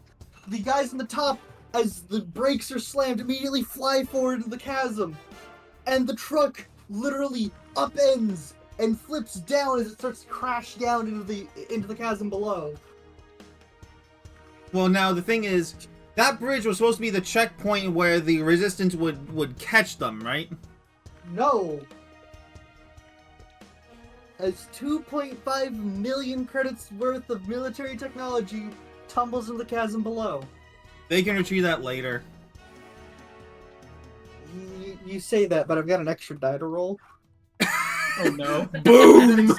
The guys on the top, as the brakes are slammed, immediately fly forward into the chasm. And the truck literally upends and flips down as it starts to crash down into the chasm below. Well, now, the thing is, that bridge was supposed to be the checkpoint where the resistance would catch them, right? No. As 2.5 million credits worth of military technology tumbles into the chasm below. They can retrieve that later. You say that, but I've got an extra die to roll. Oh no. Boom!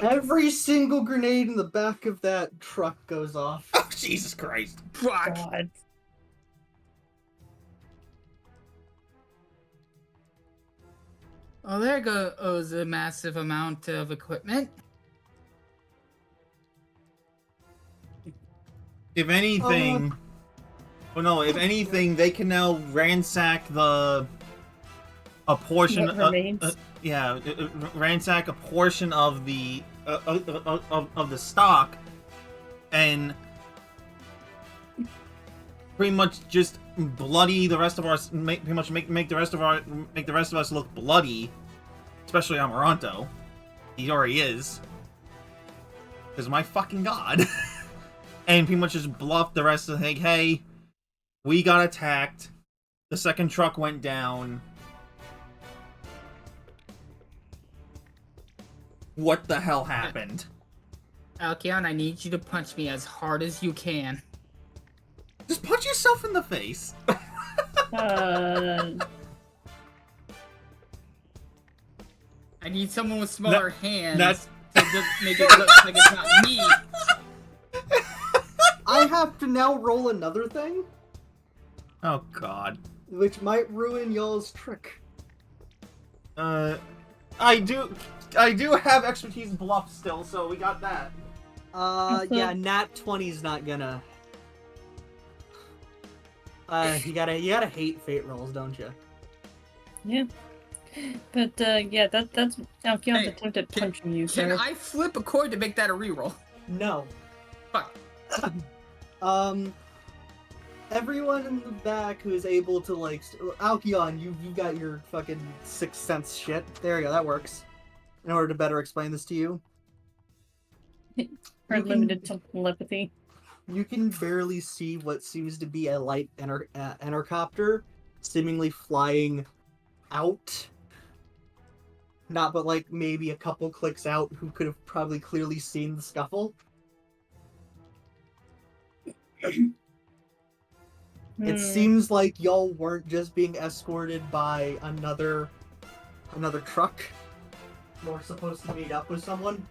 Every single grenade in the back of that truck goes off. Oh, Jesus Christ. Fuck. God. Well, there goes a massive amount of equipment. If anything... Well, no, if anything, they can now ransack the a portion What remains? ransack a portion of the of the stock, and pretty much just bloody the rest of our make the rest of us look bloody, especially Amaranto. He already is, because my fucking god. And pretty much just bluff the rest of the thing. Hey, we got attacked. The second truck went down. What the hell happened? Alkion, I need you to punch me as hard as you can. Just punch yourself in the face. Uh, I need someone with smaller hands that's- to just make it look like it's not me. I have to now roll another thing, Oh god. which might ruin y'all's trick. I do have expertise bluff still, so we got that. Yeah, nat 20's not gonna. You gotta hate fate rolls, don't you? yeah. But yeah, that's Alkion's Hey, attempt at punching you, Can sir. I flip a coin to make that a reroll? No. Fuck. Everyone in the back who is able to Alkion, you got your fucking sixth sense shit. There you go, that works. In order to better explain this to you, For you can- limited telepathy. you can barely see what seems to be a light entercopter, seemingly flying out. Not but like maybe a couple clicks out, who could have probably clearly seen the scuffle. It seems like y'all weren't just being escorted by another truck. You're supposed to meet up with someone.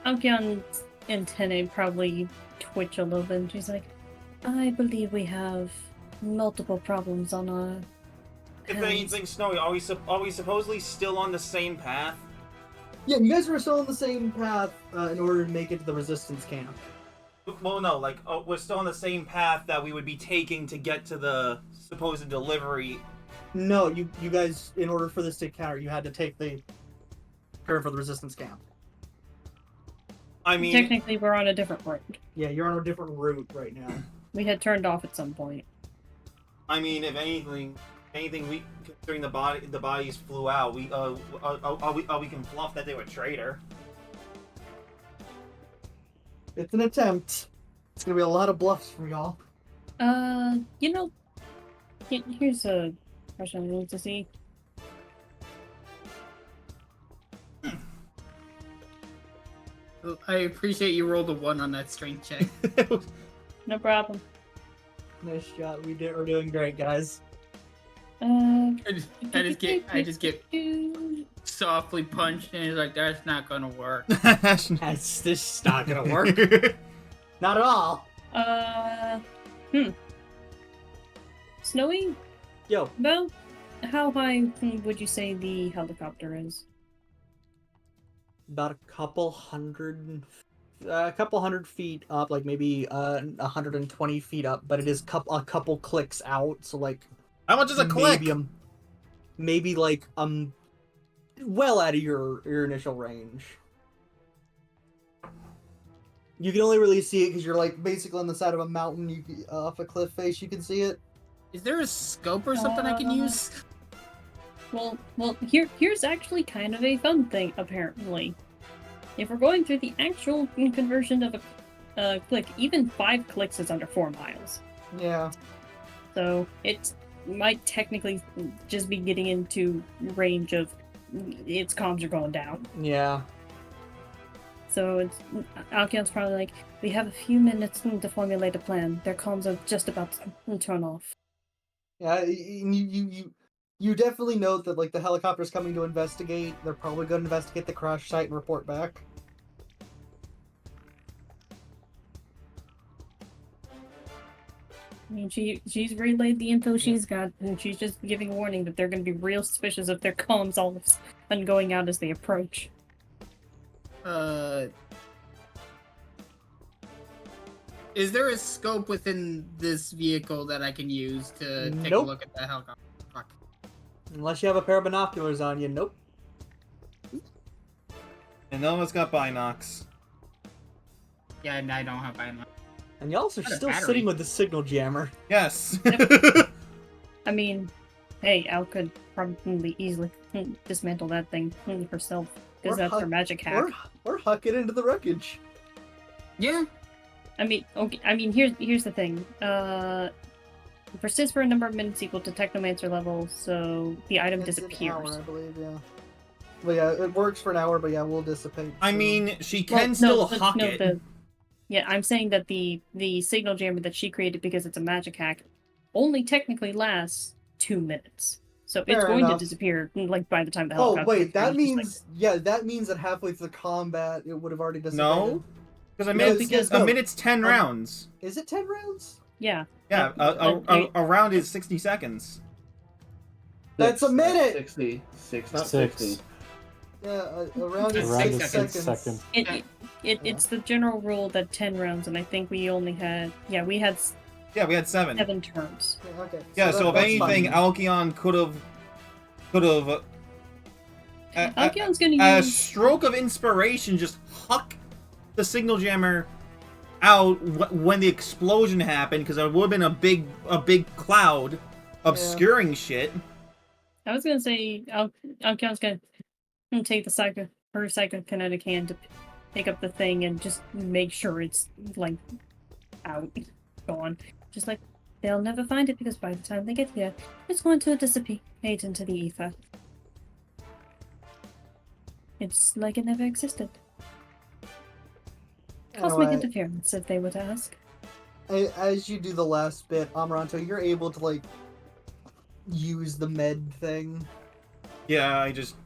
Alkion's antennae probably twitch a little bit, and she's like, I believe we have multiple problems on our If hands." anything, Snowy, are we supposedly still on the same path? Yeah, you guys were still on the same path in order to make it to the resistance camp. Well, no, we're still on the same path that we would be taking to get to the supposed delivery. No, you guys, in order for this to counter, you had to take the turn for the resistance camp. I mean, Technically, we're on a different road. Yeah, you're on a different route right now. We had turned off at some point. if anything, we considering the bodies flew out, we can bluff that they were traitor. It's an attempt. It's gonna be a lot of bluffs from y'all. You know, here's a question I need to see. I appreciate you rolled a 1 on that strength check. No problem. Nice shot. We're doing great, guys. I just get softly punched, and he's like, "That's not gonna work." This is not gonna work. Not at all. Snowy, Yo, about how high would you say the helicopter is? about a couple hundred feet up, like maybe 120 feet up, but it is a couple clicks out, so like How much is a click? maybe like well out of your initial range. You can only really see it because you're like basically on the side of a mountain. Off a cliff face, you can see it. Is there a scope or something I can use? Well, here's actually kind of a fun thing, apparently. If we're going through the actual conversion of a click, even 5 clicks is under 4 miles. Yeah. So it might technically just be getting into range of its comms are going down. Yeah. So Alkion's probably like, we have a few minutes to formulate a plan. Their comms are just about to turn off. Yeah. You definitely note that like the helicopter's coming to investigate. They're probably going to investigate the crash site and report back. I mean, she's relayed the info she's got, and she's just giving a warning that they're going to be real suspicious of their comms all of a sudden going out as they approach. Is there a scope within this vehicle that I can use to take a Nope. look at the helicopter? Fuck. Unless you have a pair of binoculars on you, nope. And none of us got binocs. Yeah, and I don't have binoculars. And y'all are Got a still battery. sitting with the signal jammer. Yes. I mean, hey, Al could probably easily dismantle that thing herself because Or that's her huck- magic hack. Or huck it into the wreckage. Yeah. I mean, okay. I mean, here's the thing. Persists for a number of minutes equal to Technomancer level, so the item It's an disappears. hour, I believe, yeah. But yeah, it works for an hour, but yeah, we'll dissipate. I soon. mean, she Well, can still no, huck no, it. Yeah, I'm saying that the signal jammer that she created because it's a magic hack only technically lasts 2 minutes. So it's Fair going enough. to disappear like by the time the Oh helicopter. wait, that is just, means that means that halfway through the combat it would have already dissipated. No, because a No, minute's, because- a no. minute's 10 rounds. Is it 10 rounds? Yeah. Yeah, a round is 60 seconds. That's a minute! 60. 6, not 6. 60. Yeah, a round is Around 6 is seconds. 6 seconds. It's the general rule that 10 rounds, and I think we only had we had Yeah, we had 7. 7 turns. Yeah, okay. Yeah, so if that's anything, fine. Alkion could have Alkion's gonna a use stroke of inspiration just huck the signal jammer out when the explosion happened, because it would have been a big cloud obscuring shit. I was gonna say Alkion's gonna take her psychokinetic hand to pick up the thing and just make sure it's like out, gone. Just like they'll never find it because by the time they get here, it's going to dissipate into the ether. It's like it never existed. Cosmic Anyway, interference, if they were to ask. as you do the last bit, Amaranto, you're able to like use the med thing. Yeah, I just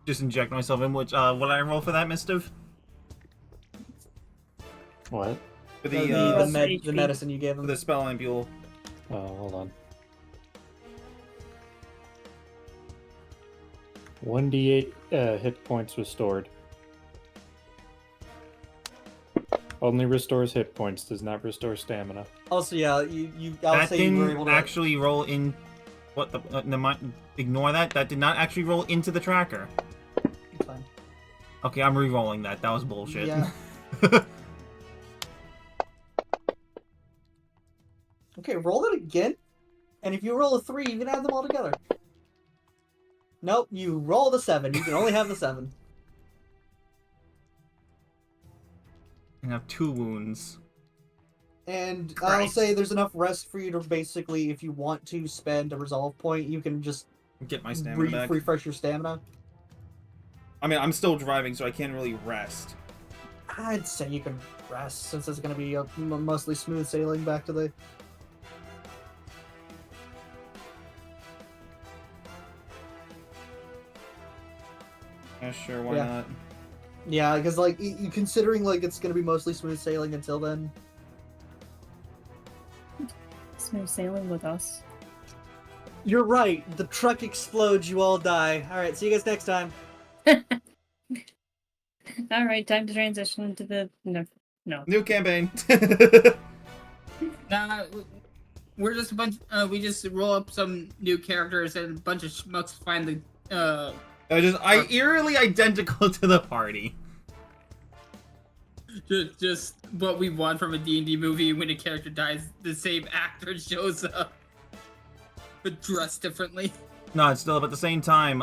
inject myself in. Which what did I roll for that, Mistiff? What? For The the HP. medicine you gave for him. the spell ampule. Oh, hold on. 1d8 hit points restored. Only restores hit points, does not restore stamina. Also, yeah, I'll That say you were able didn't to actually roll in. What the? Ignore that. That did not actually roll into the tracker. Fine. Okay, I'm re-rolling that. That was bullshit. Yeah. Okay, roll it again. And if you roll a 3, you can add them all together. Nope, you roll the 7. You can only have the 7. I have 2 wounds. And I'll Christ. say there's enough rest for you to basically, if you want to spend a resolve point, you can just Get my stamina back. refresh your stamina. I mean, I'm still driving, so I can't really rest. I'd say you can rest since it's going to be a mostly smooth sailing back to the. Yeah, sure, why Yeah. not? Yeah, because like you considering like it's going to be mostly smooth sailing until then. Smooth sailing with us. You're right. The truck explodes. You all die. All right. See you guys next time. All right, time to transition into the no. New campaign. Nah, we're just a bunch. We just roll up some new characters and a bunch of schmucks find the. I eerily identical to the party. Just what we want from a D&D movie. When a character dies, the same actor shows up, but dressed differently. No, it's still, but at the same time,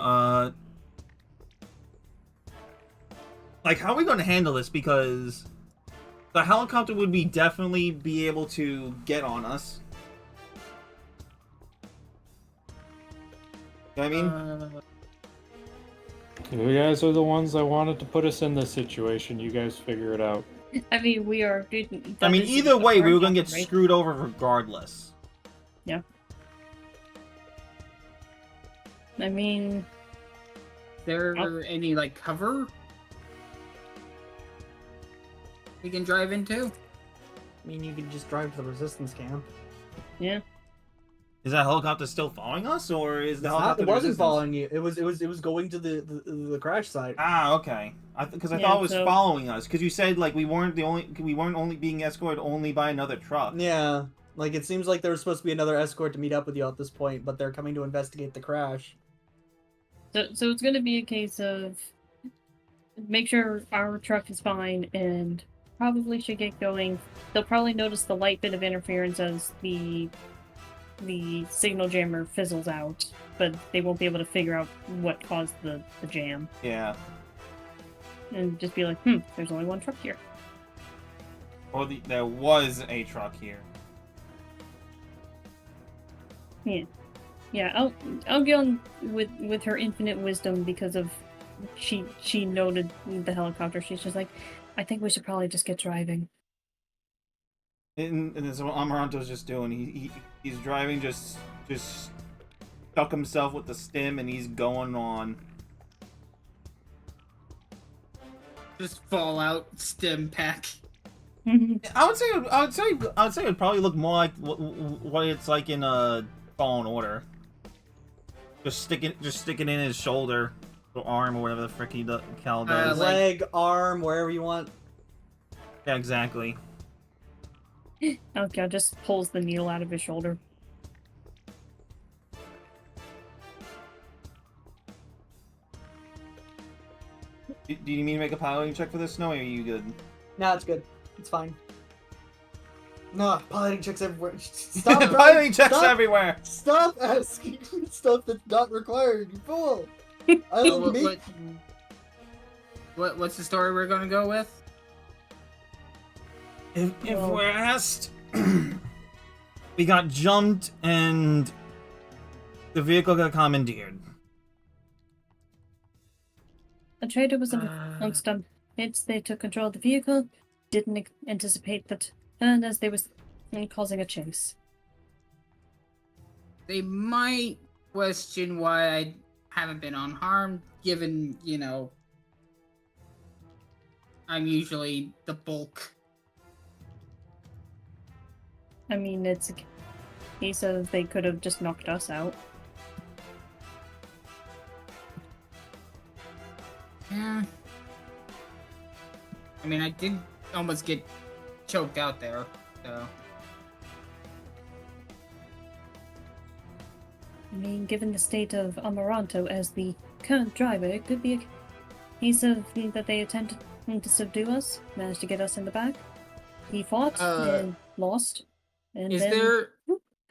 like, how are we going to handle this? Because the helicopter would definitely be able to get on us. You know what I mean? You guys are the ones that wanted to put us in this situation. You guys figure it out. I mean, we are. I mean, either way, we were going to get screwed over regardless. Yeah. I mean, There any like cover we can drive into? I mean, you can just drive to the resistance camp. yeah. Is that helicopter still following us, or is the helicopter? It wasn't resistance? following you. It was going to the crash site. Ah, okay. Because I Yeah, thought it was so- following us. Because you said like we weren't only being escorted only by another truck. Yeah, like it seems like there was supposed to be another escort to meet up with you at this point, but they're coming to investigate the crash. So it's going to be a case of make sure our truck is fine and probably should get going. They'll probably notice the light bit of interference as the signal jammer fizzles out, but they won't be able to figure out what caused the jam. Yeah. And just be like, there's only one truck here. Or there was a truck here. Yeah, I'll get on with her infinite wisdom because of she noted the helicopter. She's just like, I think we should probably just get driving. And that's what Amaranto's just doing. He's driving, just stuck himself with the stem, and he's going on. Just Fallout stim pack. I would say it would probably look more like what it's like in Fallen Order. Just sticking in his shoulder, or arm, or whatever the frick Cal does. Leg, arm, wherever you want. Yeah, exactly. Okay, just pulls the needle out of his shoulder. Do you need me to make a piloting check for this, Snowy, or are you good? No, it's good. It's fine. No, piloting checks everywhere. Stop Piloting checks stop, everywhere! Stop asking stuff that's not required, you fool! I don't make... What's the story we're gonna go with? If we're asked, we got jumped and the vehicle got commandeered. A trader was amongst them. They took control of the vehicle, didn't anticipate that, and as they was causing a chase. They might question why I haven't been unharmed, given, I'm usually the bulk. I mean, it's a case of they could have just knocked us out. Yeah. I mean, I did almost get choked out there, so... I mean, given the state of Amaranto as the current driver, it could be a case of that they attempted to subdue us, managed to get us in the back. He fought and lost. And is then, there...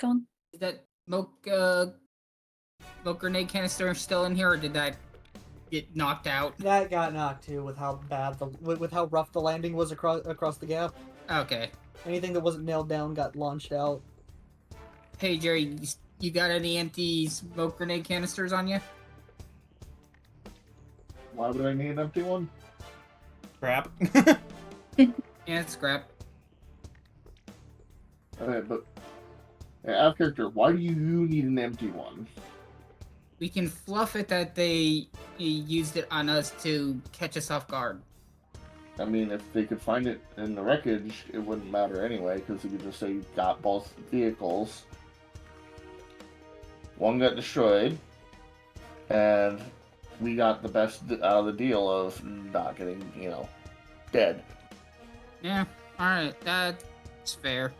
gone. Is that smoke grenade canister still in here, or did that get knocked out? That got knocked too, with how bad with how rough the landing was across the gap. Okay. Anything that wasn't nailed down got launched out. Hey, Jerry, you got any empty smoke grenade canisters on you? Why would I need an empty one? Crap. Yeah, scrap. Okay, but out of character, why do you need an empty one? We can fluff it that they used it on us to catch us off guard. I mean, if they could find it in the wreckage, it wouldn't matter anyway, because you could just say you got both vehicles. One got destroyed, and we got the best out of the deal of not getting, dead. Yeah, alright, that's fair.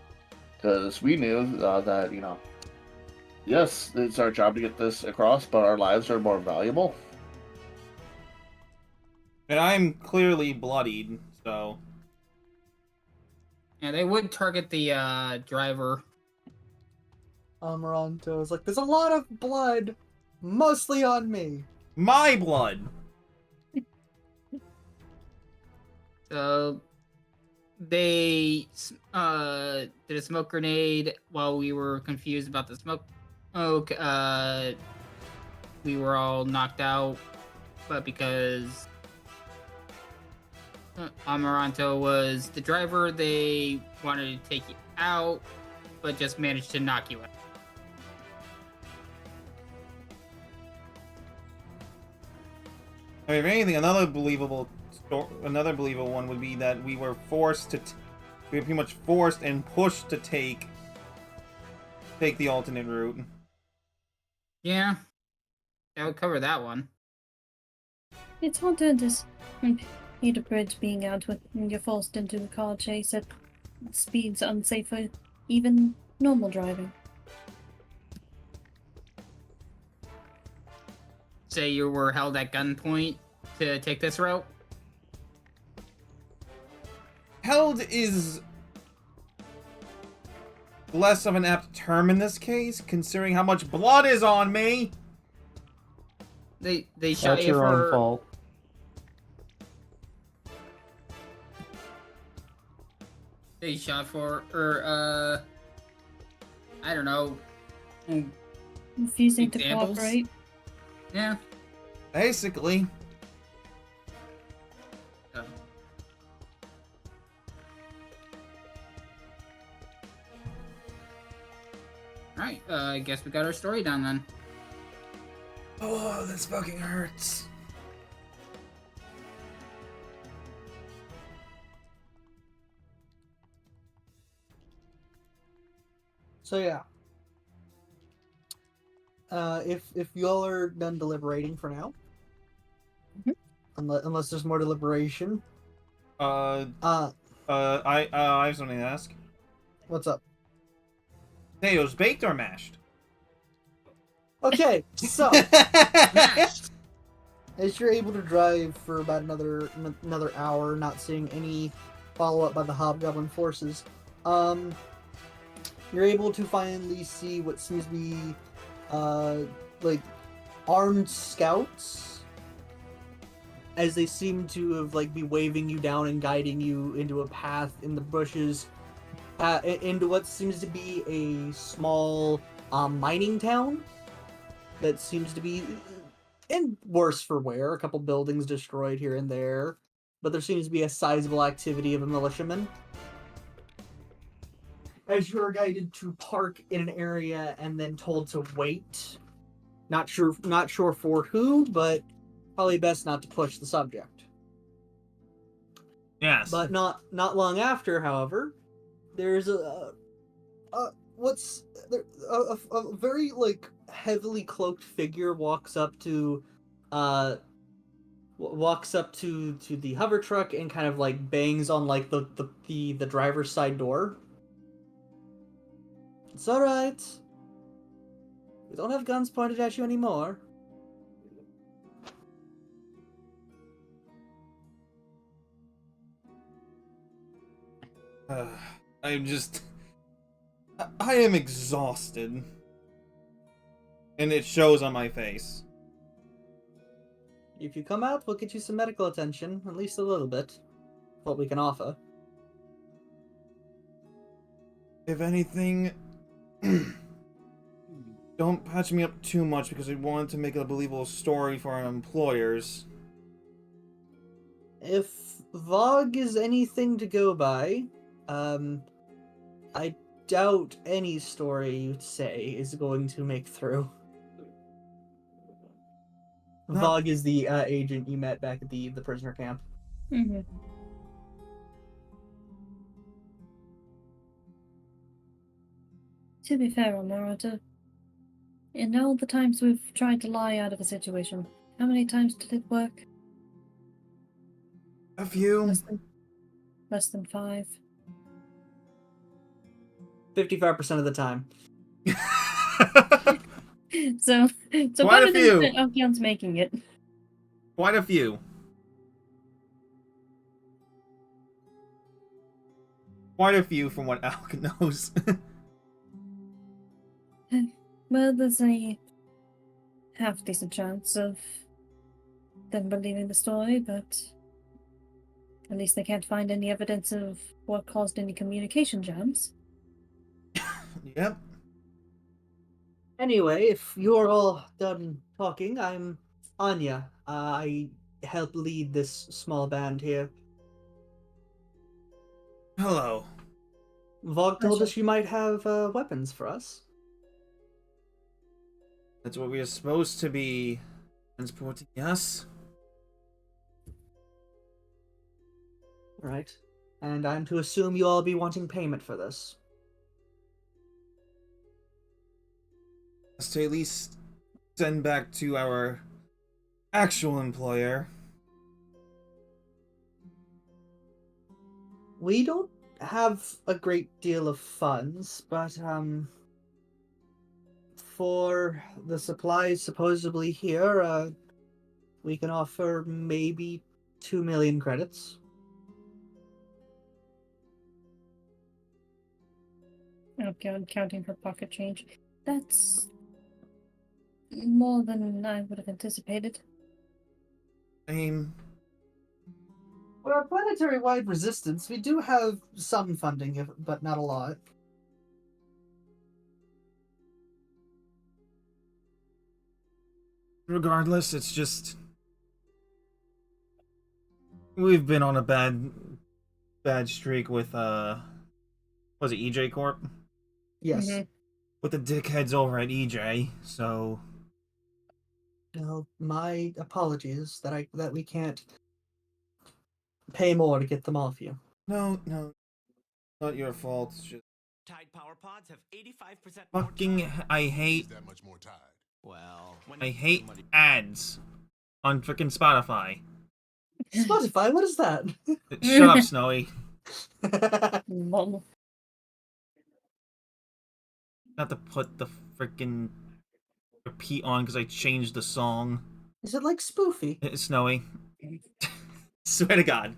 Because we knew that, yes, it's our job to get this across, but our lives are more valuable. And I'm clearly bloodied, so... Yeah, they would target the driver. Amaranto is like, there's a lot of blood, mostly on me. My blood! So they did a smoke grenade while we were confused about the smoke. We were all knocked out, but because Amaranto was the driver, they wanted to take you out, but just managed to knock you out. I mean, if anything, another believable one would be that we were forced to, we were pretty much forced and pushed to take take the alternate route. Yeah, that would cover that one. It's hard to understand a bridge being out when you're forced into a car chase at speeds unsafe for even normal driving. Say you were held at gunpoint to take this route. Held is less of an apt term in this case, considering how much blood is on me. They shot That's you your for own fault. They shot for, or I don't know. Refusing to Examples? cooperate. Yeah. Basically. Oh. Alright, I guess we got our story done then. Oh, this fucking hurts. So yeah. If y'all are done deliberating for now, unless there's more deliberation. I have something to ask. What's up? Potatoes baked or mashed? Okay, so Smashed! as you're able to drive for about another hour, not seeing any follow up by the hobgoblin forces, you're able to finally see what seems to be like armed scouts, as they seem to have be waving you down and guiding you into a path in the bushes, into what seems to be a small mining town that seems to be in worse for wear. A couple buildings destroyed here and there, but there seems to be a sizable activity of a militiaman. As you are guided to park in an area and then told to wait. Not sure for who, but probably best not to push the subject. Yes. But not long after, however, there's a very heavily cloaked figure walks up to the hover truck and kind of bangs on the driver's side door. It's all right. We don't have guns pointed at you anymore. I'm just... I am exhausted. And it shows on my face. If you come out, we'll get you some medical attention, at least a little bit. What we can offer. If anything... don't patch me up too much because I wanted to make a believable story for our employers. If Vogue is anything to go by, I doubt any story you'd say is going to make through. Not- Vogue is the agent you met back at the prisoner camp. Mm-hmm. To be fair, Marauder, in all the times we've tried to lie out of a situation, how many times did it work? A few. Less than 5. 55% of the time. So Quite a better few. than Okyan's making it. Quite a few. Quite a few from what Alk knows. Well, there's a half decent chance of them believing the story, but at least they can't find any evidence of what caused any communication jams. Yep. Anyway, if you're all done talking, I'm Anya. I help lead this small band here. Hello. Vogue told us you might have weapons for us. That's what we are supposed to be transporting, yes? Right. And I'm to assume you all be wanting payment for this. to at least send back to our actual employer. We don't have a great deal of funds, but for the supplies supposedly here, we can offer maybe 2 million credits. Okay, I'm counting her pocket change. That's more than I would have anticipated. Same. For our planetary-wide resistance, we do have some funding, but not a lot. Regardless, it's just we've been on a bad streak with was it EJ Corp? Yes. Mhm. With the dickheads over at EJ, so No, my apologies that we can't pay more to get them off you. no, not your fault. It's just Tide Power Pods have 85% fucking more Tide. I hate that much more Tide. Well, when I hate ads on freaking Spotify. Spotify, what is that? Shut up, Snowy. Lol. Not to put the freaking repeat on because I changed the song. Is it like spoofy? It's Snowy. Swear to God.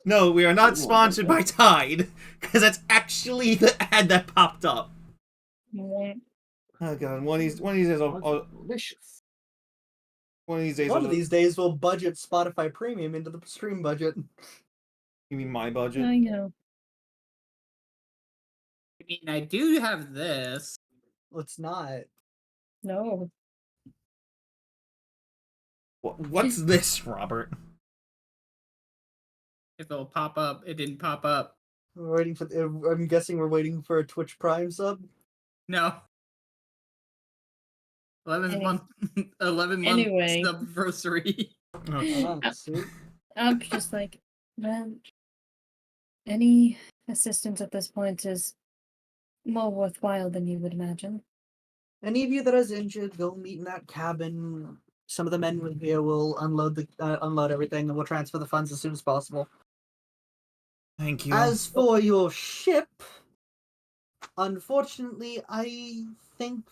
No, we are not sponsored by Tide, because that's actually the ad that popped up. Mwah. Oh God, one of these days, Delicious. one of these days, One of these days we'll budget Spotify Premium into the stream budget. You mean my budget? I know. I mean, I do have this. Let's not. No. What's this, Robert? If it'll pop up, it didn't pop up. We're waiting for. I'm guessing we're waiting for a Twitch Prime sub. No. 11 Any- month, 11 Anyway. month anniversary. Okay. Sweet. I'm just like, man, any assistance at this point is more worthwhile than you would imagine. Any of you that is injured, go meet in that cabin. Some of the men here will unload everything, and we'll transfer the funds as soon as possible. Thank you. As for your ship, unfortunately, I think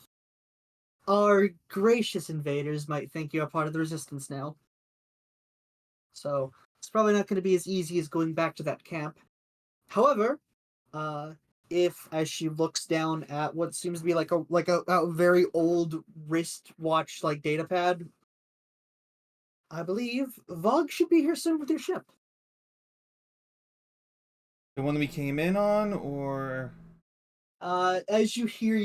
our gracious invaders might think you're part of the resistance now. So it's probably not going to be as easy as going back to that camp. However, if as she looks down at what seems to be like a very old wristwatch like data pad, I believe Vogue should be here soon with your ship. The one that we came in on, or As you hear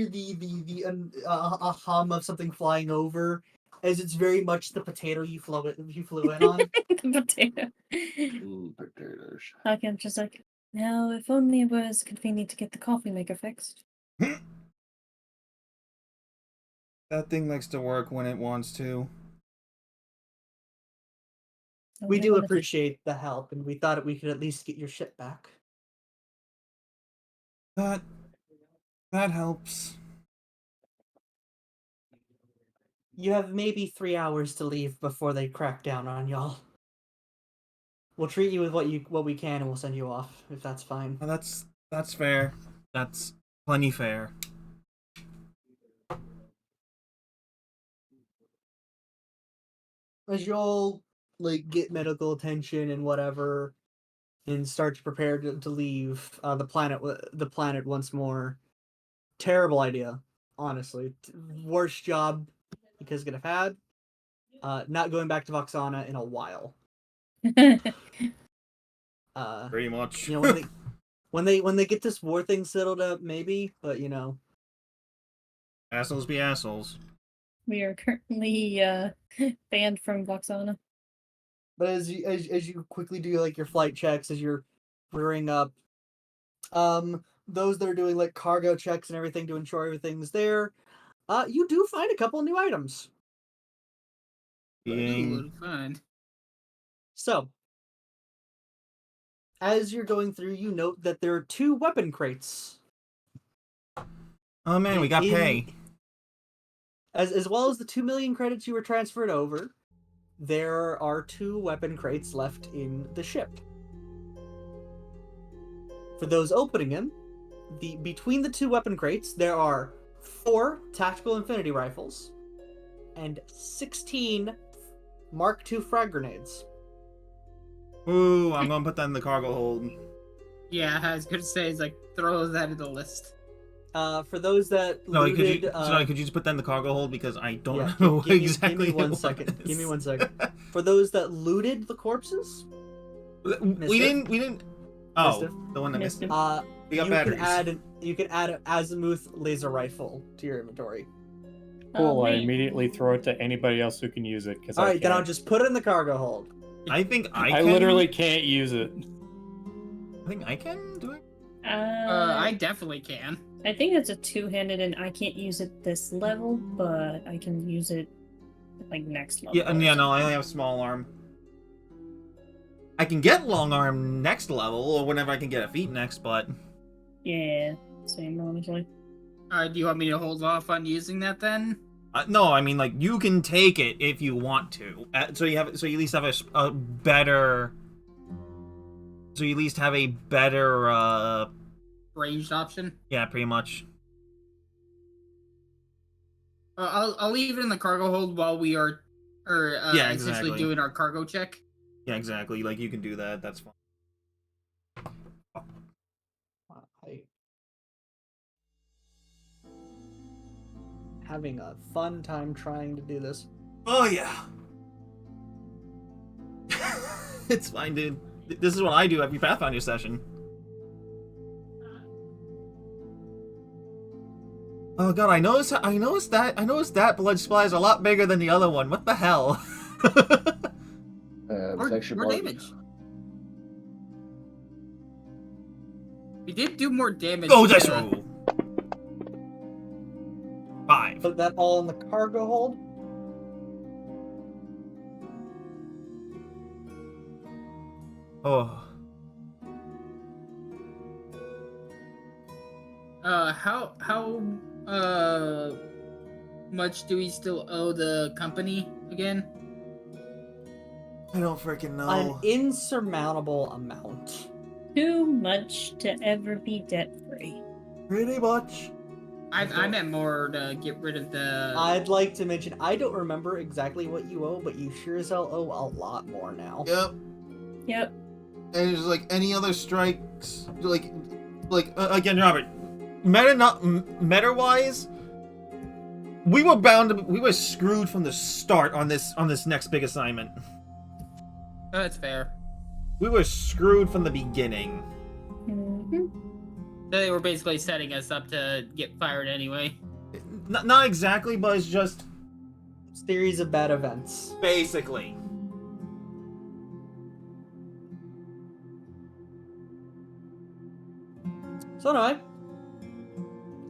the a hum of something flying over, as it's very much the potato you flew in on. The potato. Ooh, potatoes. Okay, I'm just like, now if only it was convenient to get the coffee maker fixed. that thing likes to work when it wants to. We Only do when it's- appreciate the help, and we thought we could at least get your ship back. That helps. You have maybe 3 hours to leave before they crack down on y'all. We'll treat you with what we can, and we'll send you off if that's fine. Well, that's fair. That's plenty fair. As y'all like get medical attention and whatever, and start to prepare to leave the planet once more. Terrible idea, honestly. Worst job you guys could have had. Not going back to Voxana in a while. Pretty much. You know, when they get this war thing settled up, maybe, but you know. Assholes be assholes. We are currently banned from Voxana. But as you quickly do like your flight checks as you're rearing up, those that are doing like cargo checks and everything to ensure everything's there, you do find a couple new items. Being Fun. So, as you're going through, you note that there are 2 weapon crates. Oh man, we got pay. As well as the 2 million credits you were transferred over, there are 2 weapon crates left in the ship. For those opening them, between the 2 weapon crates, there are 4 tactical infinity rifles and 16 Mark II frag grenades. Ooh, I'm gonna put that in the cargo hold. Yeah, I was gonna say, it's like, throw that in the list. For those that looted... Could you just put that in the cargo hold, because I don't yeah, know give exactly me one what second. it Give me is. 1 second. For those that looted the corpses, We didn't. Oh, Mister. the one that missed Mister. it. We got you batteries. you can add an azimuth laser rifle to your inventory. Cool. I man. immediately throw it to anybody else who can use it because All I right, then I'll can't. just put it in the cargo hold. I think I I can. literally can't use it. I think I can do it. I definitely can. I think it's a two-handed, and I can't use it this level, but I can use it like next level. Yeah, no, I only have small arm. I can get long arm next level, or whenever I can get a feat next, but Yeah, same honestly. Do you want me to hold off on using that then? no, I mean like you can take it if you want to. So you at least have a better. So you at least have a better. Ranged option? Yeah, pretty much. I'll leave it in the cargo hold while we are, Yeah, essentially exactly. doing our cargo check. Yeah, exactly. Like you can do that. That's fine. Having a fun time trying to do this. Oh yeah. It's fine, dude. This is what I do every Pathfinder session. Oh god, I noticed that blood supply is a lot bigger than the other one. What the hell? It's actually More more damage. We did do more damage. Go this rule. 5. Put that all in the cargo hold. Oh. How much do we still owe the company again? I don't freaking know. An insurmountable amount. Too much to ever be debt-free. Pretty much. I meant more to get rid of the. I'd like to mention, I don't remember exactly what you owe, but you sure as hell owe a lot more now. Yep. Yep. And there's like any other strikes, like again, Robert. Meta-wise, we were screwed from the start on this next big assignment. Oh, that's fair. We were screwed from the beginning. Mm-hmm. They were basically setting us up to get fired anyway. Not exactly, but it's just Series of bad events. basically. So anyway,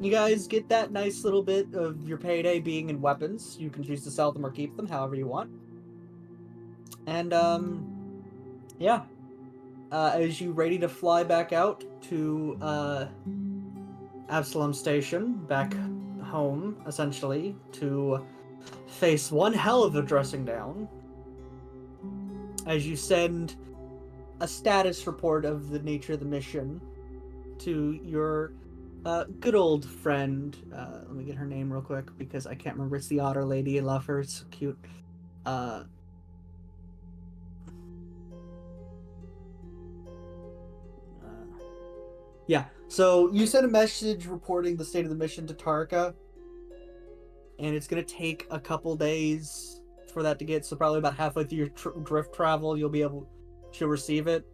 you guys get that nice little bit of your payday being in weapons. You can choose to sell them or keep them, however you want. And yeah. As you ready to fly back out to Absalom Station, back home, essentially, to face one hell of a dressing down, as you send a status report of the nature of the mission to your good old friend. Let me get her name real quick because I can't remember. It's the otter lady. I love her. It's cute. Yeah, so you sent a message reporting the state of the mission to Tarka, and it's going to take a couple days for that to get, so probably about halfway through your drift travel, she'll receive it,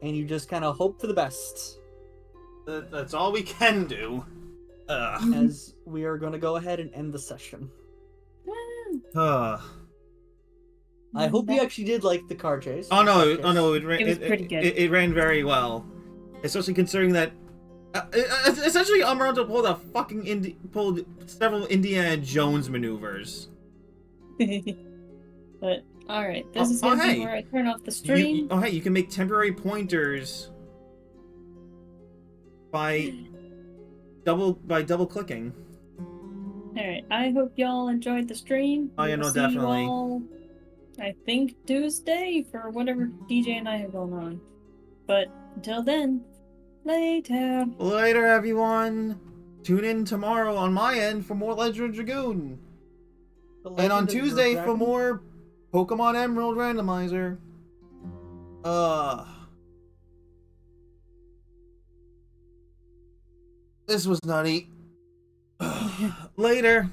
and you just kind of hope for the best. That's all we can do. As we are going to go ahead and end the session. I hope you actually did like the car chase. Oh no! It was pretty good. It ran very well, especially considering that essentially Amaranto pulled several Indiana Jones maneuvers. But all right, this is gonna be where I turn off the stream. You can make temporary pointers by double clicking. Alright, I hope y'all enjoyed the stream. Oh, yeah, We'll no, see you definitely. all, I think, Tuesday for whatever DJ and I have going on. But until then, later. Later, everyone. Tune in tomorrow on my end for more Legend of Dragoon. The And on Legend of Tuesday for Dragon? more Pokemon Emerald Randomizer. This was nutty. Later.